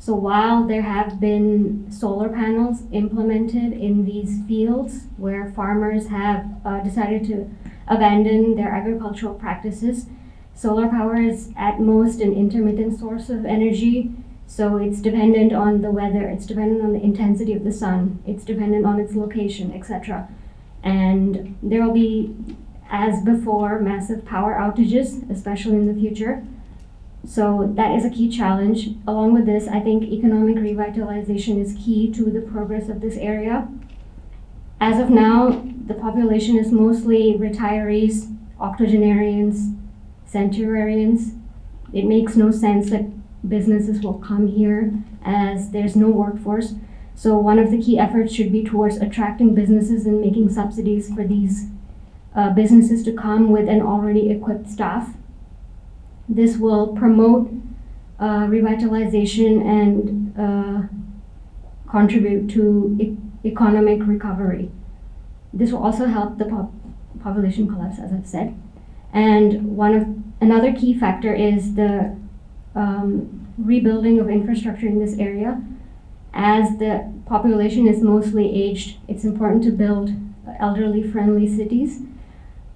So while there have been solar panels implemented in these fields where farmers have decided to abandon their agricultural practices, solar power is at most an intermittent source of energy. So it's dependent on the weather, it's dependent on the intensity of the sun, it's dependent on its location, etc. And there will be, as before, massive power outages, especially in the future. So that is a key challenge. Along with this, I think economic revitalization is key to the progress of this area. As of now, the population is mostly retirees, octogenarians, centenarians. It makes no sense that businesses will come here as there's no workforce. So one of the key efforts should be towards attracting businesses and making subsidies for these businesses to come with an already equipped staff. This will promote revitalization and contribute to economic recovery. This will also help the population collapse, as I've said. And another key factor is the rebuilding of infrastructure in this area. As the population is mostly aged, it's important to build elderly-friendly cities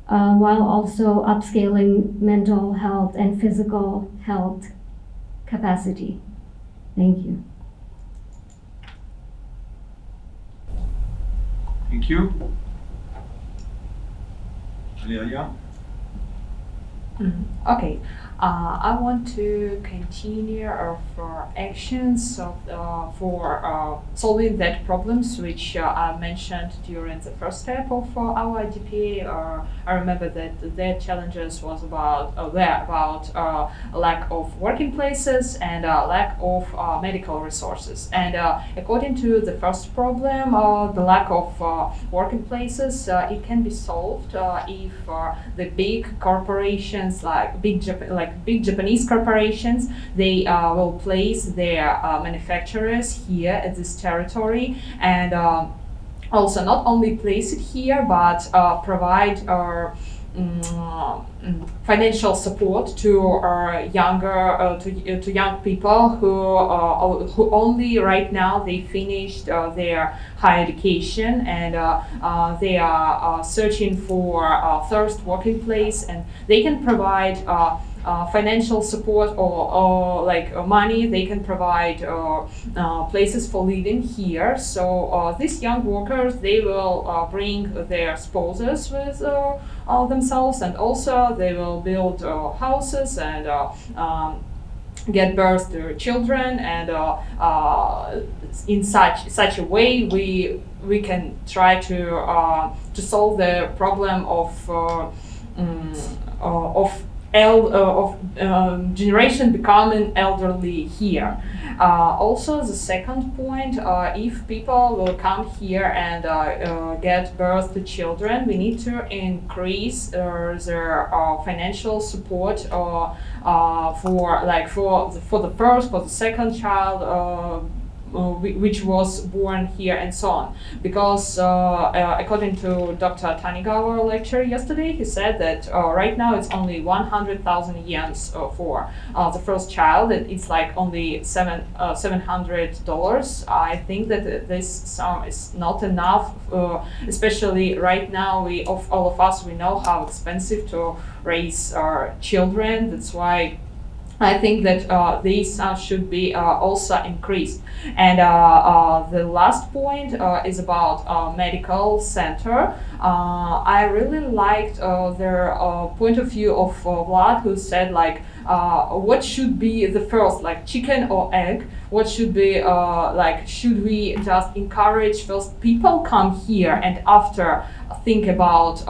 while also upscaling mental health and physical health capacity. Thank you. Thank you. Valeria? Okay, I want to continue for actions for solving that problems which I mentioned during the first step of our DPA. I remember that their challenges was about lack of working places and lack of medical resources. And according to the first problem, the lack of working places, it can be solved if the big corporations like big Japanese corporations, they will place their manufacturers here at this territory, and also not only place it here but provide financial support to younger to young people who only right now they finished their higher education, and they are searching for a first working place, and they can provide financial support or money. They can provide places for living here. So these young workers, they will bring their spouses with themselves, and also they will build houses and get birth to children, and in such a way we can try to solve the problem of generation becoming elderly here. Also, the second point, if people will come here and get birth to children, we need to increase their financial support for the second child which was born here, and so on. Because according to Dr. Tanigawa lecture yesterday, he said that right now it's only 100,000 yens for the first child. It's like only $700. I think that this sum is not enough, especially right now. All of us know how expensive to raise our children. That's why I think that these should be also increased. And the last point is about medical center. I really liked their point of view of Vlad, who said what should be the first, like chicken or egg? What should be should we just encourage first people come here and after think about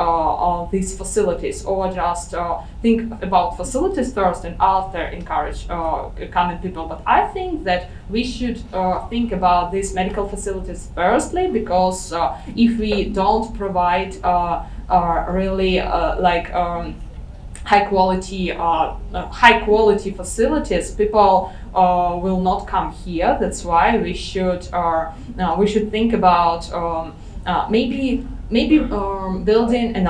these facilities, or just think about facilities first and after encourage coming people? But I think that we should think about these medical facilities firstly, because if we don't provide really high quality facilities, people will not come here. That's why we should think about maybe building an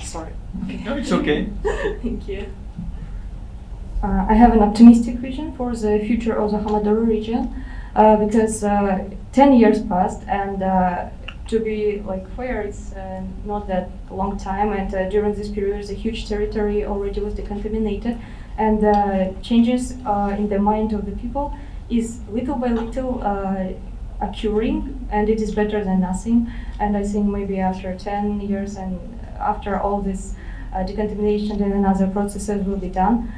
sorry. Okay. No, it's okay. Thank you. I have an optimistic vision for the future of the Hamadoru region, because 10 years passed, and to be fair, it's not that long time, and during this period the huge territory already was decontaminated, and changes in the mind of the people is little by little occurring, and it is better than nothing. And I think maybe after 10 years and after all this decontamination and other processes will be done,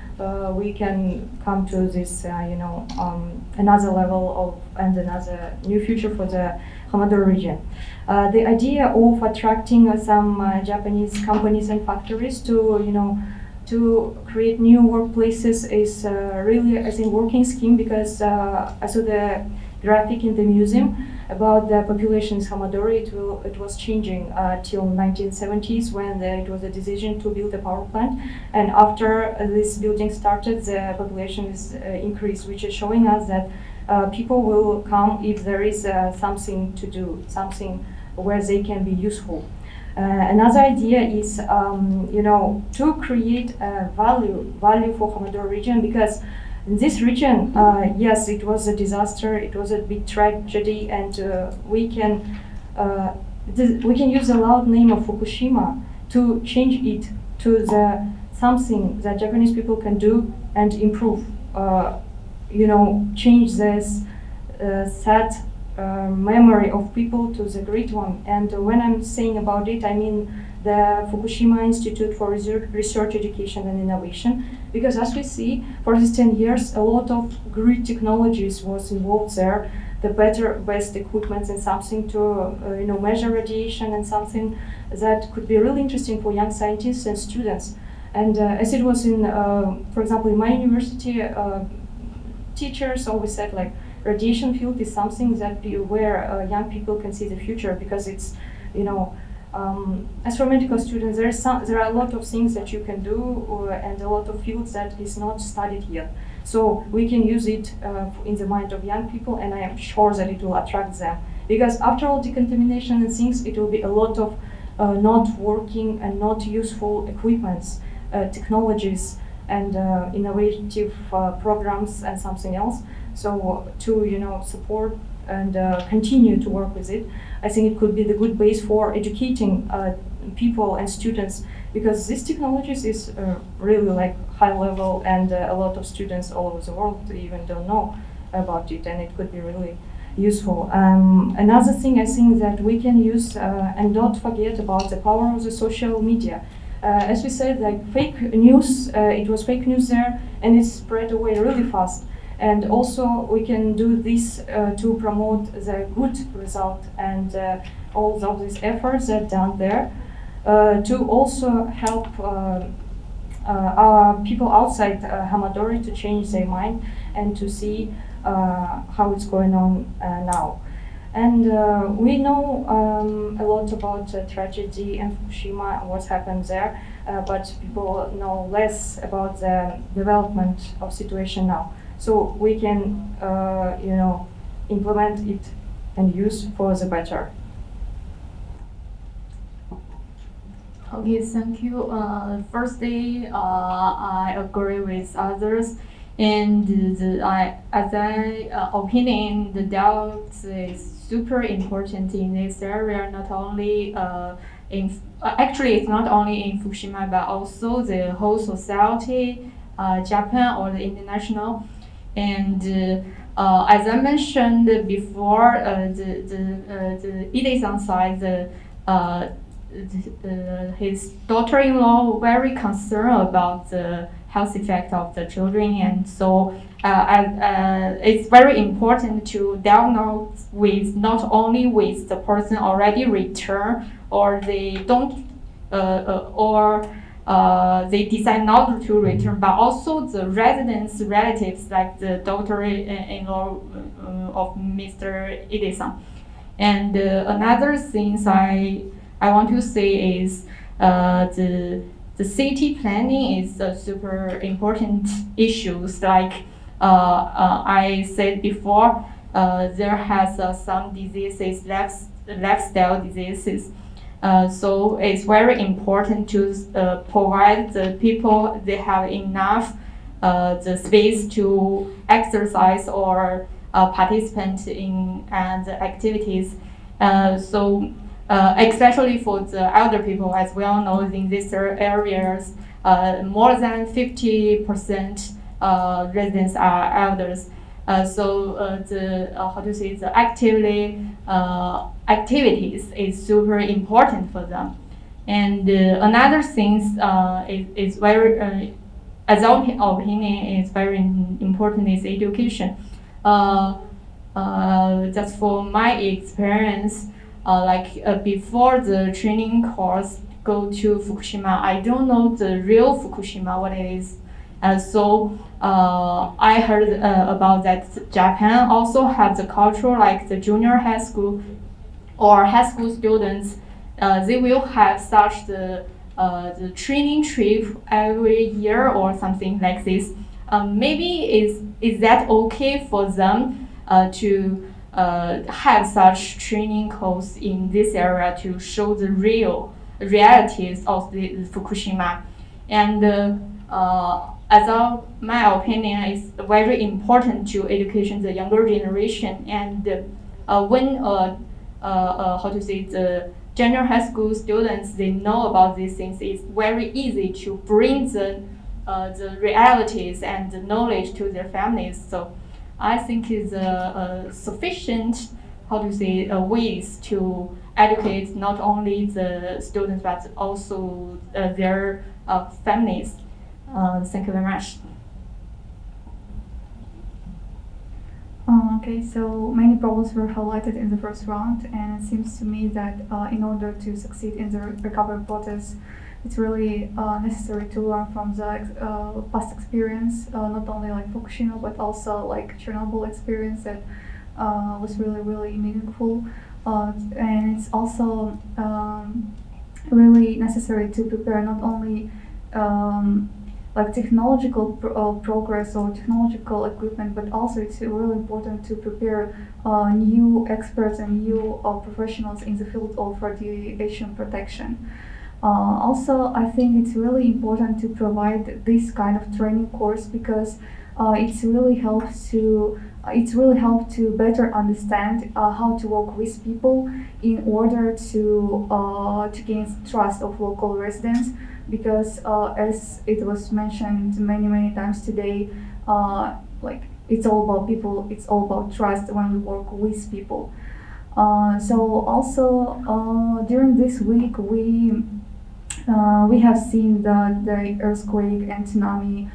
we can come to this another level of and another new future for the Hamadoru region. The idea of attracting some Japanese companies and factories to create new workplaces is really, I think, working scheme, because I saw the graphic in the museum, about the population in Hamadori, it was changing till 1970s when it was a decision to build a power plant. And after this building started, the population is increased, which is showing us that people will come if there is something to do, something where they can be useful. Another idea is, to create value for Hamadori region, because in this region, yes, it was a disaster, it was a big tragedy, and we can use the loud name of Fukushima to change it to something that Japanese people can do and improve. Change this sad memory of people to the great one. And when I'm saying about it, I mean the Fukushima Institute for Research, Education and Innovation, because as we see, for these 10 years, a lot of great technologies was involved there, the best equipment and something to measure radiation and something that could be really interesting for young scientists and students. And as it was in, for example, in my university, teachers always said like, radiation field is something that where young people can see the future, because it's, as for medical students, there are a lot of things that you can do and a lot of fields that is not studied yet. So we can use it in the mind of young people, and I am sure that it will attract them. Because after all decontamination and things, it will be a lot of not working and not useful equipments, technologies, and innovative programs and something else. So to support and continue to work with it, I think it could be the good base for educating people and students, because this technologies is really like high level, and a lot of students all over the world even don't know about it, and it could be really useful. Another thing I think that we can use and don't forget about the power of the social media. As we said, like fake news, it was fake news there, and it spread away really fast. And also we can do this to promote the good result and all of these efforts that are done there, to also help our people outside Hamadori to change their mind and to see how it's going on now. And we know a lot about the tragedy in Fukushima and what's happened there, but people know less about the development of situation now. So we can, implement it and use for the better. Okay, thank you. Firstly, I agree with others, and opinion, the dialogue is super important in this area. Not only actually, it's not only in Fukushima, but also the whole society, Japan or the international. And as I mentioned before, the Ide-san side, his daughter-in-law very concerned about the health effect of the children, and so it's very important to diagnose with not only with the person already returned or they don't they decide not to return, but also the residents, relatives, like the daughter-in-law of Mr. Ide-san. And another thing I want to say is the city planning is a super important issues. Like I said before, there has some diseases, lifestyle diseases. So it's very important to provide the people they have enough the space to exercise or participate in the activities. Especially for the elder people, as we all know, in these areas, more than 50% residents are elders. The activities is super important for them. And another thing is very, as our opinion, is very important is education. Just for my experience, before the training course go to Fukushima, I don't know the real Fukushima, what it is. I heard about that Japan also have the culture like the junior high school or high school students. They will have such the training trip every year or something like this. Maybe is that okay for them to have such training course in this area to show the realities of the Fukushima. And my opinion is very important to education the younger generation. And when how to say the junior high school students they know about these things, it's very easy to bring the realities and the knowledge to their families. So I think is sufficient how to say ways to educate not only the students but also their families. Thank you very much. Okay, so many problems were highlighted in the first round, and it seems to me that in order to succeed in the recovery process, it's really necessary to learn from the past experience, not only like Fukushima, but also like Chernobyl experience that was really, really meaningful. And it's also really necessary to prepare not only like technological progress or technological equipment, but also it's really important to prepare new experts and new professionals in the field of radiation protection. Also, I think it's really important to provide this kind of training course because it really helps to better understand how to work with people in order to gain trust of local residents. Because as it was mentioned many times today, like it's all about people, it's all about trust when we work with people. So also during this week we have seen that the earthquake and tsunami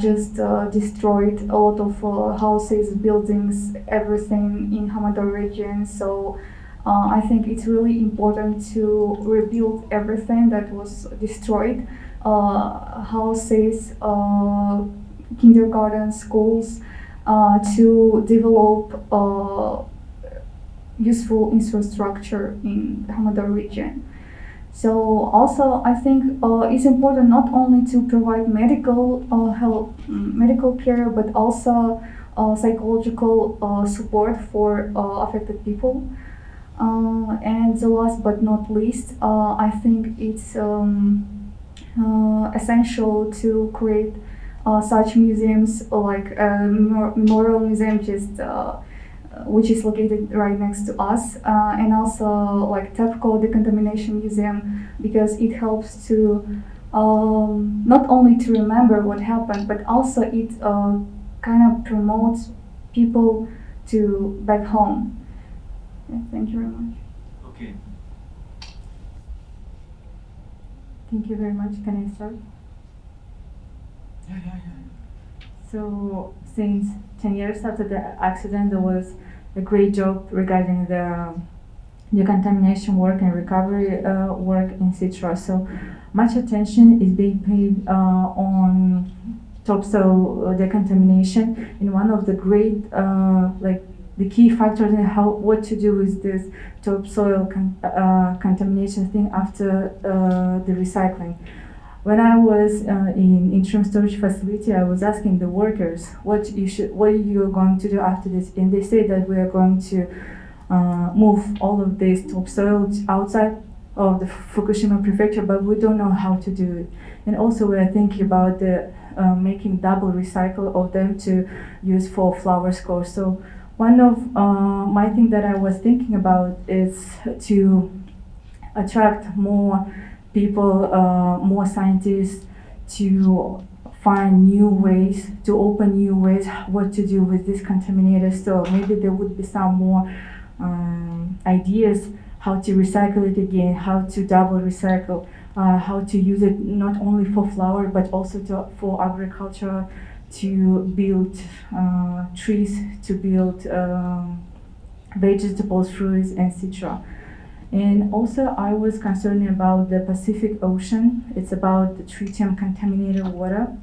just destroyed a lot of houses, buildings, everything in Hamadar region. So I think it's really important to rebuild everything that was destroyed, houses, kindergarten, schools, to develop useful infrastructure in the Hamadar region. So also I think it's important not only to provide medical medical care, but also psychological support for affected people. And the last but not least, I think it's essential to create such museums like Memorial Museum which is located right next to us, and also like TEPCO Decontamination Museum, because it helps to not only to remember what happened, but also it kind of promotes people to back home. Yeah, thank you very much. Okay. Thank you very much. Can I start? Yeah. So since 10 years after the accident, there was a great job regarding the decontamination work and recovery work in Citra. So much attention is being paid on topsoil decontamination, and one of the great the key factors in what to do with this topsoil contamination thing after the recycling. When I was in interim storage facility, I was asking the workers what you're going to do after this, and they said that we are going to move all of this topsoil outside of the Fukushima prefecture, but we don't know how to do it. And also we are thinking about the making double recycle of them to use for flower scores. So one of my thing that I was thinking about is to attract more people, more scientists, to find new ways, to open new ways what to do with this contaminated soil. Maybe there would be some more ideas how to recycle it again, how to double recycle, how to use it not only for flower but also for agriculture, to build trees, to build vegetables, fruits, etc. And also I was concerned about the Pacific Ocean. It's about the tritium contaminated water.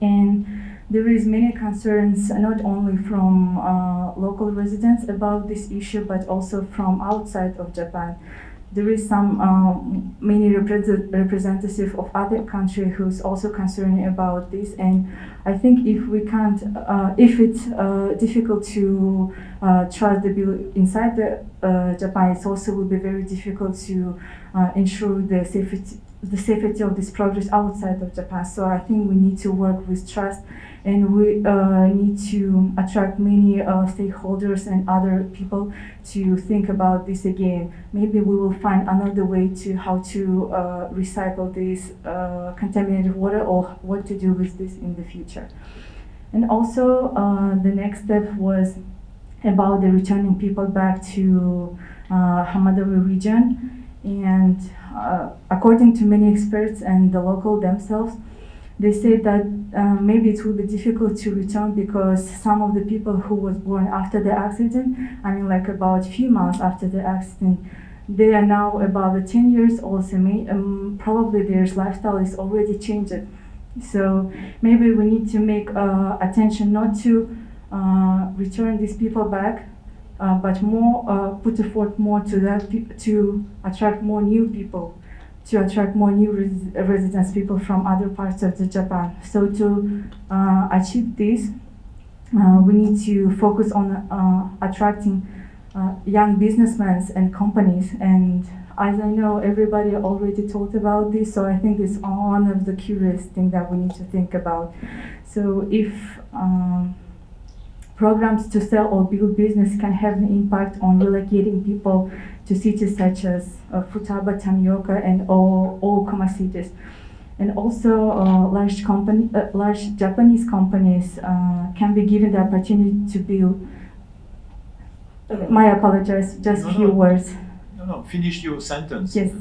And there is many concerns, not only from local residents about this issue, but also from outside of Japan. There is some many representative of other country who's also concerned about this, and I think if we can't, if it's difficult to trust the bill inside the Japan, it also will be very difficult to ensure the safety of this project outside of Japan. So I think we need to work with trust, and we need to attract many stakeholders and other people to think about this again. Maybe we will find another way to how to recycle this contaminated water, or what to do with this in the future. And also the next step was about the returning people back to Hamadori region. And according to many experts and the local themselves, they say that maybe it will be difficult to return because some of the people who was born after the accident, I mean like about few months after the accident, they are now about 10 years old, so probably their lifestyle is already changed. So maybe we need to make attention not to return these people back, but more put effort more to that to attract more new people, to attract more new residents, people from other parts of the Japan. So to achieve this, we need to focus on attracting young businessmen and companies. And as I know, everybody already talked about this, so I think it's one of the curious things that we need to think about. So if programs to sell or build business can have an impact on relocating people to cities such as Futaba, Tamioka, and all Kuma cities. And also large Japanese companies can be given the opportunity to build. My apologies, just a few words. No, finish your sentence. Yes.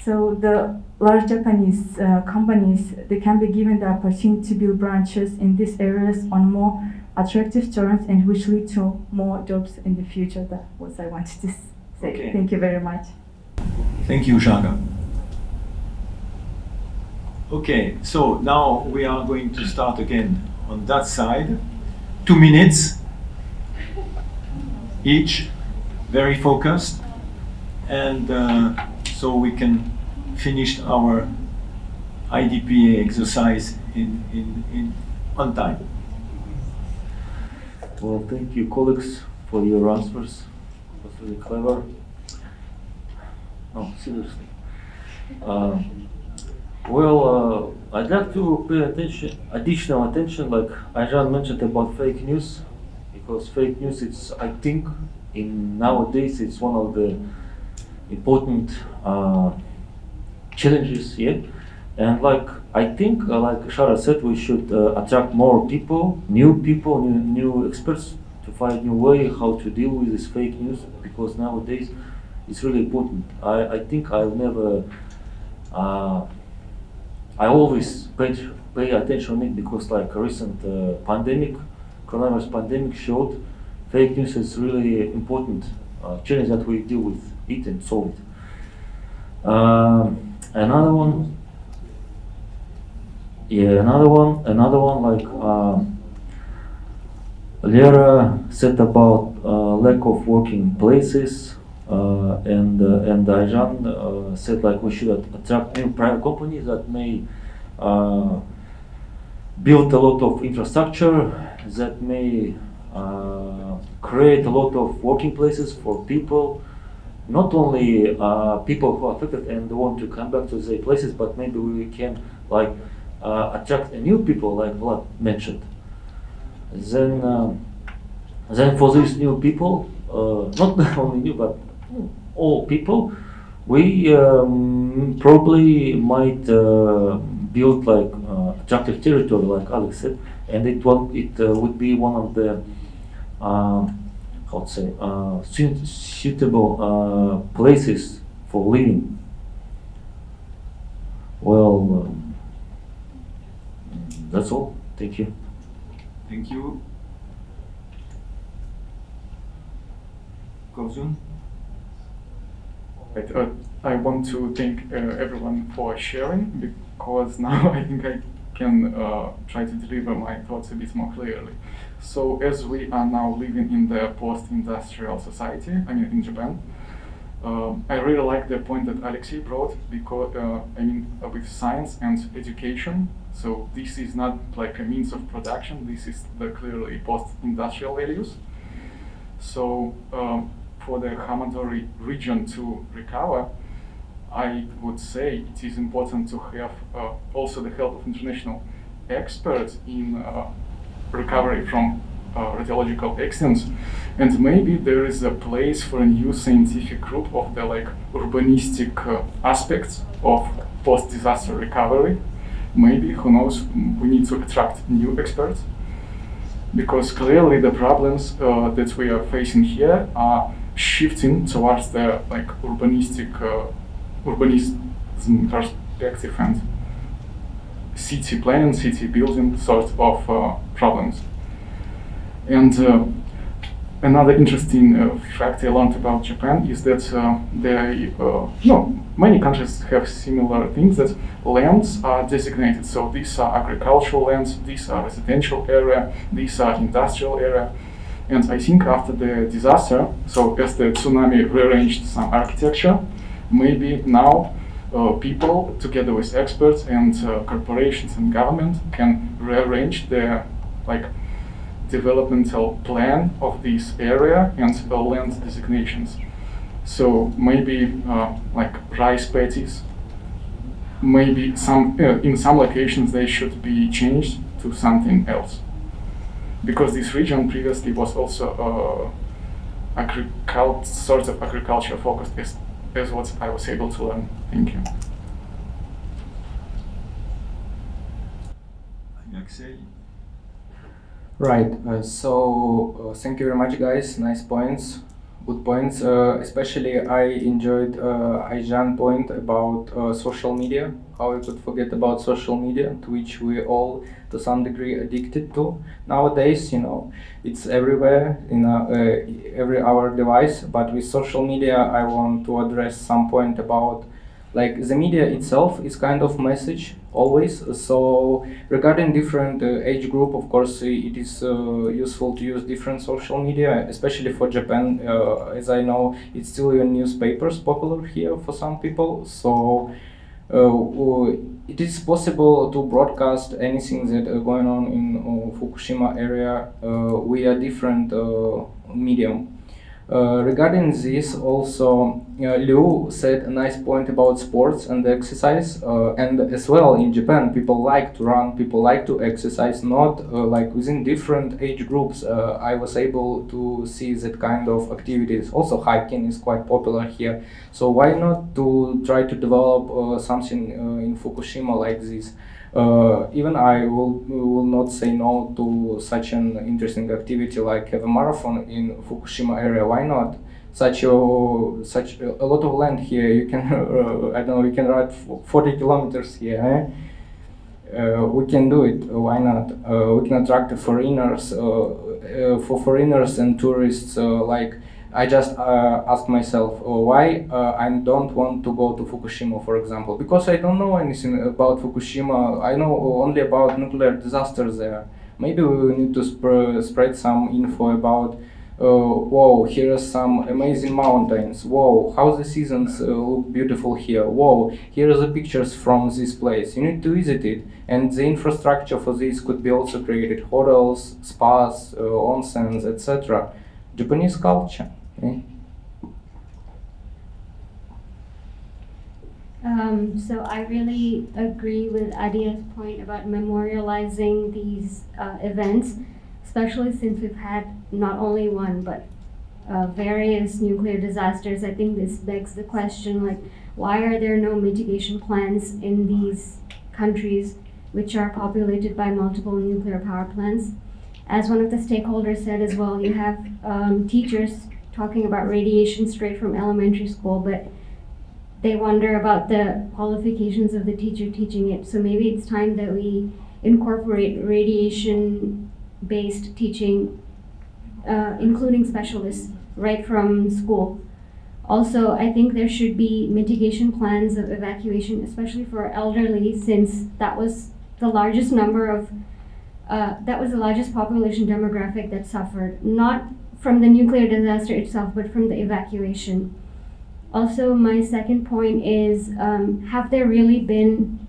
So the large Japanese companies, they can be given the opportunity to build branches in these areas on more attractive terms, and which lead to more jobs in the future. That was I wanted to say. Okay. Thank you very much. Thank you, Shaka. Okay, so now we are going to start again on that side. 2 minutes each, very focused, and so we can finish our IDPA exercise on time. Well, thank you, colleagues, for your answers. It was really clever. No, seriously. I'd like to pay additional attention, like Ayjan mentioned about fake news, because fake news, it's, I think, nowadays, it's one of the important challenges here. And like, I think, like Shara said, we should attract more people, new experts, to find new way how to deal with this fake news, because nowadays it's really important. I think I'll never, I always pay attention on it, because like a recent coronavirus pandemic showed, fake news is really important challenge that we deal with it and solve it. Another one, like Lera said about lack of working places, and Ayjan said like we should attract new private companies that may build a lot of infrastructure, that may create a lot of working places for people, not only people who are affected and want to come back to their places, but maybe we can like attract new people, like Vlad mentioned. Then for these new people, not only new but all people, we probably might build like attractive territory, like Alex said, and it would be one of the how to say suitable places for living. Well, that's all. Thank you. Thank you. Kozun? I want to thank everyone for sharing, because now I think can try to deliver my thoughts a bit more clearly. So as we are now living in the post-industrial society, I mean in Japan, I really like the point that Alexei brought, because with science and education. So this is not like a means of production. This is the clearly post-industrial values. So for the Hamadori region to recover, I would say it is important to have also the help of international experts in recovery from radiological accidents, and maybe there is a place for a new scientific group of the urbanistic aspects of post-disaster recovery. Maybe, who knows, we need to attract new experts, because clearly the problems that we are facing here are shifting towards the urbanism perspective and city planning, city building sort of problems. And another interesting fact I learned about Japan is that many countries have similar things, that lands are designated. So these are agricultural lands, these are residential area, these are industrial area. And I think after the disaster, so as the tsunami rearranged some architecture, maybe now people, together with experts and corporations and government, can rearrange the developmental plan of this area and land designations. So maybe rice paddies, maybe in some locations they should be changed to something else, because this region previously was also sort of agriculture focused, as what I was able to learn. Thank you. Alexei. Right, thank you very much, guys. Nice points, good points. Especially I enjoyed Aijan's point about social media, how we could forget about social media, to which we all to some degree addicted to. Nowadays, it's everywhere, in every our device, but with social media I want to address some point about the media itself is kind of message always. So regarding different age group, of course, it is useful to use different social media, especially for Japan. As I know, it's still in newspapers popular here for some people. So it is possible to broadcast anything that going on in Fukushima area via different medium. Regarding this, also Liu said a nice point about sports and exercise, and as well in Japan people like to run, people like to exercise, not within different age groups. I was able to see that kind of activities. Also hiking is quite popular here, so why not to try to develop something in Fukushima like this. Even I will not say no to such an interesting activity like have a marathon in Fukushima area. Why not? Such a lot of land here. You can I don't know. You can ride 40 kilometers here. We can do it. Why not? We can attract foreigners. For foreigners and tourists, I just asked myself why I don't want to go to Fukushima, for example, because I don't know anything about Fukushima. I know only about nuclear disasters there. Maybe we need to spread some info about, whoa, here are some amazing mountains. Whoa, how the seasons look beautiful here. Whoa, here are the pictures from this place. You need to visit it. And the infrastructure for this could be also created: hotels, spas, onsens, etc. Japanese culture. Okay. So I really agree with Adia's point about memorializing these events, especially since we've had not only one but various nuclear disasters. I think this begs the question, why are there no mitigation plans in these countries which are populated by multiple nuclear power plants? As one of the stakeholders said as well, you have teachers talking about radiation straight from elementary school, but they wonder about the qualifications of the teacher teaching it. So maybe it's time that we incorporate radiation-based teaching, including specialists, right from school. Also, I think there should be mitigation plans of evacuation, especially for elderly, since that was the largest number of, that was the largest population demographic that suffered, not from the nuclear disaster itself, but from the evacuation. Also, my second point is, have there really been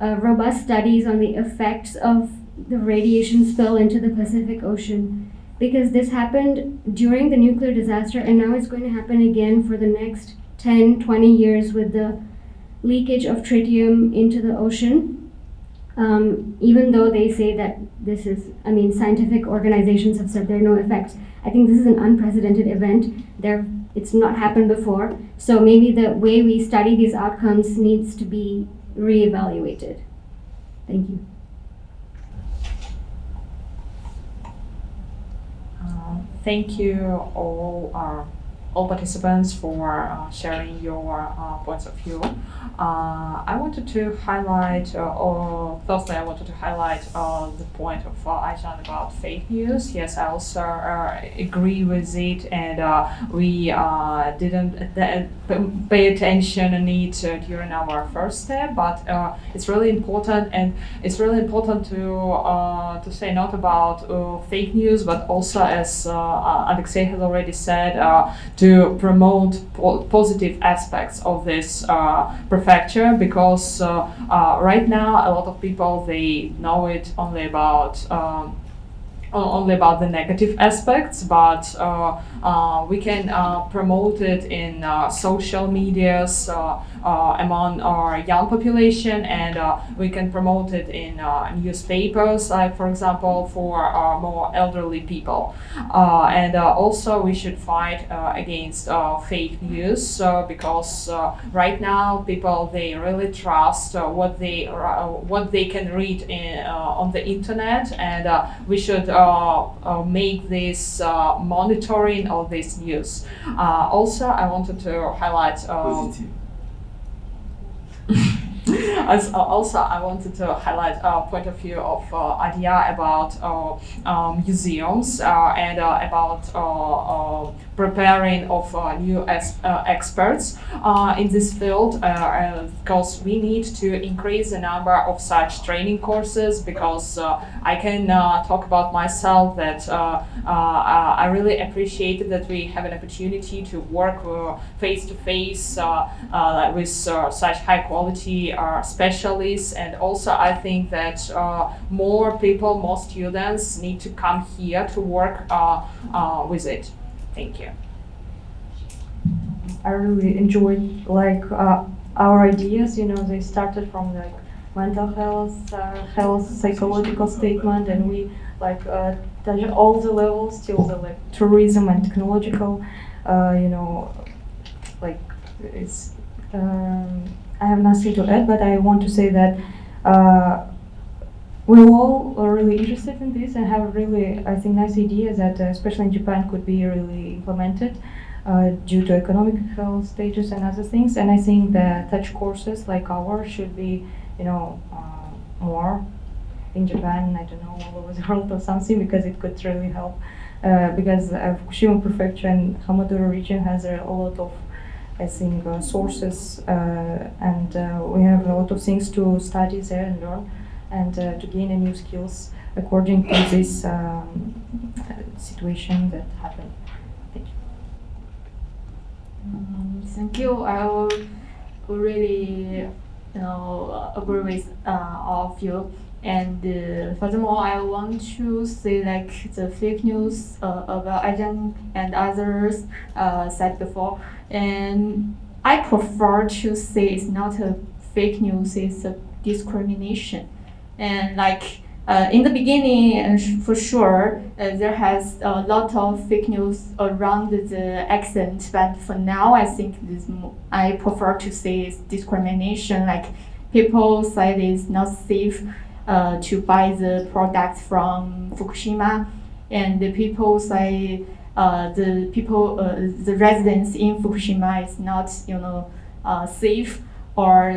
robust studies on the effects of the radiation spill into the Pacific Ocean? Because this happened during the nuclear disaster, and now it's going to happen again for the next 10, 20 years with the leakage of tritium into the ocean. Even though they say that this is, I mean, scientific organizations have said there are no effects. I think this is an unprecedented event. It's not happened before. So maybe the way we study these outcomes needs to be reevaluated. Thank you. Thank you all participants for sharing your points of view. I wanted to highlight, or firstly, I wanted to highlight the point of Aycan about fake news. Yes, I also agree with it, and we didn't pay attention on it during our first step, but it's really important, and it's really important to say not about fake news, but also, as Alexei has already said, to promote positive aspects of this prefecture, because right now a lot of people, they know it only about the negative aspects, but we can promote it in social medias among our young population, and we can promote it in newspapers, like for example for more elderly people. And also we should fight against fake news, because right now people, they really trust what they can read on the internet, and we should make this monitoring of this news. Also, I wanted to highlight also, I wanted to highlight a point of view of Adia about museums and about preparing of new experts in this field, because we need to increase the number of such training courses, because I can talk about myself that I really appreciated that we have an opportunity to work face to face with such high quality specialists, and also I think that more people, more students need to come here to work with it. Thank you. I really enjoyed our ideas. You know, they started from mental health, psychological statement, and we touch all the levels till the tourism and technological. It's. I have nothing to add, but I want to say that we're all really interested in this and have really, I think, nice ideas that, especially in Japan, could be really implemented due to economical status and other things. And I think that such courses like ours should be, more in Japan, I don't know, all over the world or something, because it could really help. Because Fukushima Prefecture and Hamadura region has a lot of, I think, sources, and we have a lot of things to study there and learn, and to gain new skills according to this situation that happened. Thank you. Thank you. I will really, agree with all of you. And furthermore, I want to say the fake news about Aycan and others said before. And I prefer to say it's not a fake news, it's a discrimination. And in the beginning, for sure, there has a lot of fake news around the accent, but for now, I think I prefer to say it's discrimination. People say it's not safe to buy the product from Fukushima, and the people say the residents in Fukushima is not safe, or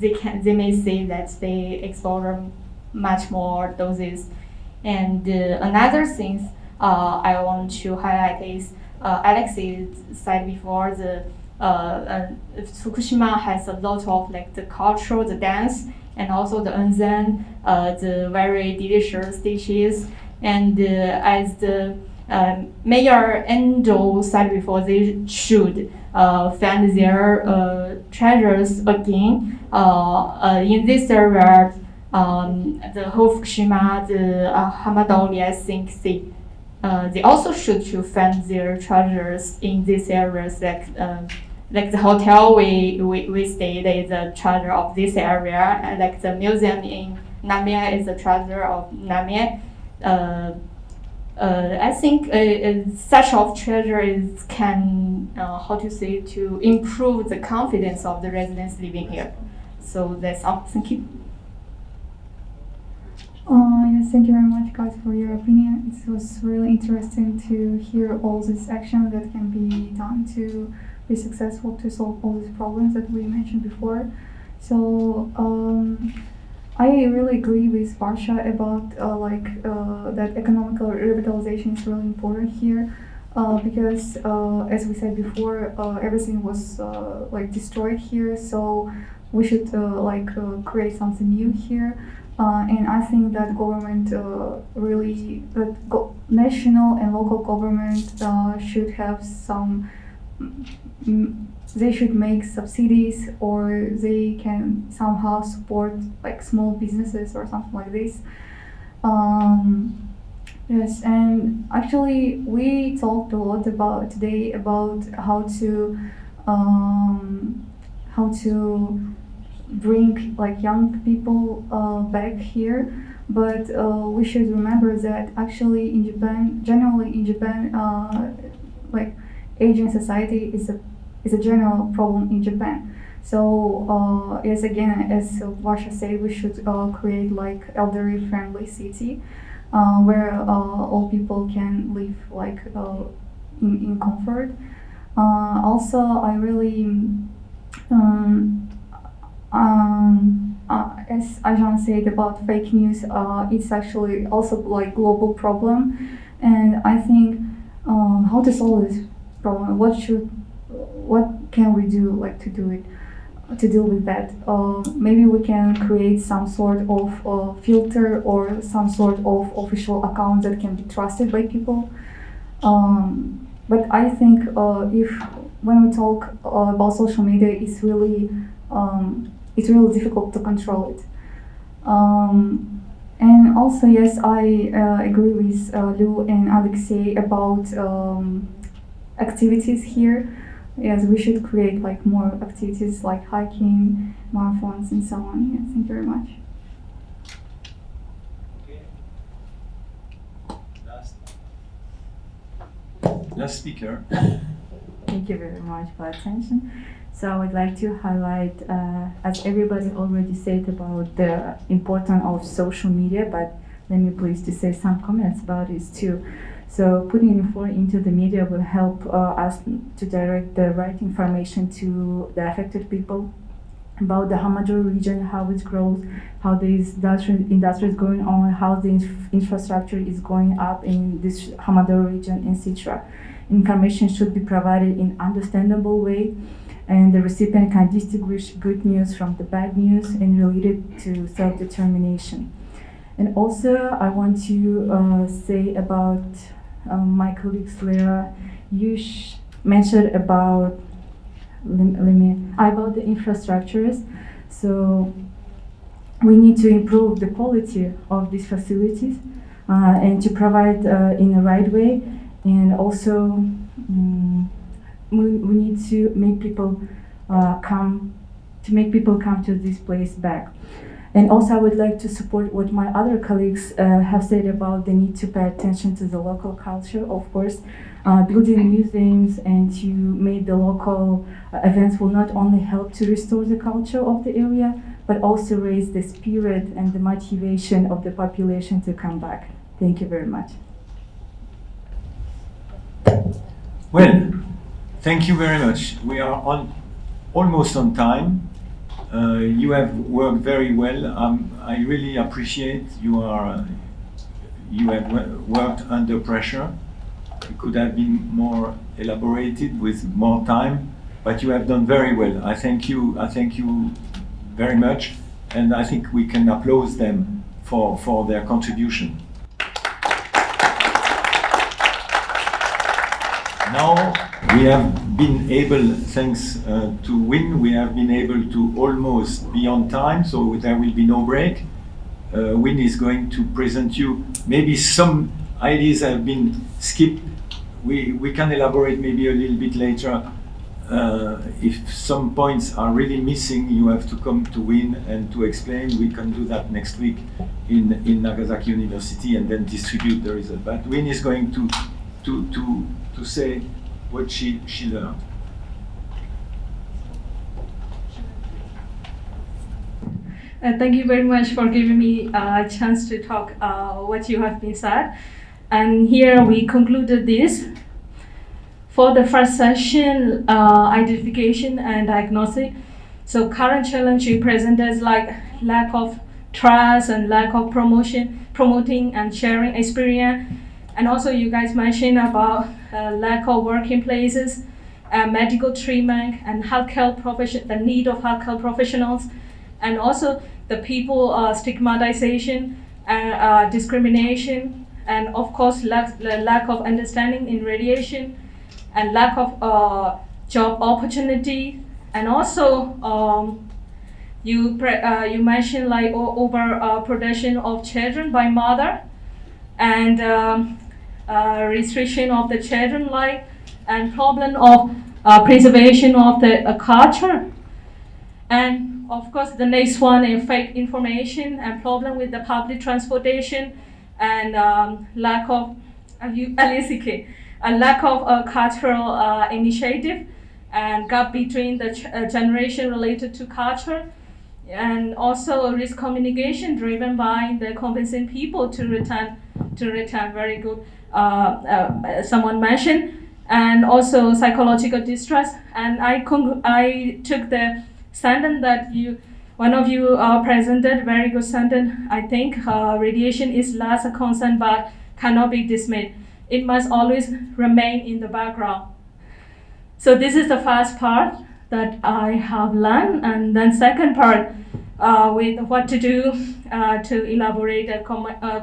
they may say that they explore much more doses. And another thing I want to highlight is Alexei said before, Fukushima has a lot of the culture, the dance, and also the onsen, the very delicious dishes. And as the Mayor Endo said before, they should find their treasures again in this area. The whole Fukushima, the Hamadoli, I think they also should to find their treasures in these areas, like the hotel we stayed is a treasure of this area, and like the museum in Namie is a treasure of Namie. I think such of treasures can how to say to improve the confidence of the residents living here. So that's all. Thank you. Yes, thank you very much, guys, for your opinion. It was really interesting to hear all this action that can be done to be successful to solve all these problems that we mentioned before. So I really agree with Varsha about that economical revitalization is really important here because as we said before, everything was destroyed here. So we should create something new here. And I think that government national and local government should have some. They should make subsidies, or they can somehow support like small businesses or something like this. Yes, and actually we talked a lot today about how to bring like young people back here, but we should remember that actually in Japan, generally in Japan, like aging society is a general problem in Japan. So yes, again, as Varsha said, we should create like elderly friendly city where all people can live like in comfort. Also, I really as Ajahn said about fake news, it's actually also like global problem, and I think how to solve this problem, what can we do like to deal with that? Maybe we can create some sort of filter or some sort of official account that can be trusted by people. But I think when we talk about social media, it's really difficult to control it. And also, yes, I agree with Lou and Alexei about activities here. Yes, we should create like more activities like hiking, marathons, and so on. Yes, thank you very much. Last speaker. Thank you very much for attention. So I would like to highlight, as everybody already said about the importance of social media, but let me please to say some comments about it too. So putting effort into the media will help us to direct the right information to the affected people about the Hamadryas region, how it grows, how the industry is going on, how the infrastructure is going up in this Hamadryas region, etc. Information should be provided in understandable way, and the recipient can distinguish good news from the bad news and relate it to self-determination. And also, I want to say about my colleagues, Lera, you mentioned about the infrastructures. So we need to improve the quality of these facilities and to provide in the right way. And also, we need to make people come to this place back. And also, I would like to support what my other colleagues have said about the need to pay attention to the local culture. Of course, building museums and to make the local events will not only help to restore the culture of the area, but also raise the spirit and the motivation of the population to come back. Thank you very much. Well, thank you very much. We are almost on time. You have worked very well. I really appreciate you have worked under pressure. It could have been more elaborated with more time, but you have done very well. I thank you very much. and I think we can applaud them for their contribution. Now we have been able, thanks to Win, we have been able to almost be on time, so there will be no break. Win is going to present you maybe some ideas have been skipped. We can elaborate maybe a little bit later. If some points are really missing, you have to come to Win and to explain. We can do that next week in Nagasaki University and then distribute the result. But Win is going to say what she learned. Thank you very much for giving me a chance to talk what you have been said. And here we concluded this. For the first session, identification and diagnostic. So current challenge you present as like lack of trust and lack of promoting and sharing experience. And also you guys mentioned about lack of working places, medical treatment, and the need of healthcare professionals, and also the people stigmatization and discrimination, and of course lack of understanding in radiation, and lack of job opportunity, and also you mentioned like overproduction of children by mother, and restriction of the children life, and problem of preservation of the culture, and of course the next one is fake information and problem with the public transportation, and lack of a lack of cultural initiative, and gap between the generation related to culture, and also risk communication driven by the convincing people to return. Very good. Someone mentioned, and also psychological distress. And I took the sentence that one of you presented, very good sentence. I think radiation is less a concern but cannot be dismissed. It must always remain in the background. So this is the first part that I have learned, and then second part with what to do to elaborate a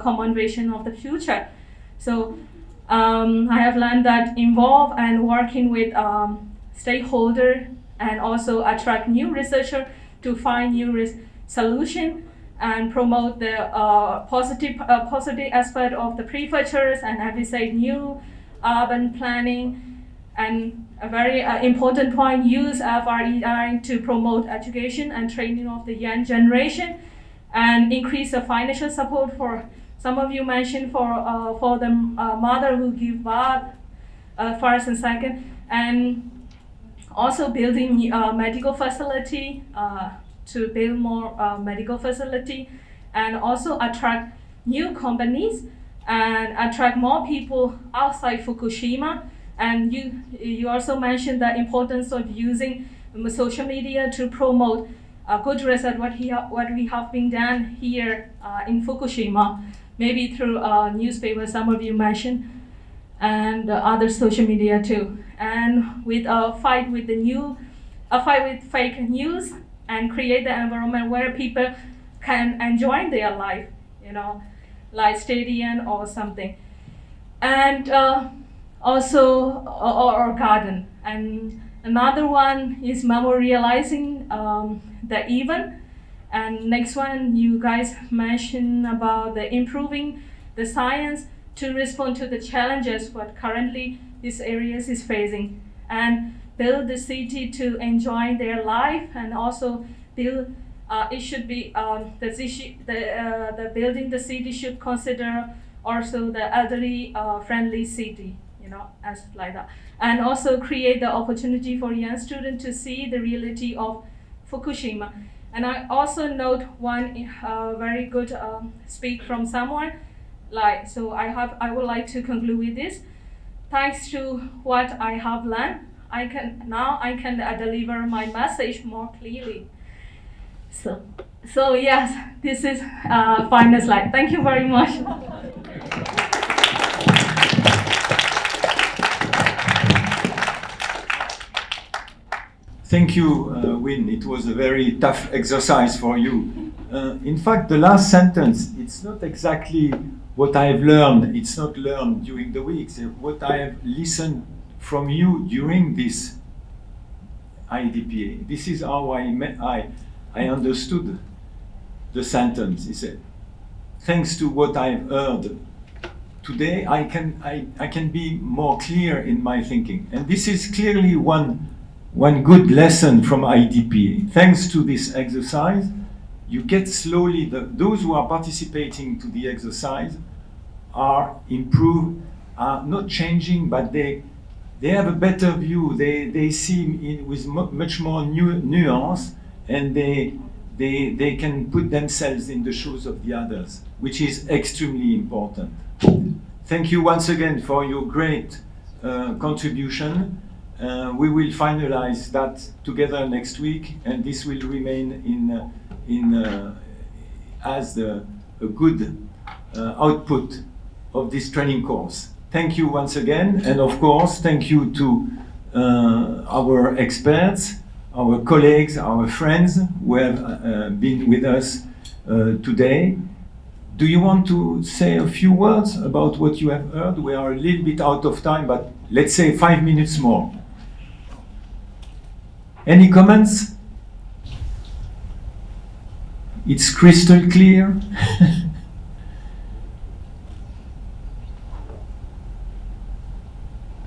common vision of the future. So I have learned that involve and working with stakeholders and also attract new researchers to find new solution and promote the positive aspect of the prefectures, and as we say, new urban planning, and a very important point, use FREI to promote education and training of the young generation, and increase the financial support for, some of you mentioned, for the mother who give birth first and second, and also building medical facility, to build more medical facility, and also attract new companies and attract more people outside Fukushima. And you also mentioned the importance of using social media to promote good research, what we have been done here in Fukushima, maybe through newspapers, some of you mentioned, and other social media too. And with a fight with fake news, and create the environment where people can enjoy their life, like stadium or something. And also or garden. And another one is memorializing the event. And next one, you guys mentioned about the improving the science to respond to the challenges what currently these areas is facing, and build the city to enjoy their life, and also build. It should be the building the city should consider also the elderly friendly city, as like that, and also create the opportunity for young students to see the reality of Fukushima. And I also note one very good speak from someone. I would like to conclude with this. Thanks to what I have learned, I can deliver my message more clearly. So yes, this is final slide. Thank you very much. Thank you, Win. It was a very tough exercise for you. In fact, the last sentence, it's not exactly what I've learned. It's not learned during the weeks. What I have listened from you during this IDPA. This is how I understood the sentence. He said, thanks to what I've heard today, I can be more clear in my thinking. And this is clearly one good lesson from IDPA. Thanks to this exercise, you get slowly, those who are participating to the exercise are improved, are not changing, but they have a better view. They see with much more nuance, and they can put themselves in the shoes of the others, which is extremely important. Thank you once again for your great contribution. We will finalize that together next week, and this will remain as a good output of this training course. Thank you once again, and of course, thank you to our experts, our colleagues, our friends who have been with us today. Do you want to say a few words about what you have heard? We are a little bit out of time, but let's say 5 minutes more. Any comments? It's crystal clear.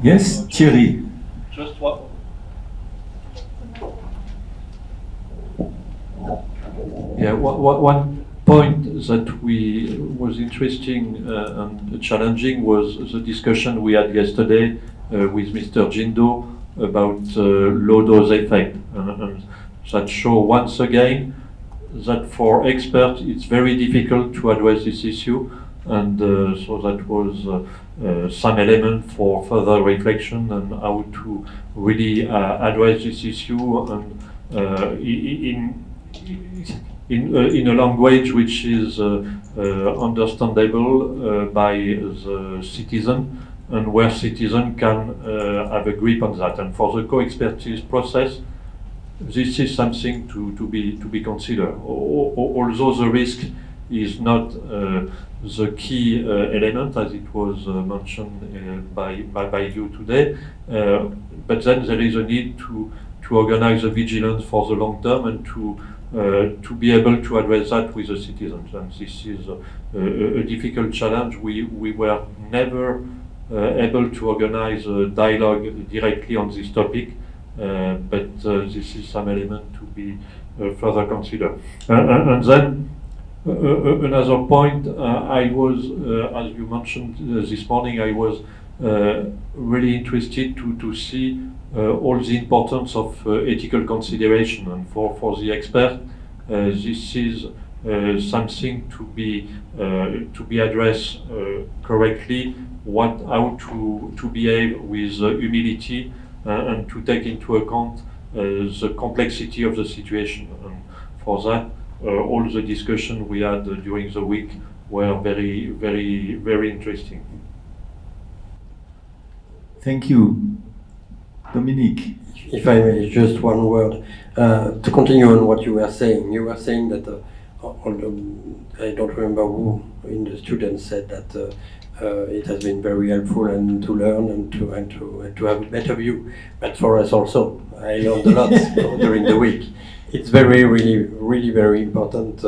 Yes, Thierry. Just what? Yeah, one point that was interesting and challenging was the discussion we had yesterday with Mr. Jindo about low dose effect, and that show once again that for experts it's very difficult to address this issue, and so that was some element for further reflection on how to really address this issue, and in a language which is understandable by the citizen, and where citizen can have a grip on that. And for the co-expertise process, this is something to be considered. Although the risk is not the key element, as it was mentioned by you today, but then there is a need to organize the vigilance for the long term, and to be able to address that with the citizens. And this is a difficult challenge. We were never able to organize a dialogue directly on this topic, but this is some element to be further considered. And then another point, I was, as you mentioned this morning, I was really interested to see all the importance of ethical consideration, and for the expert, this is something to be addressed correctly. How to behave with humility, and to take into account the complexity of the situation. And for that, all the discussion we had during the week were very, very, very interesting. Thank you. Dominique. If I may, just one word. To continue on what you were saying that I don't remember who in the students said that it has been very helpful and to learn and to have a better view. But for us also, I learned a lot during the week. It's really very important.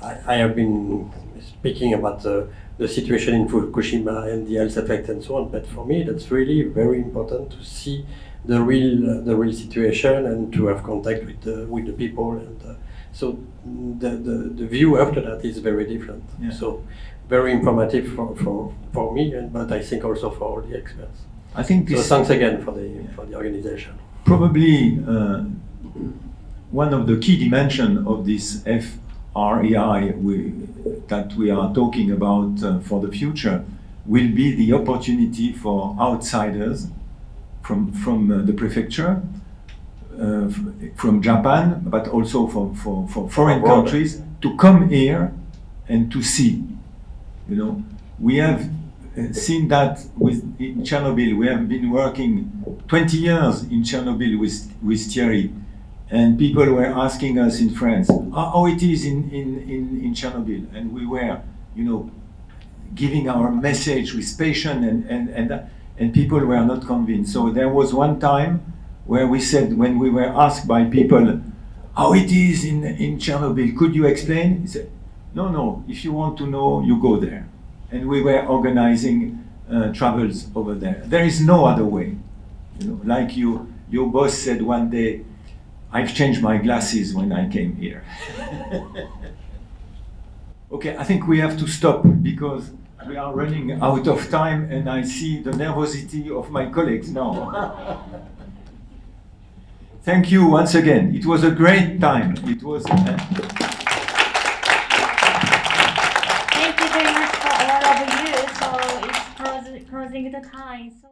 I have been speaking about the situation in Fukushima and the health effect and so on. But for me, that's really very important to see the real situation and to have contact with the people. And so the view after that is very different. Yeah. So very informative for me, but I think also for all the experts. I think this, so thanks again for the organization. Probably one of the key dimensions of this FREI that we are talking about for the future will be the opportunity for outsiders from the prefecture, from Japan, but also for foreign countries to come here and to see. You know, we have seen that in Chernobyl. We have been working 20 years in Chernobyl with Thierry, And people were asking us in France, how it is in Chernobyl. And we were, you know, giving our message with passion, and people were not convinced. So there was one time where we said, when we were asked by people, how it is in Chernobyl, could you explain? He said, no, if you want to know, you go there. And we were organizing travels over there. There is no other way. You know, like your boss said one day, I've changed my glasses when I came here. Okay, I think we have to stop because we are running out of time and I see the nervosity of my colleagues now. Thank you once again. It was a great time. It was. Thank you very much for all of you. So it's closing the time. So